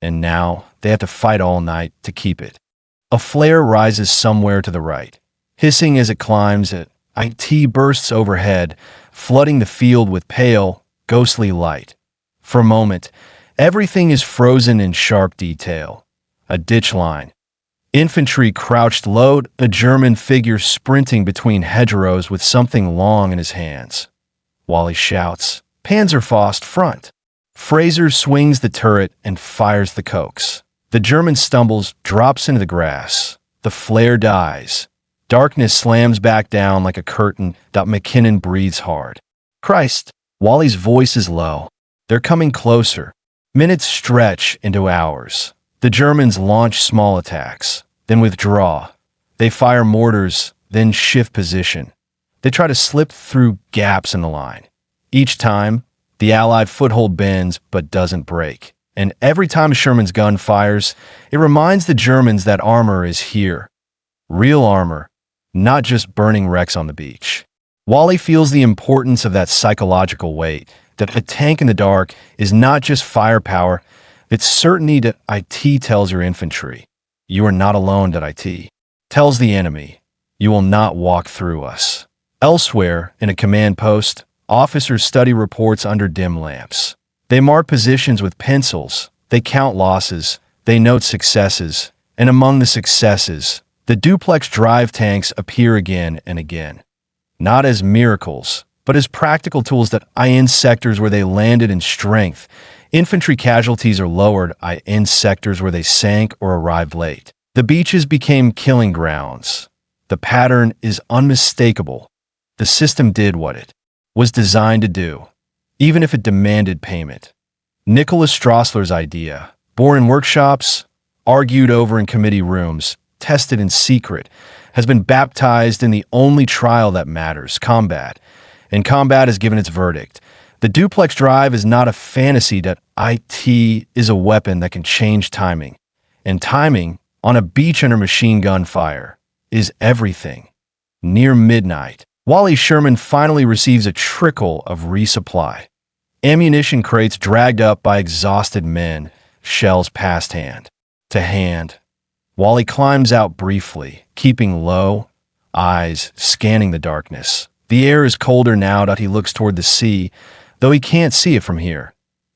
and now they have to fight all night to keep it. A flare rises somewhere to the right, hissing as it climbs. IT bursts overhead, flooding the field with pale, ghostly light. For a moment, everything is frozen in sharp detail. A ditch line. Infantry crouched low, a German figure sprinting between hedgerows with something long in his hands. Wally shouts, "Panzerfaust, front!" Fraser swings the turret and fires the cokes. The German stumbles, drops into the grass. The flare dies. Darkness slams back down like a curtain. McKinnon breathes hard. Christ! Wally's voice is low. They're coming closer. Minutes stretch into hours. The Germans launch small attacks, then withdraw. They fire mortars, then shift position. They try to slip through gaps in the line. Each time, the Allied foothold bends but doesn't break. And every time Sherman's gun fires, it reminds the Germans that armor is here. Real armor, not just burning wrecks on the beach. Wally feels the importance of that psychological weight, that a tank in the dark is not just firepower, it's certainty. That IT tells your infantry, you are not alone. That IT tells the enemy, you will not walk through us. Elsewhere, in a command post, officers study reports under dim lamps. They mark positions with pencils, they count losses, they note successes, and among the successes, the Duplex Drive tanks appear again and again. Not as miracles, but as practical tools that in sectors where they landed in strength. Infantry casualties are lowered in sectors where they sank or arrived late. The beaches became killing grounds. The pattern is unmistakable. The system did what it was designed to do, even if it demanded payment. Nicholas Straussler's idea, born in workshops, argued over in committee rooms, tested in secret, has been baptized in the only trial that matters, combat. And combat has given its verdict. The Duplex Drive is not a fantasy. That IT is a weapon that can change timing. And timing, on a beach under machine gun fire, is everything. Near midnight, Wally Sherman finally receives a trickle of resupply. Ammunition crates dragged up by exhausted men, shells passed hand to hand. Wally climbs out briefly, keeping low, eyes scanning the darkness. The air is colder now that he looks toward the sea, though he can't see it from here.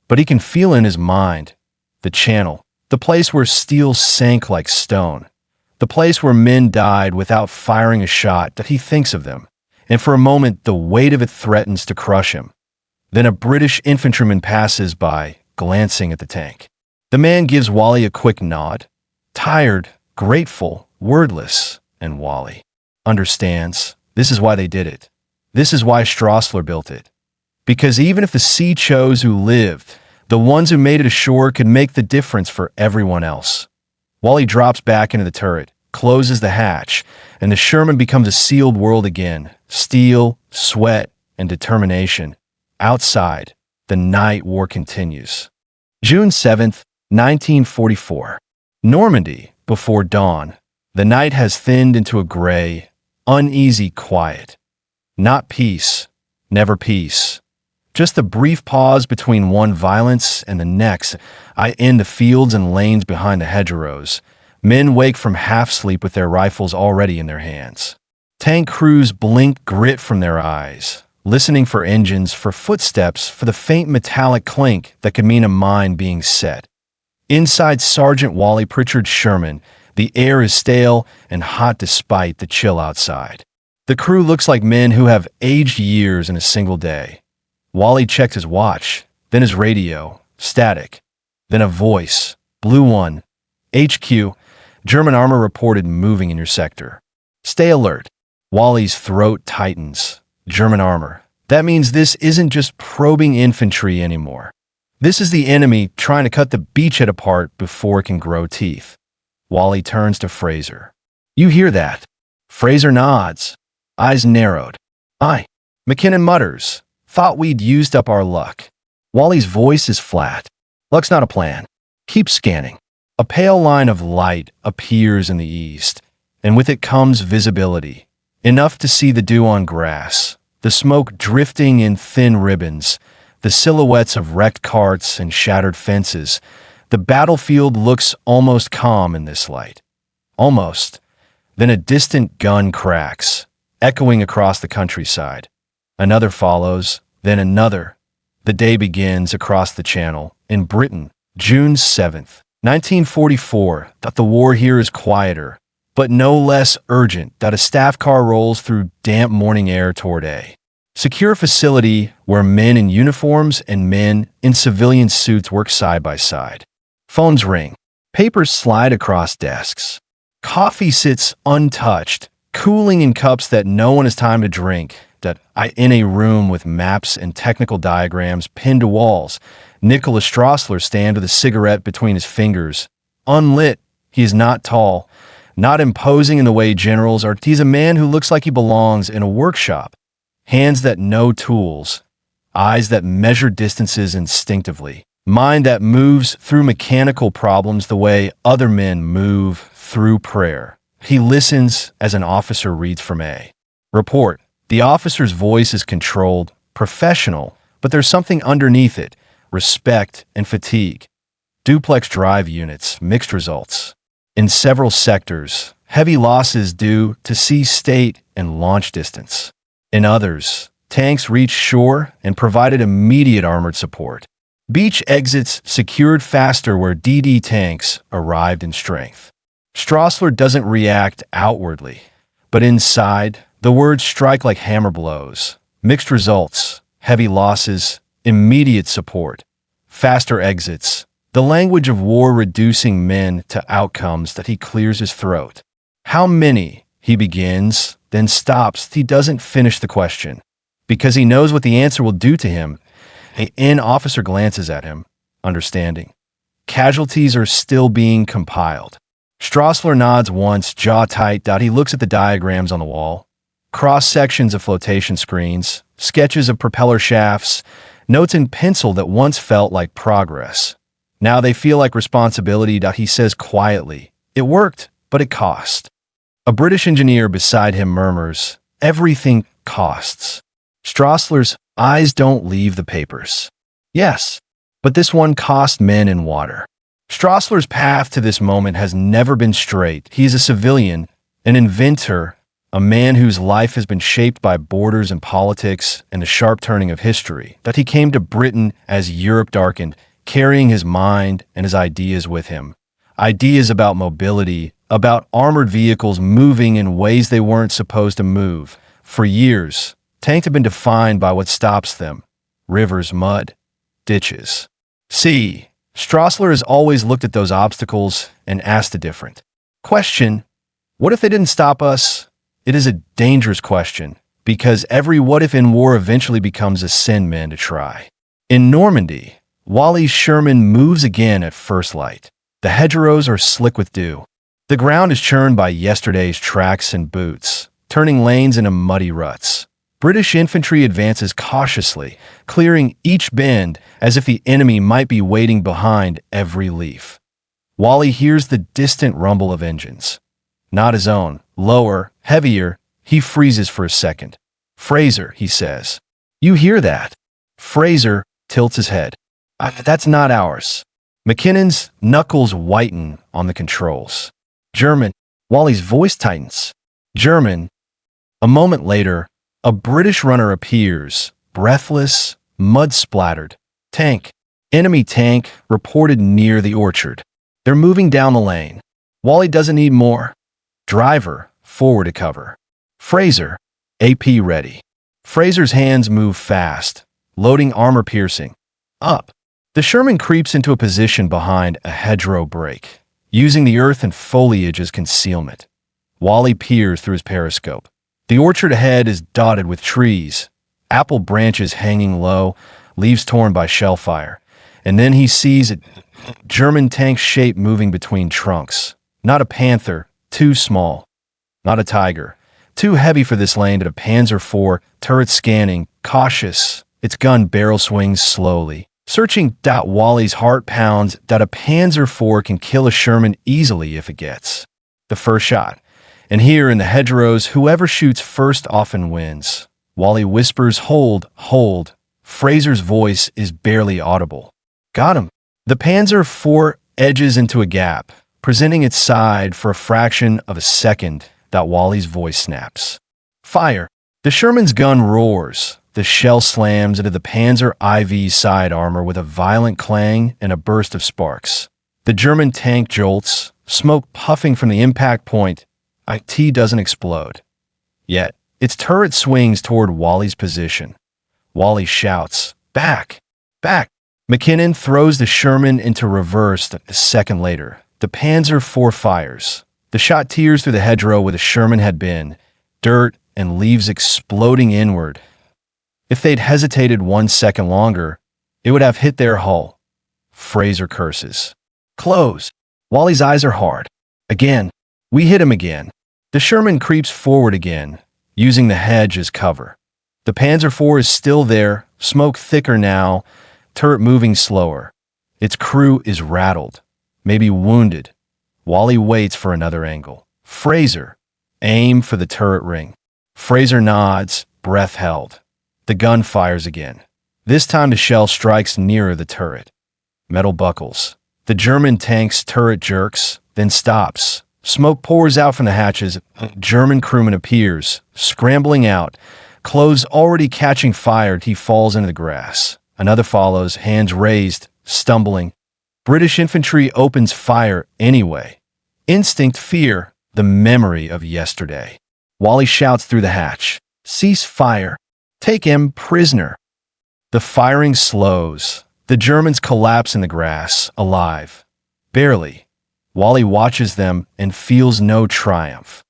But he can feel in his mind the channel, the place where steel sank like stone, the place where men died without firing a shot. That he thinks of them, and for a moment the weight of it threatens to crush him. Then a British infantryman passes by, glancing at the tank. The man gives Wally a quick nod, tired, grateful, wordless, and Wally understands. This is why they did it. This is why Straussler built it. Because even if the sea chose who lived, the ones who made it ashore could make the difference for everyone else. Wally drops back into the turret, closes the hatch, and the Sherman becomes a sealed world again. Steel, sweat, and determination. Outside, the night war continues. June 7th, 1944. Normandy, before dawn. The night has thinned into a gray, uneasy quiet. Not peace, never peace. Just a brief pause between one violence and the next. In the fields and lanes behind the hedgerows, men wake from half-sleep with their rifles already in their hands. Tank crews blink grit from their eyes, listening for engines, for footsteps, for the faint metallic clink that could mean a mine being set. Inside Sergeant Wally Pritchard's Sherman, the air is stale and hot despite the chill outside. The crew looks like men who have aged years in a single day. Wally checked his watch, then his radio, static, then a voice, Blue 1, HQ, German armor reported moving in your sector. Stay alert. Wally's throat tightens. German armor. That means this isn't just probing infantry anymore. This is the enemy trying to cut the beachhead apart before it can grow teeth. Wally turns to Fraser. You hear that? Fraser nods. Eyes narrowed. Aye. McKinnon mutters. Thought we'd used up our luck. Wally's voice is flat. Luck's not a plan. Keep scanning. A pale line of light appears in the east, and with it comes visibility. Enough to see the dew on grass, the smoke drifting in thin ribbons, the silhouettes of wrecked carts and shattered fences. The battlefield looks almost calm in this light. Almost. Then a distant gun cracks, echoing across the countryside. Another follows, then another. The day begins across the channel, in Britain, June 7th, 1944, that the war here is quieter, but no less urgent, that a staff car rolls through damp morning air toward a secure facility where men in uniforms and men in civilian suits work side by side. Phones ring. Papers slide across desks. Coffee sits untouched, cooling in cups that no one has time to drink. In a room with maps and technical diagrams pinned to walls, Nicholas Straussler stands with a cigarette between his fingers. Unlit, he is not tall, not imposing in the way generals are. He's a man who looks like he belongs in a workshop. Hands that know tools, eyes that measure distances instinctively, mind that moves through mechanical problems the way other men move through prayer. He listens as an officer reads from a report. The officer's voice is controlled, professional, but there's something underneath it, respect and fatigue. Duplex Drive units, mixed results. In several sectors, heavy losses due to sea state and launch distance. In others, tanks reached shore and provided immediate armored support. Beach exits secured faster where Dday tanks arrived in strength. Straussler doesn't react outwardly, but inside, the words strike like hammer blows. Mixed results, heavy losses, immediate support, faster exits. The language of war reducing men to outcomes that he clears his throat. How many? He begins, then stops. He doesn't finish the question, because he knows what the answer will do to him. An officer glances at him, understanding. Casualties are still being compiled. Straussler nods once, jaw tight. He looks at the diagrams on the wall. Cross-sections of flotation screens, sketches of propeller shafts, notes in pencil that once felt like progress. Now they feel like responsibility. He says quietly, it worked, but it cost. A British engineer beside him murmurs, everything costs. Straussler's eyes don't leave the papers. Yes, but this one cost men and water. Straussler's path to this moment has never been straight. He is a civilian, an inventor, a man whose life has been shaped by borders and politics and the sharp turning of history. That he came to Britain as Europe darkened, carrying his mind and his ideas with him. Ideas about mobility, about armored vehicles moving in ways they weren't supposed to move. For years, tanks have been defined by what stops them. Rivers, mud, ditches. Sea. Straussler has always looked at those obstacles and asked a different question. What if they didn't stop us? It is a dangerous question, because every what if in war eventually becomes a sin man to try. In Normandy, Wally's Sherman moves again at first light. The hedgerows are slick with dew. The ground is churned by yesterday's tracks and boots, turning lanes into muddy ruts. British infantry advances cautiously, clearing each bend as if the enemy might be waiting behind every leaf. Wally hears the distant rumble of engines. Not his own, lower, heavier. He freezes for a second. Fraser, he says. You hear that? Fraser tilts his head. That's not ours. McKinnon's knuckles whiten on the controls. German. Wally's voice tightens. German. A moment later, a British runner appears, breathless, mud-splattered. Tank. Enemy tank reported near the orchard. They're moving down the lane. Wally doesn't need more. Driver, forward to cover. Fraser, AP ready. Fraser's hands move fast, loading armor-piercing. Up. The Sherman creeps into a position behind a hedgerow break, using the earth and foliage as concealment. Wally peers through his periscope. The orchard ahead is dotted with trees, apple branches hanging low, leaves torn by shell fire. And then he sees a German tank shape moving between trunks. Not a panther, too small. Not a tiger, too heavy for this lane, but a Panzer IV, turret scanning, cautious. Its gun barrel swings slowly. Searching. Wally's heart pounds. A Panzer IV can kill a Sherman easily if it gets the first shot. And here in the hedgerows, whoever shoots first often wins. Wally whispers, "Hold, hold." Fraser's voice is barely audible. Got him. The Panzer IV edges into a gap, presenting its side for a fraction of a second. Wally's voice snaps. Fire. The Sherman's gun roars. The shell slams into the Panzer IV's side armor with a violent clang and a burst of sparks. The German tank jolts, smoke puffing from the impact point. IT doesn't explode. Yet, its turret swings toward Wally's position. Wally shouts, "Back! Back!" McKinnon throws the Sherman into reverse a second later. The Panzer IV fires. The shot tears through the hedgerow where the Sherman had been, dirt and leaves exploding inward. If they'd hesitated 1 second longer, it would have hit their hull. Fraser curses. Close. Wally's eyes are hard. Again. We hit him again. The Sherman creeps forward again, using the hedge as cover. The Panzer IV is still there, smoke thicker now, turret moving slower. Its crew is rattled, maybe wounded. Wally waits for another angle. Fraser, aim for the turret ring. Fraser nods, breath held. The gun fires again. This time the shell strikes nearer the turret. Metal buckles. The German tank's turret jerks, then stops. Smoke pours out from the hatches. A German crewman appears, scrambling out. Clothes already catching fire, he falls into the grass. Another follows, hands raised, stumbling. British infantry opens fire anyway. Instinct, fear, the memory of yesterday. Wally shouts through the hatch, "Cease fire! Take him prisoner!" The firing slows. The Germans collapse in the grass, alive. Barely. Wally watches them and feels no triumph.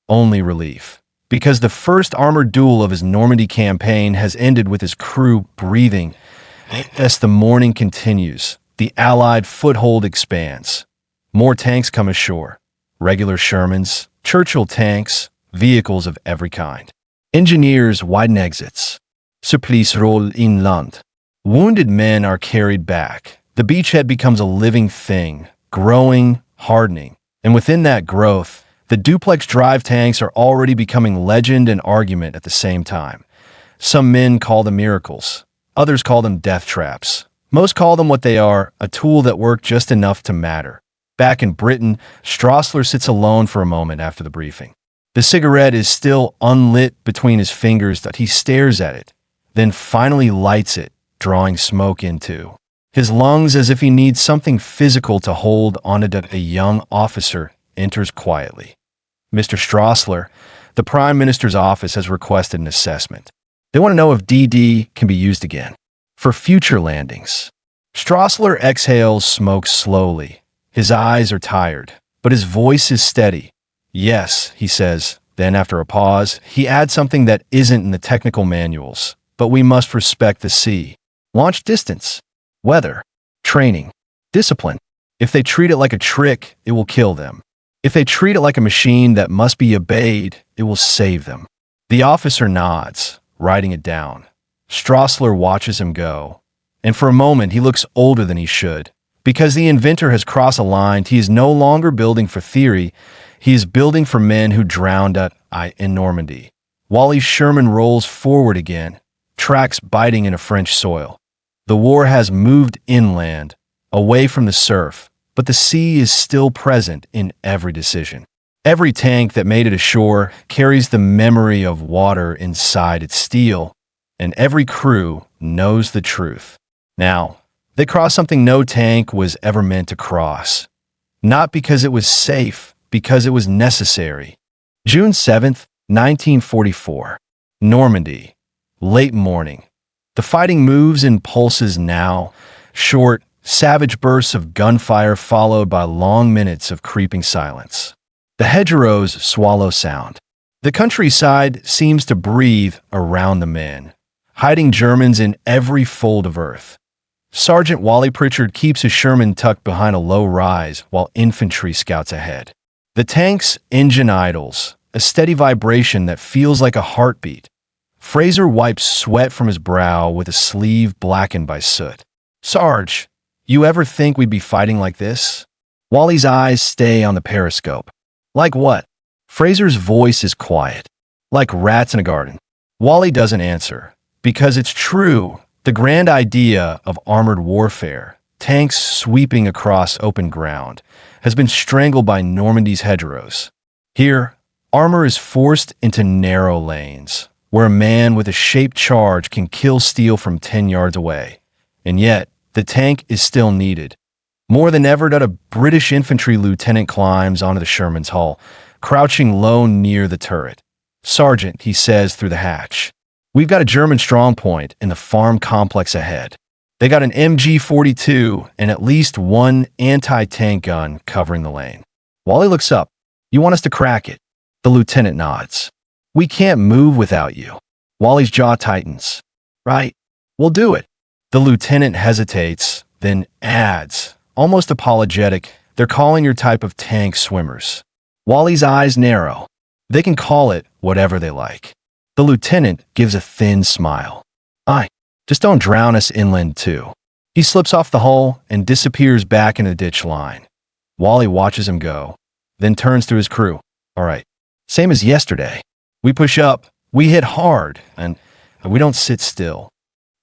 Only relief. Because the first armored duel of his Normandy campaign has ended with his crew breathing. As the morning continues, the Allied foothold expands. More tanks come ashore. Regular Shermans, Churchill tanks, vehicles of every kind. Engineers widen exits. Supplies roll inland. Wounded men are carried back. The beachhead becomes a living thing, growing, hardening. And within that growth, the Duplex Drive tanks are already becoming legend and argument at the same time. Some men call them miracles. Others call them death traps. Most call them what they are, a tool that worked just enough to matter. Back in Britain, Straussler sits alone for a moment after the briefing. The cigarette is still unlit between his fingers, that he stares at it, then finally lights it, drawing smoke into his lungs as if he needs something physical to hold on to. A young officer enters quietly. Mr. Straussler, the Prime Minister's office has requested an assessment. They want to know if Dday can be used again for future landings. Straussler exhales smoke slowly. His eyes are tired, but his voice is steady. Yes, he says. Then after a pause, he adds something that isn't in the technical manuals. But we must respect the sea. Launch distance, weather, training, discipline. If they treat it like a trick, it will kill them. If they treat it like a machine that must be obeyed, it will save them. The officer nods, writing it down. Straussler watches him go. And for a moment, he looks older than he should. Because the inventor has crossed a line, he is no longer building for theory. He is building for men who drowned in Normandy. Wally's Sherman rolls forward again, tracks biting into French soil. The war has moved inland, away from the surf, but the sea is still present in every decision. Every tank that made it ashore carries the memory of water inside its steel, and every crew knows the truth. Now, they crossed something no tank was ever meant to cross. Not because it was safe, because it was necessary. June 7th, 1944. Normandy. Late morning. The fighting moves in pulses now. Short, savage bursts of gunfire followed by long minutes of creeping silence. The hedgerows swallow sound. The countryside seems to breathe around the men, hiding Germans in every fold of earth. Sergeant Wally Pritchard keeps his Sherman tucked behind a low rise while infantry scouts ahead. The tank's engine idles, a steady vibration that feels like a heartbeat. Fraser wipes sweat from his brow with a sleeve blackened by soot. "Sarge, you ever think we'd be fighting like this?" Wally's eyes stay on the periscope. "Like what?" Fraser's voice is quiet. "Like rats in a garden." Wally doesn't answer, because it's true. The grand idea of armored warfare, tanks sweeping across open ground, has been strangled by Normandy's hedgerows. Here, armor is forced into narrow lanes, where a man with a shaped charge can kill steel from 10 yards away. And yet, the tank is still needed. More than ever, a British infantry lieutenant climbs onto the Sherman's hull, crouching low near the turret. "Sergeant," he says through the hatch, "we've got a German strongpoint in the farm complex ahead. They got an MG-42 and at least one anti-tank gun covering the lane." Wally looks up. "You want us to crack it?" The lieutenant nods. "We can't move without you." Wally's jaw tightens. "Right, we'll do it." The lieutenant hesitates, then adds, almost apologetic, "They're calling your type of tank swimmers." Wally's eyes narrow. They can call it whatever they like. The lieutenant gives a thin smile. "Aye, just don't drown us inland too." He slips off the hull and disappears back into the ditch line. Wally watches him go, then turns to his crew. "All right, same as yesterday. We push up, we hit hard, and we don't sit still."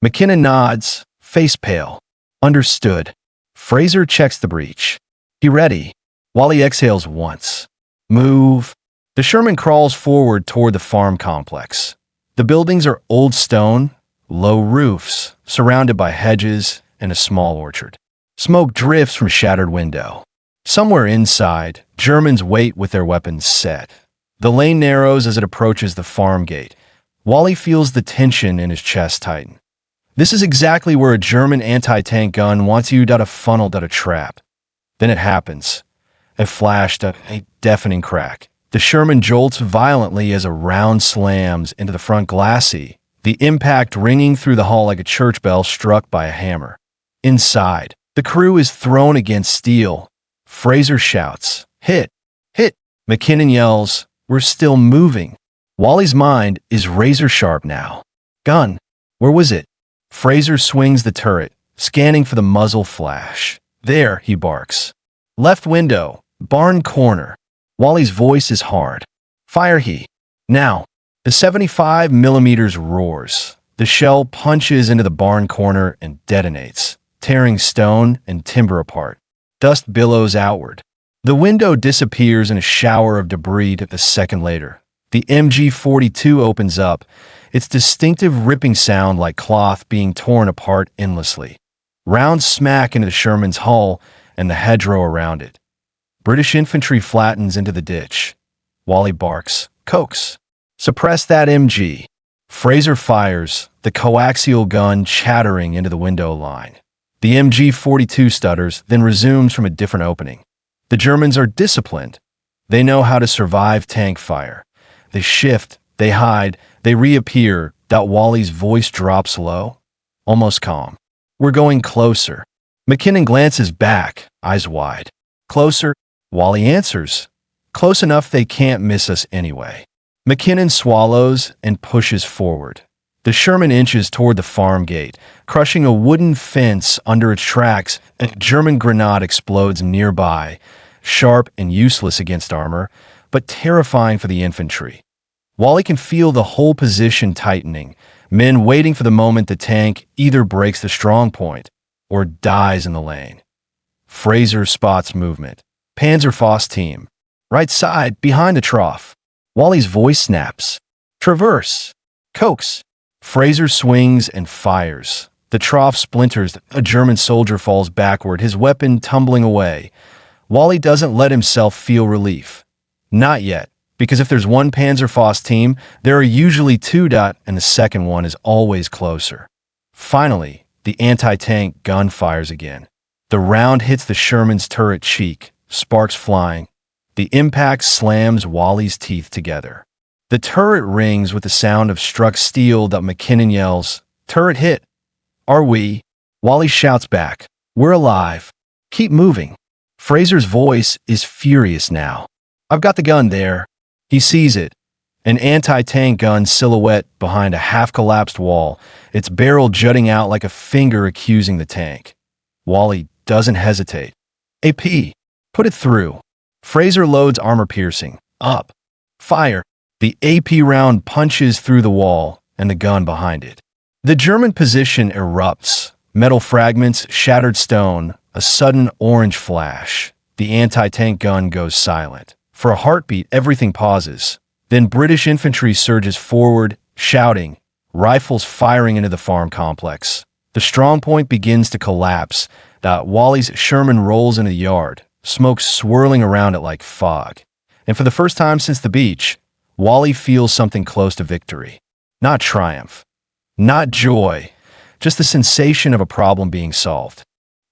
McKinnon nods, face pale. "Understood." Fraser checks the breech. "You ready?" Wally exhales once. "Move." The Sherman crawls forward toward the farm complex. The buildings are old stone, low roofs, surrounded by hedges and a small orchard. Smoke drifts from a shattered window. Somewhere inside, Germans wait with their weapons set. The lane narrows as it approaches the farm gate. Wally feels the tension in his chest tighten. This is exactly where a German anti-tank gun wants you to funnel a trap. Then it happens. A flash, a deafening crack. The Sherman jolts violently as a round slams into the front glacis, the impact ringing through the hall like a church bell struck by a hammer. Inside, the crew is thrown against steel. Fraser shouts, "Hit! Hit!" McKinnon yells, "We're still moving." Wally's mind is razor-sharp now. "Gun! Where was it?" Fraser swings the turret, scanning for the muzzle flash. "There," he barks. "Left window, barn corner." Wally's voice is hard. "Fire he." Now, the 75mm roars. The shell punches into the barn corner and detonates, tearing stone and timber apart. Dust billows outward. The window disappears in a shower of debris a second later. The MG-42 opens up, its distinctive ripping sound like cloth being torn apart endlessly. Rounds smack into the Sherman's hull and the hedgerow around it. British infantry flattens into the ditch. Wally barks, "Coax! Suppress that MG!" Fraser fires, the coaxial gun chattering into the window line. The MG-42 stutters, then resumes from a different opening. The Germans are disciplined. They know how to survive tank fire. They shift, they hide, they reappear. Wally's voice drops low, almost calm. "We're going closer." McKinnon glances back, eyes wide. "Closer?" Wally answers, "Close enough they can't miss us anyway." McKinnon swallows and pushes forward. The Sherman inches toward the farm gate, crushing a wooden fence under its tracks. A German grenade explodes nearby, sharp and useless against armor, but terrifying for the infantry. Wally can feel the whole position tightening, men waiting for the moment the tank either breaks the strong point or dies in the lane. Fraser spots movement. Panzerfaust team. Right side, behind the trough. Wally's voice snaps. Traverse. Coax. Fraser swings and fires. The trough splinters. A German soldier falls backward, his weapon tumbling away. Wally doesn't let himself feel relief. Not yet, because if there's one Panzerfaust team, there are usually two, and the second one is always closer. Finally, the anti-tank gun fires again. The round hits the Sherman's turret cheek, sparks flying. The impact slams Wally's teeth together. The turret rings with the sound of struck steel. McKinnon yells, "Turret hit." "Are we?" Wally shouts back, "We're alive. Keep moving." Fraser's voice is furious now. "I've got the gun there." He sees it. An anti-tank gun silhouette behind a half-collapsed wall, its barrel jutting out like a finger accusing the tank. Wally doesn't hesitate. "AP, put it through." Fraser loads armor-piercing. Up. Fire. The AP round punches through the wall and the gun behind it. The German position erupts. Metal fragments, shattered stone, a sudden orange flash. The anti-tank gun goes silent. For a heartbeat, everything pauses. Then British infantry surges forward, shouting, rifles firing into the farm complex. The strongpoint begins to collapse. Wally's Sherman rolls into the yard, smoke swirling around it like fog. And for the first time since the beach, Wally feels something close to victory. Not triumph. Not joy. Just the sensation of a problem being solved.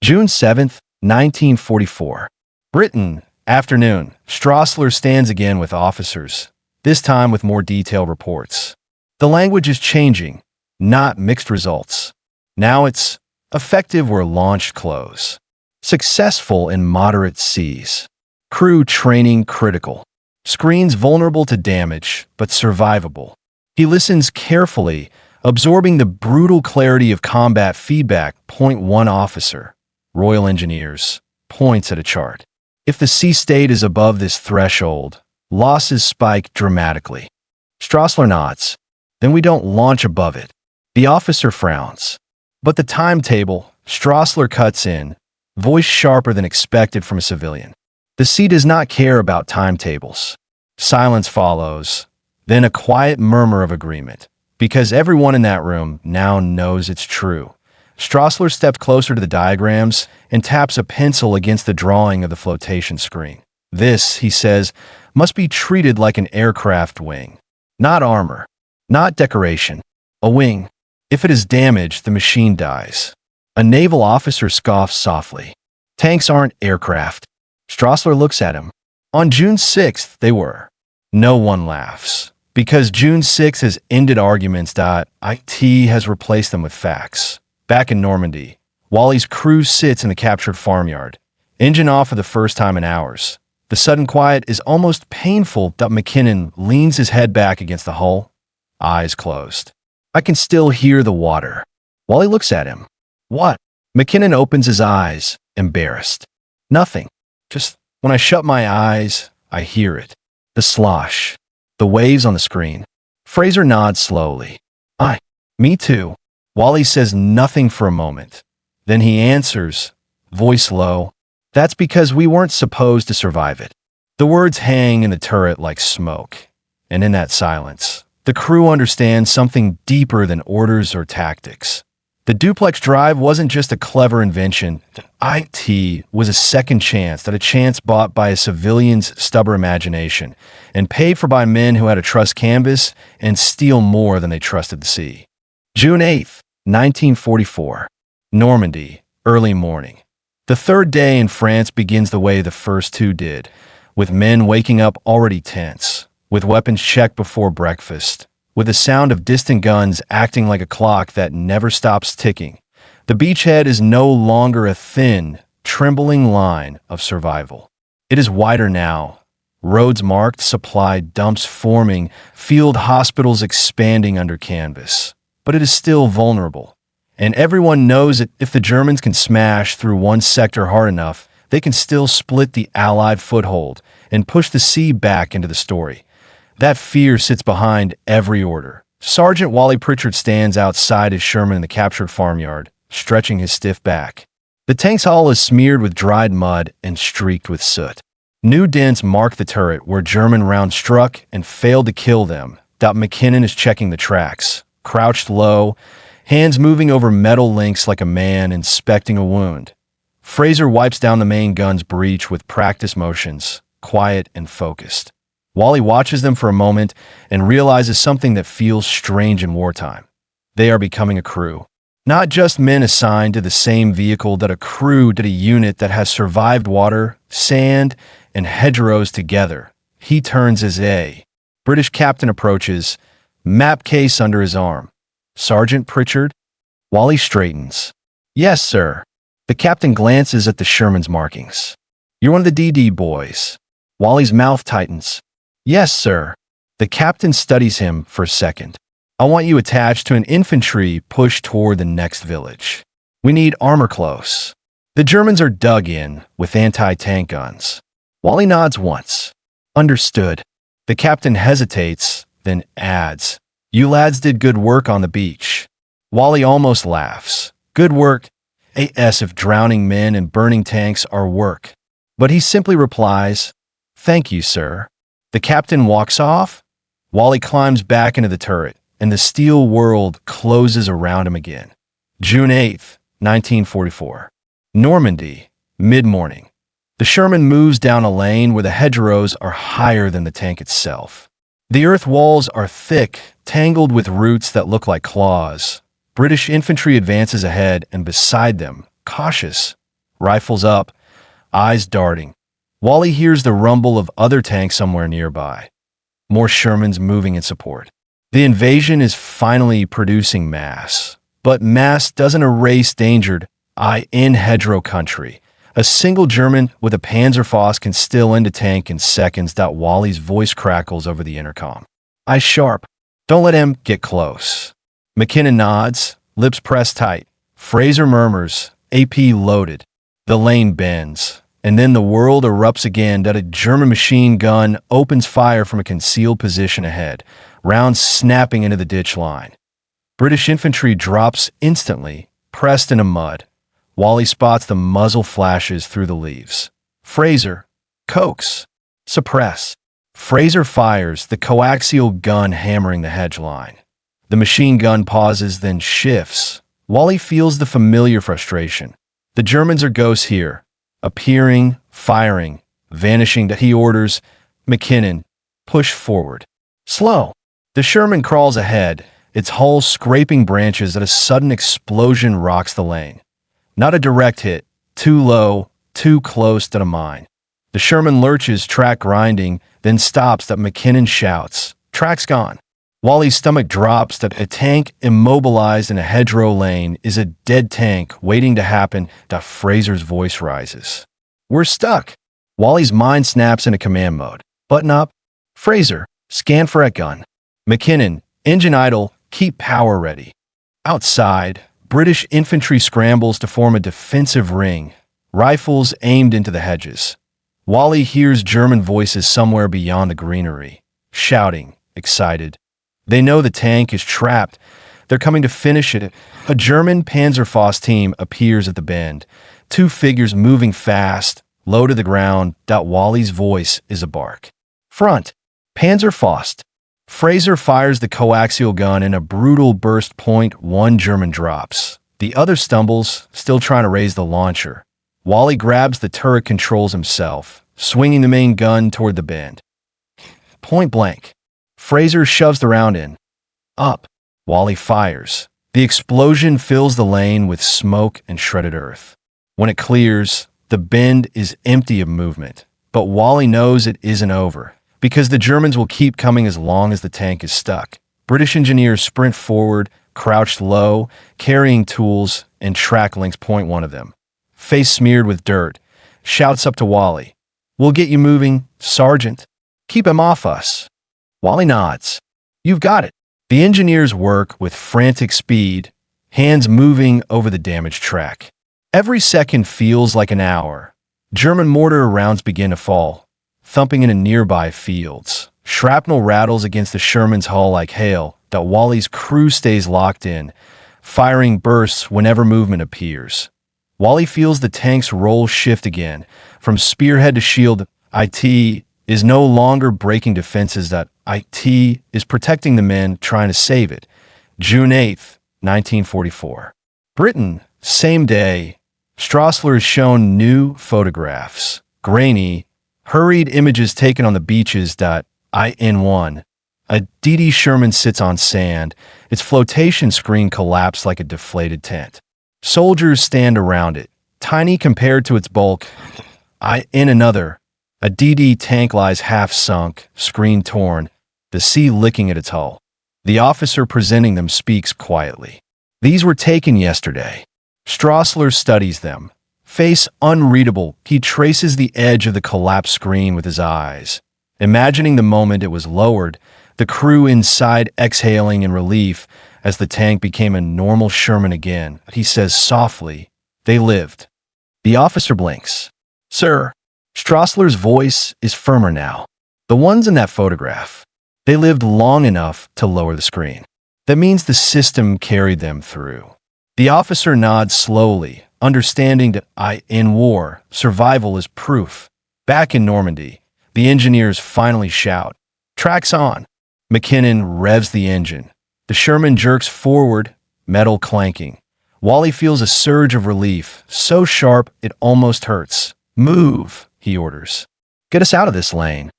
June 7th, 1944. Britain, afternoon. Straussler stands again with officers, this time with more detailed reports. The language is changing, not mixed results. Now it's effective where launched close. Successful in moderate seas. Crew training critical. Screens vulnerable to damage, but survivable. He listens carefully, absorbing the brutal clarity of combat feedback. Point one officer, Royal Engineers, points at a chart. If the sea state is above this threshold, losses spike dramatically. Straussler nods. Then we don't launch above it. The officer frowns. But the timetable, Straussler cuts in, voice sharper than expected from a civilian. The sea does not care about timetables. Silence follows, then a quiet murmur of agreement, because everyone in that room now knows it's true. Straussler steps closer to the diagrams and taps a pencil against the drawing of the flotation screen. This, he says, must be treated like an aircraft wing. Not armor, not decoration. A wing. If it is damaged, the machine dies. A naval officer scoffs softly. Tanks aren't aircraft. Straussler looks at him. On June 6th, they were. No one laughs. Because June 6th has ended arguments. IT has replaced them with facts. Back in Normandy, Wally's crew sits in the captured farmyard. Engine off for the first time in hours. The sudden quiet is almost painful. McKinnon leans his head back against the hull, eyes closed. I can still hear the water. Wally looks at him. What? McKinnon opens his eyes, embarrassed. Nothing. Just when I shut my eyes, I hear it. The slosh. The waves on the screen. Fraser nods slowly. Me too. Wally says nothing for a moment. Then he answers, voice low. That's because we weren't supposed to survive it. The words hang in the turret like smoke. And in that silence, the crew understands something deeper than orders or tactics. The Duplex Drive wasn't just a clever invention. IT was a second chance, a chance bought by a civilian's stubborn imagination and paid for by men who had to trust canvas and steal more than they trusted the sea. June 8th, 1944. Normandy, early morning. The third day in France begins the way the first two did, with men waking up already tense, with weapons checked before breakfast, with the sound of distant guns acting like a clock that never stops ticking. The beachhead is no longer a thin, trembling line of survival. It is wider now. Roads marked, supply dumps forming, field hospitals expanding under canvas. But it is still vulnerable. And everyone knows that if the Germans can smash through one sector hard enough, they can still split the Allied foothold and push the sea back into the story. That fear sits behind every order. Sergeant Wally Pritchard stands outside his Sherman in the captured farmyard, stretching his stiff back. The tank's hull is smeared with dried mud and streaked with soot. New dents mark the turret where German round struck and failed to kill them. McKinnon is checking the tracks, crouched low, hands moving over metal links like a man inspecting a wound. Fraser wipes down the main gun's breech with practice motions, quiet and focused. Wally watches them for a moment and realizes something that feels strange in wartime. They are becoming a crew. Not just men assigned to the same vehicle, but a crew to a unit that has survived water, sand, and hedgerows together. He turns as a British captain approaches, map case under his arm. Sergeant Pritchard? Wally straightens. Yes, sir. The captain glances at the Sherman's markings. You're one of the Dday boys. Wally's mouth tightens. Yes, sir. The captain studies him for a second. I want you attached to an infantry push toward the next village. We need armor close. The Germans are dug in with anti-tank guns. Wally nods once. Understood. The captain hesitates, then adds, You lads did good work on the beach. Wally almost laughs. Good work, as if drowning men and burning tanks are work. But he simply replies, Thank you, sir. The captain walks off. Wally climbs back into the turret, and the steel world closes around him again. June 8th, 1944. Normandy, mid-morning. The Sherman moves down a lane where the hedgerows are higher than the tank itself. The earth walls are thick, tangled with roots that look like claws. British infantry advances ahead, and beside them, cautious, rifles up, eyes darting. Wally hears the rumble of other tanks somewhere nearby. More Shermans moving in support. The invasion is finally producing mass. But mass doesn't erase danger in hedgerow country. A single German with a Panzerfaust can still end a tank in seconds. Wally's voice crackles over the intercom. Eyes sharp. Don't let him get close. McKinnon nods, lips pressed tight. Fraser murmurs, AP loaded. The lane bends, and then the world erupts again. A German machine gun opens fire from a concealed position ahead, rounds snapping into the ditch line. British infantry drops instantly, pressed into mud. Wally spots the muzzle flashes through the leaves. Fraser, coax, suppress. Fraser fires, the coaxial gun hammering the hedge line. The machine gun pauses, then shifts. Wally feels the familiar frustration. The Germans are ghosts here, appearing, firing, vanishing. He orders, McKinnon, push forward. Slow. The Sherman crawls ahead, its hull scraping branches. A sudden explosion rocks the lane. Not a direct hit, too low, too close to the mine. The Sherman lurches, track grinding, then stops. McKinnon shouts, Track's gone. Wally's stomach drops. A tank immobilized in a hedgerow lane is a dead tank waiting to happen. Fraser's voice rises. We're stuck. Wally's mind snaps into command mode. Button up. Fraser, scan for a gun. McKinnon, engine idle, keep power ready. Outside, British infantry scrambles to form a defensive ring, rifles aimed into the hedges. Wally hears German voices somewhere beyond the greenery, shouting, excited. They know the tank is trapped. They're coming to finish it. A German Panzerfaust team appears at the bend, two figures moving fast, low to the ground. Wally's voice is a bark. Front, Panzerfaust. Fraser fires the coaxial gun in a brutal burst. One German drops. The other stumbles, still trying to raise the launcher. Wally grabs the turret controls himself, swinging the main gun toward the bend. Point blank. Fraser shoves the round in. Up. Wally fires. The explosion fills the lane with smoke and shredded earth. When it clears, the bend is empty of movement. But Wally knows it isn't over, because the Germans will keep coming as long as the tank is stuck. British engineers sprint forward, crouched low, carrying tools and track links. One of them, face smeared with dirt, shouts up to Wally, We'll get you moving, Sergeant. Keep him off us. Wally nods. You've got it. The engineers work with frantic speed, hands moving over the damaged track. Every second feels like an hour. German mortar rounds begin to fall, thumping into nearby fields. Shrapnel rattles against the Sherman's hull like hail. Wally's crew stays locked in, firing bursts whenever movement appears. Wally feels the tank's roll shift again, from spearhead to shield. IT is no longer breaking defenses, that IT is protecting the men trying to save it. June 8th, 1944. Britain, same day. Straussler is shown new photographs. Grainy, hurried images taken on the beaches. In one, a Dday Sherman sits on sand. Its flotation screen collapsed like a deflated tent. Soldiers stand around it, tiny compared to its bulk. In another, a Dday tank lies half sunk, screen torn, the sea licking at its hull. The officer presenting them speaks quietly. These were taken yesterday. Straussler studies them. Face unreadable, he traces the edge of the collapsed screen with his eyes. Imagining the moment it was lowered, the crew inside exhaling in relief as the tank became a normal Sherman again, he says softly, "They lived." The officer blinks. "Sir." Straussler's voice is firmer now. "The ones in that photograph, they lived long enough to lower the screen. That means the system carried them through." The officer nods slowly, understanding that in war, survival is proof. Back in Normandy, the engineers finally shout, "Tracks on." McKinnon revs the engine. The Sherman jerks forward, metal clanking. Wally feels a surge of relief, so sharp it almost hurts. "Move," he orders. "Get us out of this lane."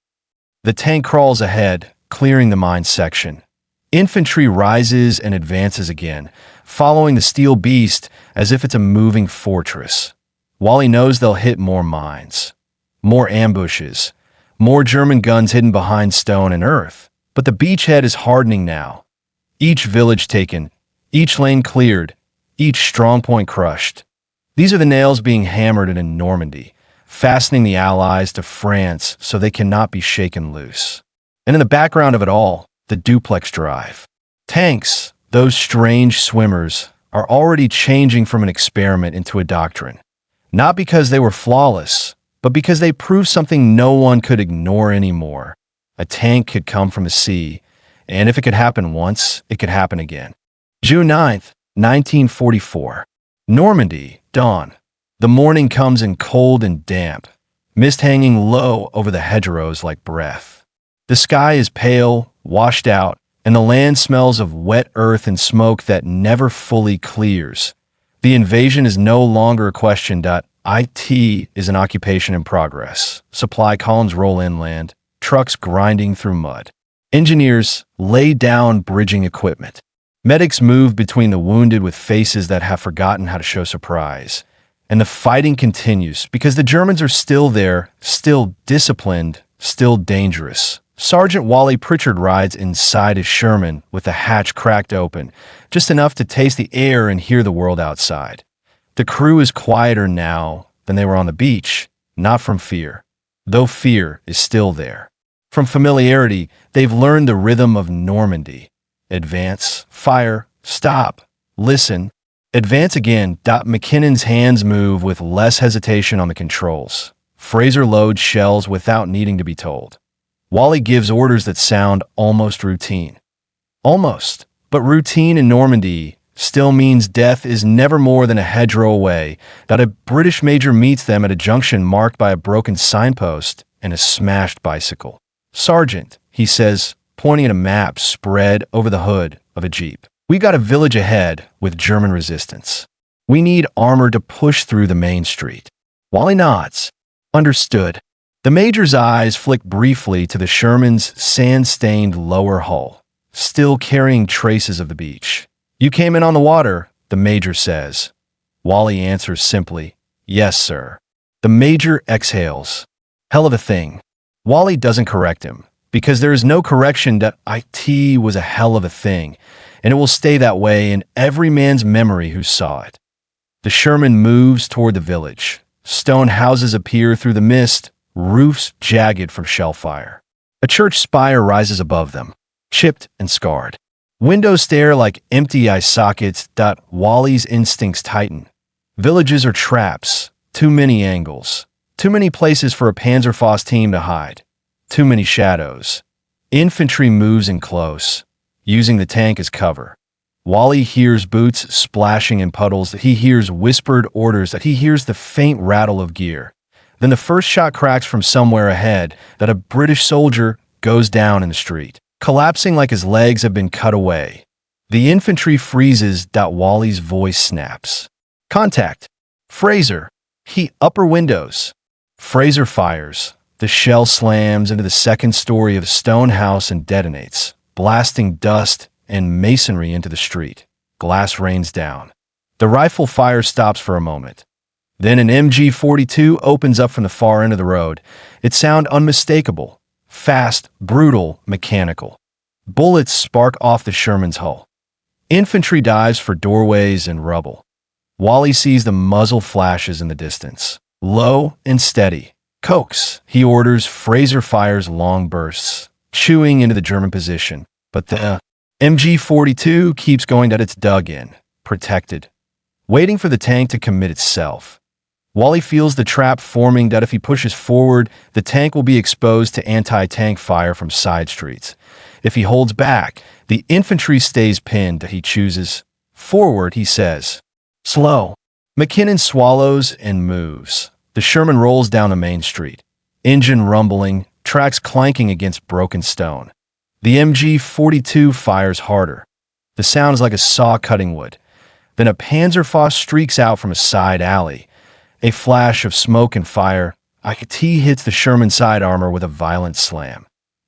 The tank crawls ahead, clearing the mine section. Infantry rises and advances again, following the steel beast as if it's a moving fortress. Wally knows they'll hit more mines, more ambushes, more German guns hidden behind stone and earth. But the beachhead is hardening now. Each village taken, each lane cleared, each strongpoint crushed. These are the nails being hammered in Normandy, fastening the Allies to France so they cannot be shaken loose. And in the background of it all, the Duplex Drive. Tanks, those strange swimmers, are already changing from an experiment into a doctrine. Not because they were flawless, but because they proved something no one could ignore anymore. A tank could come from the sea, and if it could happen once, it could happen again. June 9th, 1944. Normandy, dawn. The morning comes in cold and damp, mist hanging low over the hedgerows like breath. The sky is pale, washed out, and the land smells of wet earth and smoke that never fully clears. The invasion is no longer a question. IT is an occupation in progress. Supply columns roll inland, trucks grinding through mud. Engineers lay down bridging equipment. Medics move between the wounded with faces that have forgotten how to show surprise. And the fighting continues because the Germans are still there, still disciplined, still dangerous. Sergeant Wally Pritchard rides inside his Sherman with the hatch cracked open, just enough to taste the air and hear the world outside. The crew is quieter now than they were on the beach, not from fear, though fear is still there. From familiarity, they've learned the rhythm of Normandy. Advance, fire, stop, listen, advance again. McKinnon's hands move with less hesitation on the controls. Fraser loads shells without needing to be told. Wally gives orders that sound almost routine. Almost, but routine in Normandy still means death is never more than a hedgerow away. A British major meets them at a junction marked by a broken signpost and a smashed bicycle. "Sergeant," he says, pointing at a map spread over the hood of a Jeep. "We've got a village ahead with German resistance. We need armor to push through the main street." Wally nods. "Understood." The major's eyes flick briefly to the Sherman's sand-stained lower hull, still carrying traces of the beach. "You came in on the water," the major says. Wally answers simply, "Yes, sir." The major exhales. "Hell of a thing." Wally doesn't correct him, because there is no correction. IT was a hell of a thing, and it will stay that way in every man's memory who saw it. The Sherman moves toward the village. Stone houses appear through the mist, roofs jagged from shell fire. A church spire rises above them, chipped and scarred. Windows stare like empty eye sockets. Wally's instincts tighten. Villages are traps, too many angles, too many places for a Panzerfaust team to hide, too many shadows. Infantry moves in close, using the tank as cover. Wally hears boots splashing in puddles, that he hears whispered orders, that he hears the faint rattle of gear. Then the first shot cracks from somewhere ahead that a British soldier goes down in the street, collapsing like his legs have been cut away. The infantry freezes. Wally's voice snaps. Contact. Fraser. He upper windows. Fraser fires. The shell slams into the second story of the stone house and detonates, blasting dust and masonry into the street. Glass rains down. The rifle fire stops for a moment. Then an MG-42 opens up from the far end of the road. Its sound unmistakable. Fast, brutal, mechanical. Bullets spark off the Sherman's hull. Infantry dives for doorways and rubble. Wally sees the muzzle flashes in the distance. Low and steady. Coax, he orders. Fraser fires long bursts, chewing into the German position. But the MG-42 keeps going. It's dug in, protected, waiting for the tank to commit itself. Wally feels the trap forming. If he pushes forward, the tank will be exposed to anti-tank fire from side streets. If he holds back, the infantry stays pinned. He chooses forward, he says. Slow. McKinnon swallows and moves. The Sherman rolls down the main street. Engine rumbling, tracks clanking against broken stone. The MG-42 fires harder. The sound is like a saw cutting wood. Then a Panzerfaust streaks out from a side alley. A flash of smoke and fire. IT hits the Sherman side armor with a violent slam.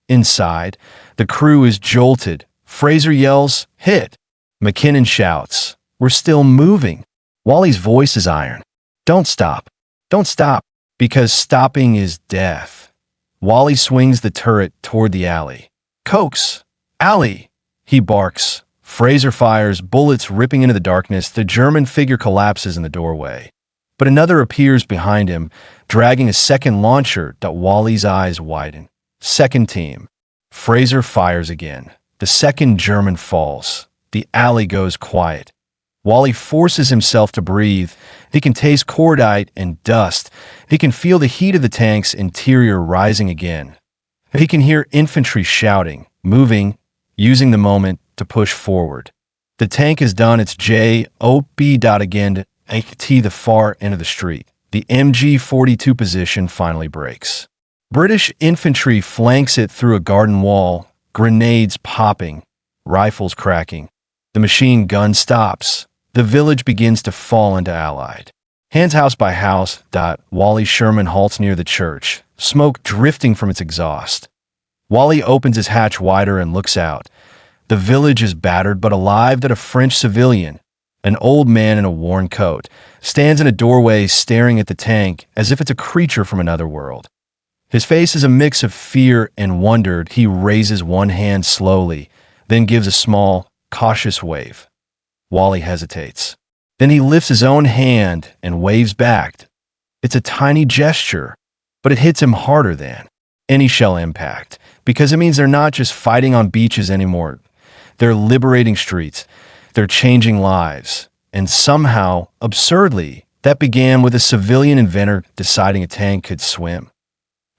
Inside, the crew is jolted. Fraser yells, "Hit!" McKinnon shouts, "We're still moving." Wally's voice is iron. Don't stop. Don't stop, because stopping is death. Wally swings the turret toward the alley. Coax! Alley! He barks. Fraser fires, bullets ripping into the darkness. The German figure collapses in the doorway. But another appears behind him, dragging a second launcher. Wally's eyes widen. Second team. Fraser fires again. The second German falls. The alley goes quiet. Wally forces himself to breathe. He can taste cordite and dust. He can feel the heat of the tank's interior rising again. He can hear infantry shouting, moving, using the moment to push forward. The tank has done its job. Again, the far end of the street. The MG-42 position finally breaks. British infantry flanks it through a garden wall, grenades popping, rifles cracking. The machine gun stops. The village begins to fall into Allied. Hands house by house. Wally Sherman halts near the church, smoke drifting from its exhaust. Wally opens his hatch wider and looks out. The village is battered but alive. A French civilian, an old man in a worn coat, stands in a doorway staring at the tank as if it's a creature from another world. His face is a mix of fear and wonder. He raises one hand slowly, then gives a small, cautious wave. Wally hesitates. Then he lifts his own hand and waves back. It's a tiny gesture, but it hits him harder than any shell impact, because it means they're not just fighting on beaches anymore. They're liberating streets. They're changing lives. And somehow, absurdly, that began with a civilian inventor deciding a tank could swim.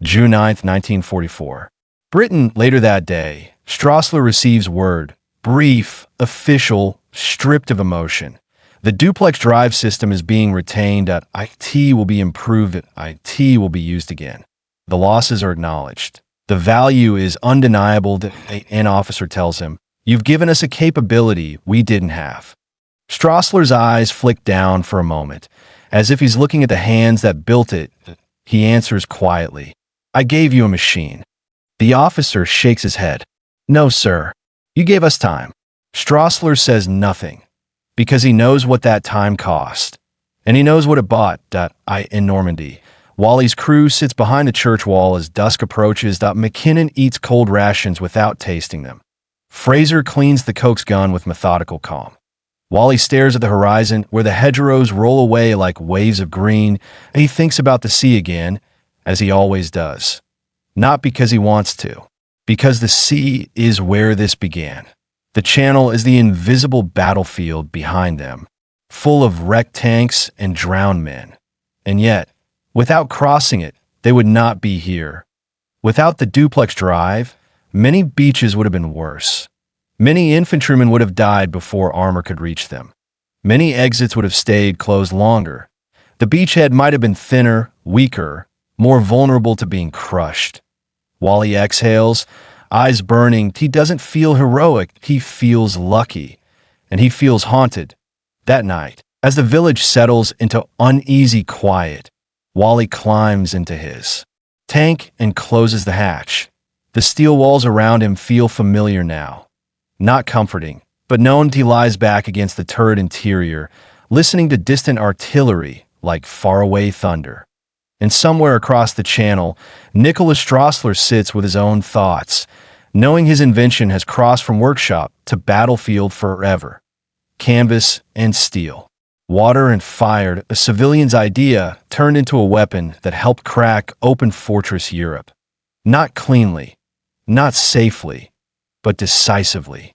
June 9, 1944. Britain. Later that day, Straussler receives word. Brief, official, stripped of emotion. The Duplex Drive system is being retained. IT will be improved. IT will be used again. The losses are acknowledged. The value is undeniable. An officer tells him, "You've given us a capability we didn't have." Straussler's eyes flick down for a moment, as if he's looking at the hands that built it. He answers quietly, "I gave you a machine." The officer shakes his head. "No, sir. You gave us time." Straussler says nothing, because he knows what that time cost, and he knows what it bought. In Normandy, Wally's crew sits behind the church wall as dusk approaches. McKinnon eats cold rations without tasting them. Fraser cleans the Coke's gun with methodical calm. Wally stares at the horizon, where the hedgerows roll away like waves of green, and he thinks about the sea again, as he always does. Not because he wants to, because the sea is where this began. The channel is the invisible battlefield behind them, full of wrecked tanks and drowned men. And yet, without crossing it, they would not be here. Without the Duplex Drive, many beaches would have been worse. Many infantrymen would have died before armor could reach them. Many exits would have stayed closed longer. The beachhead might have been thinner, weaker, more vulnerable to being crushed. Wally exhales, eyes burning. He doesn't feel heroic, he feels lucky. And he feels haunted. That night, as the village settles into uneasy quiet, Wally climbs into his tank and closes the hatch. The steel walls around him feel familiar now. Not comforting, but known. He lies back against the turret interior, listening to distant artillery like faraway thunder. And somewhere across the channel, Nicholas Straussler sits with his own thoughts, knowing his invention has crossed from workshop to battlefield forever. Canvas and steel, water and fire, a civilian's idea turned into a weapon that helped crack open fortress Europe. Not cleanly, not safely, but decisively.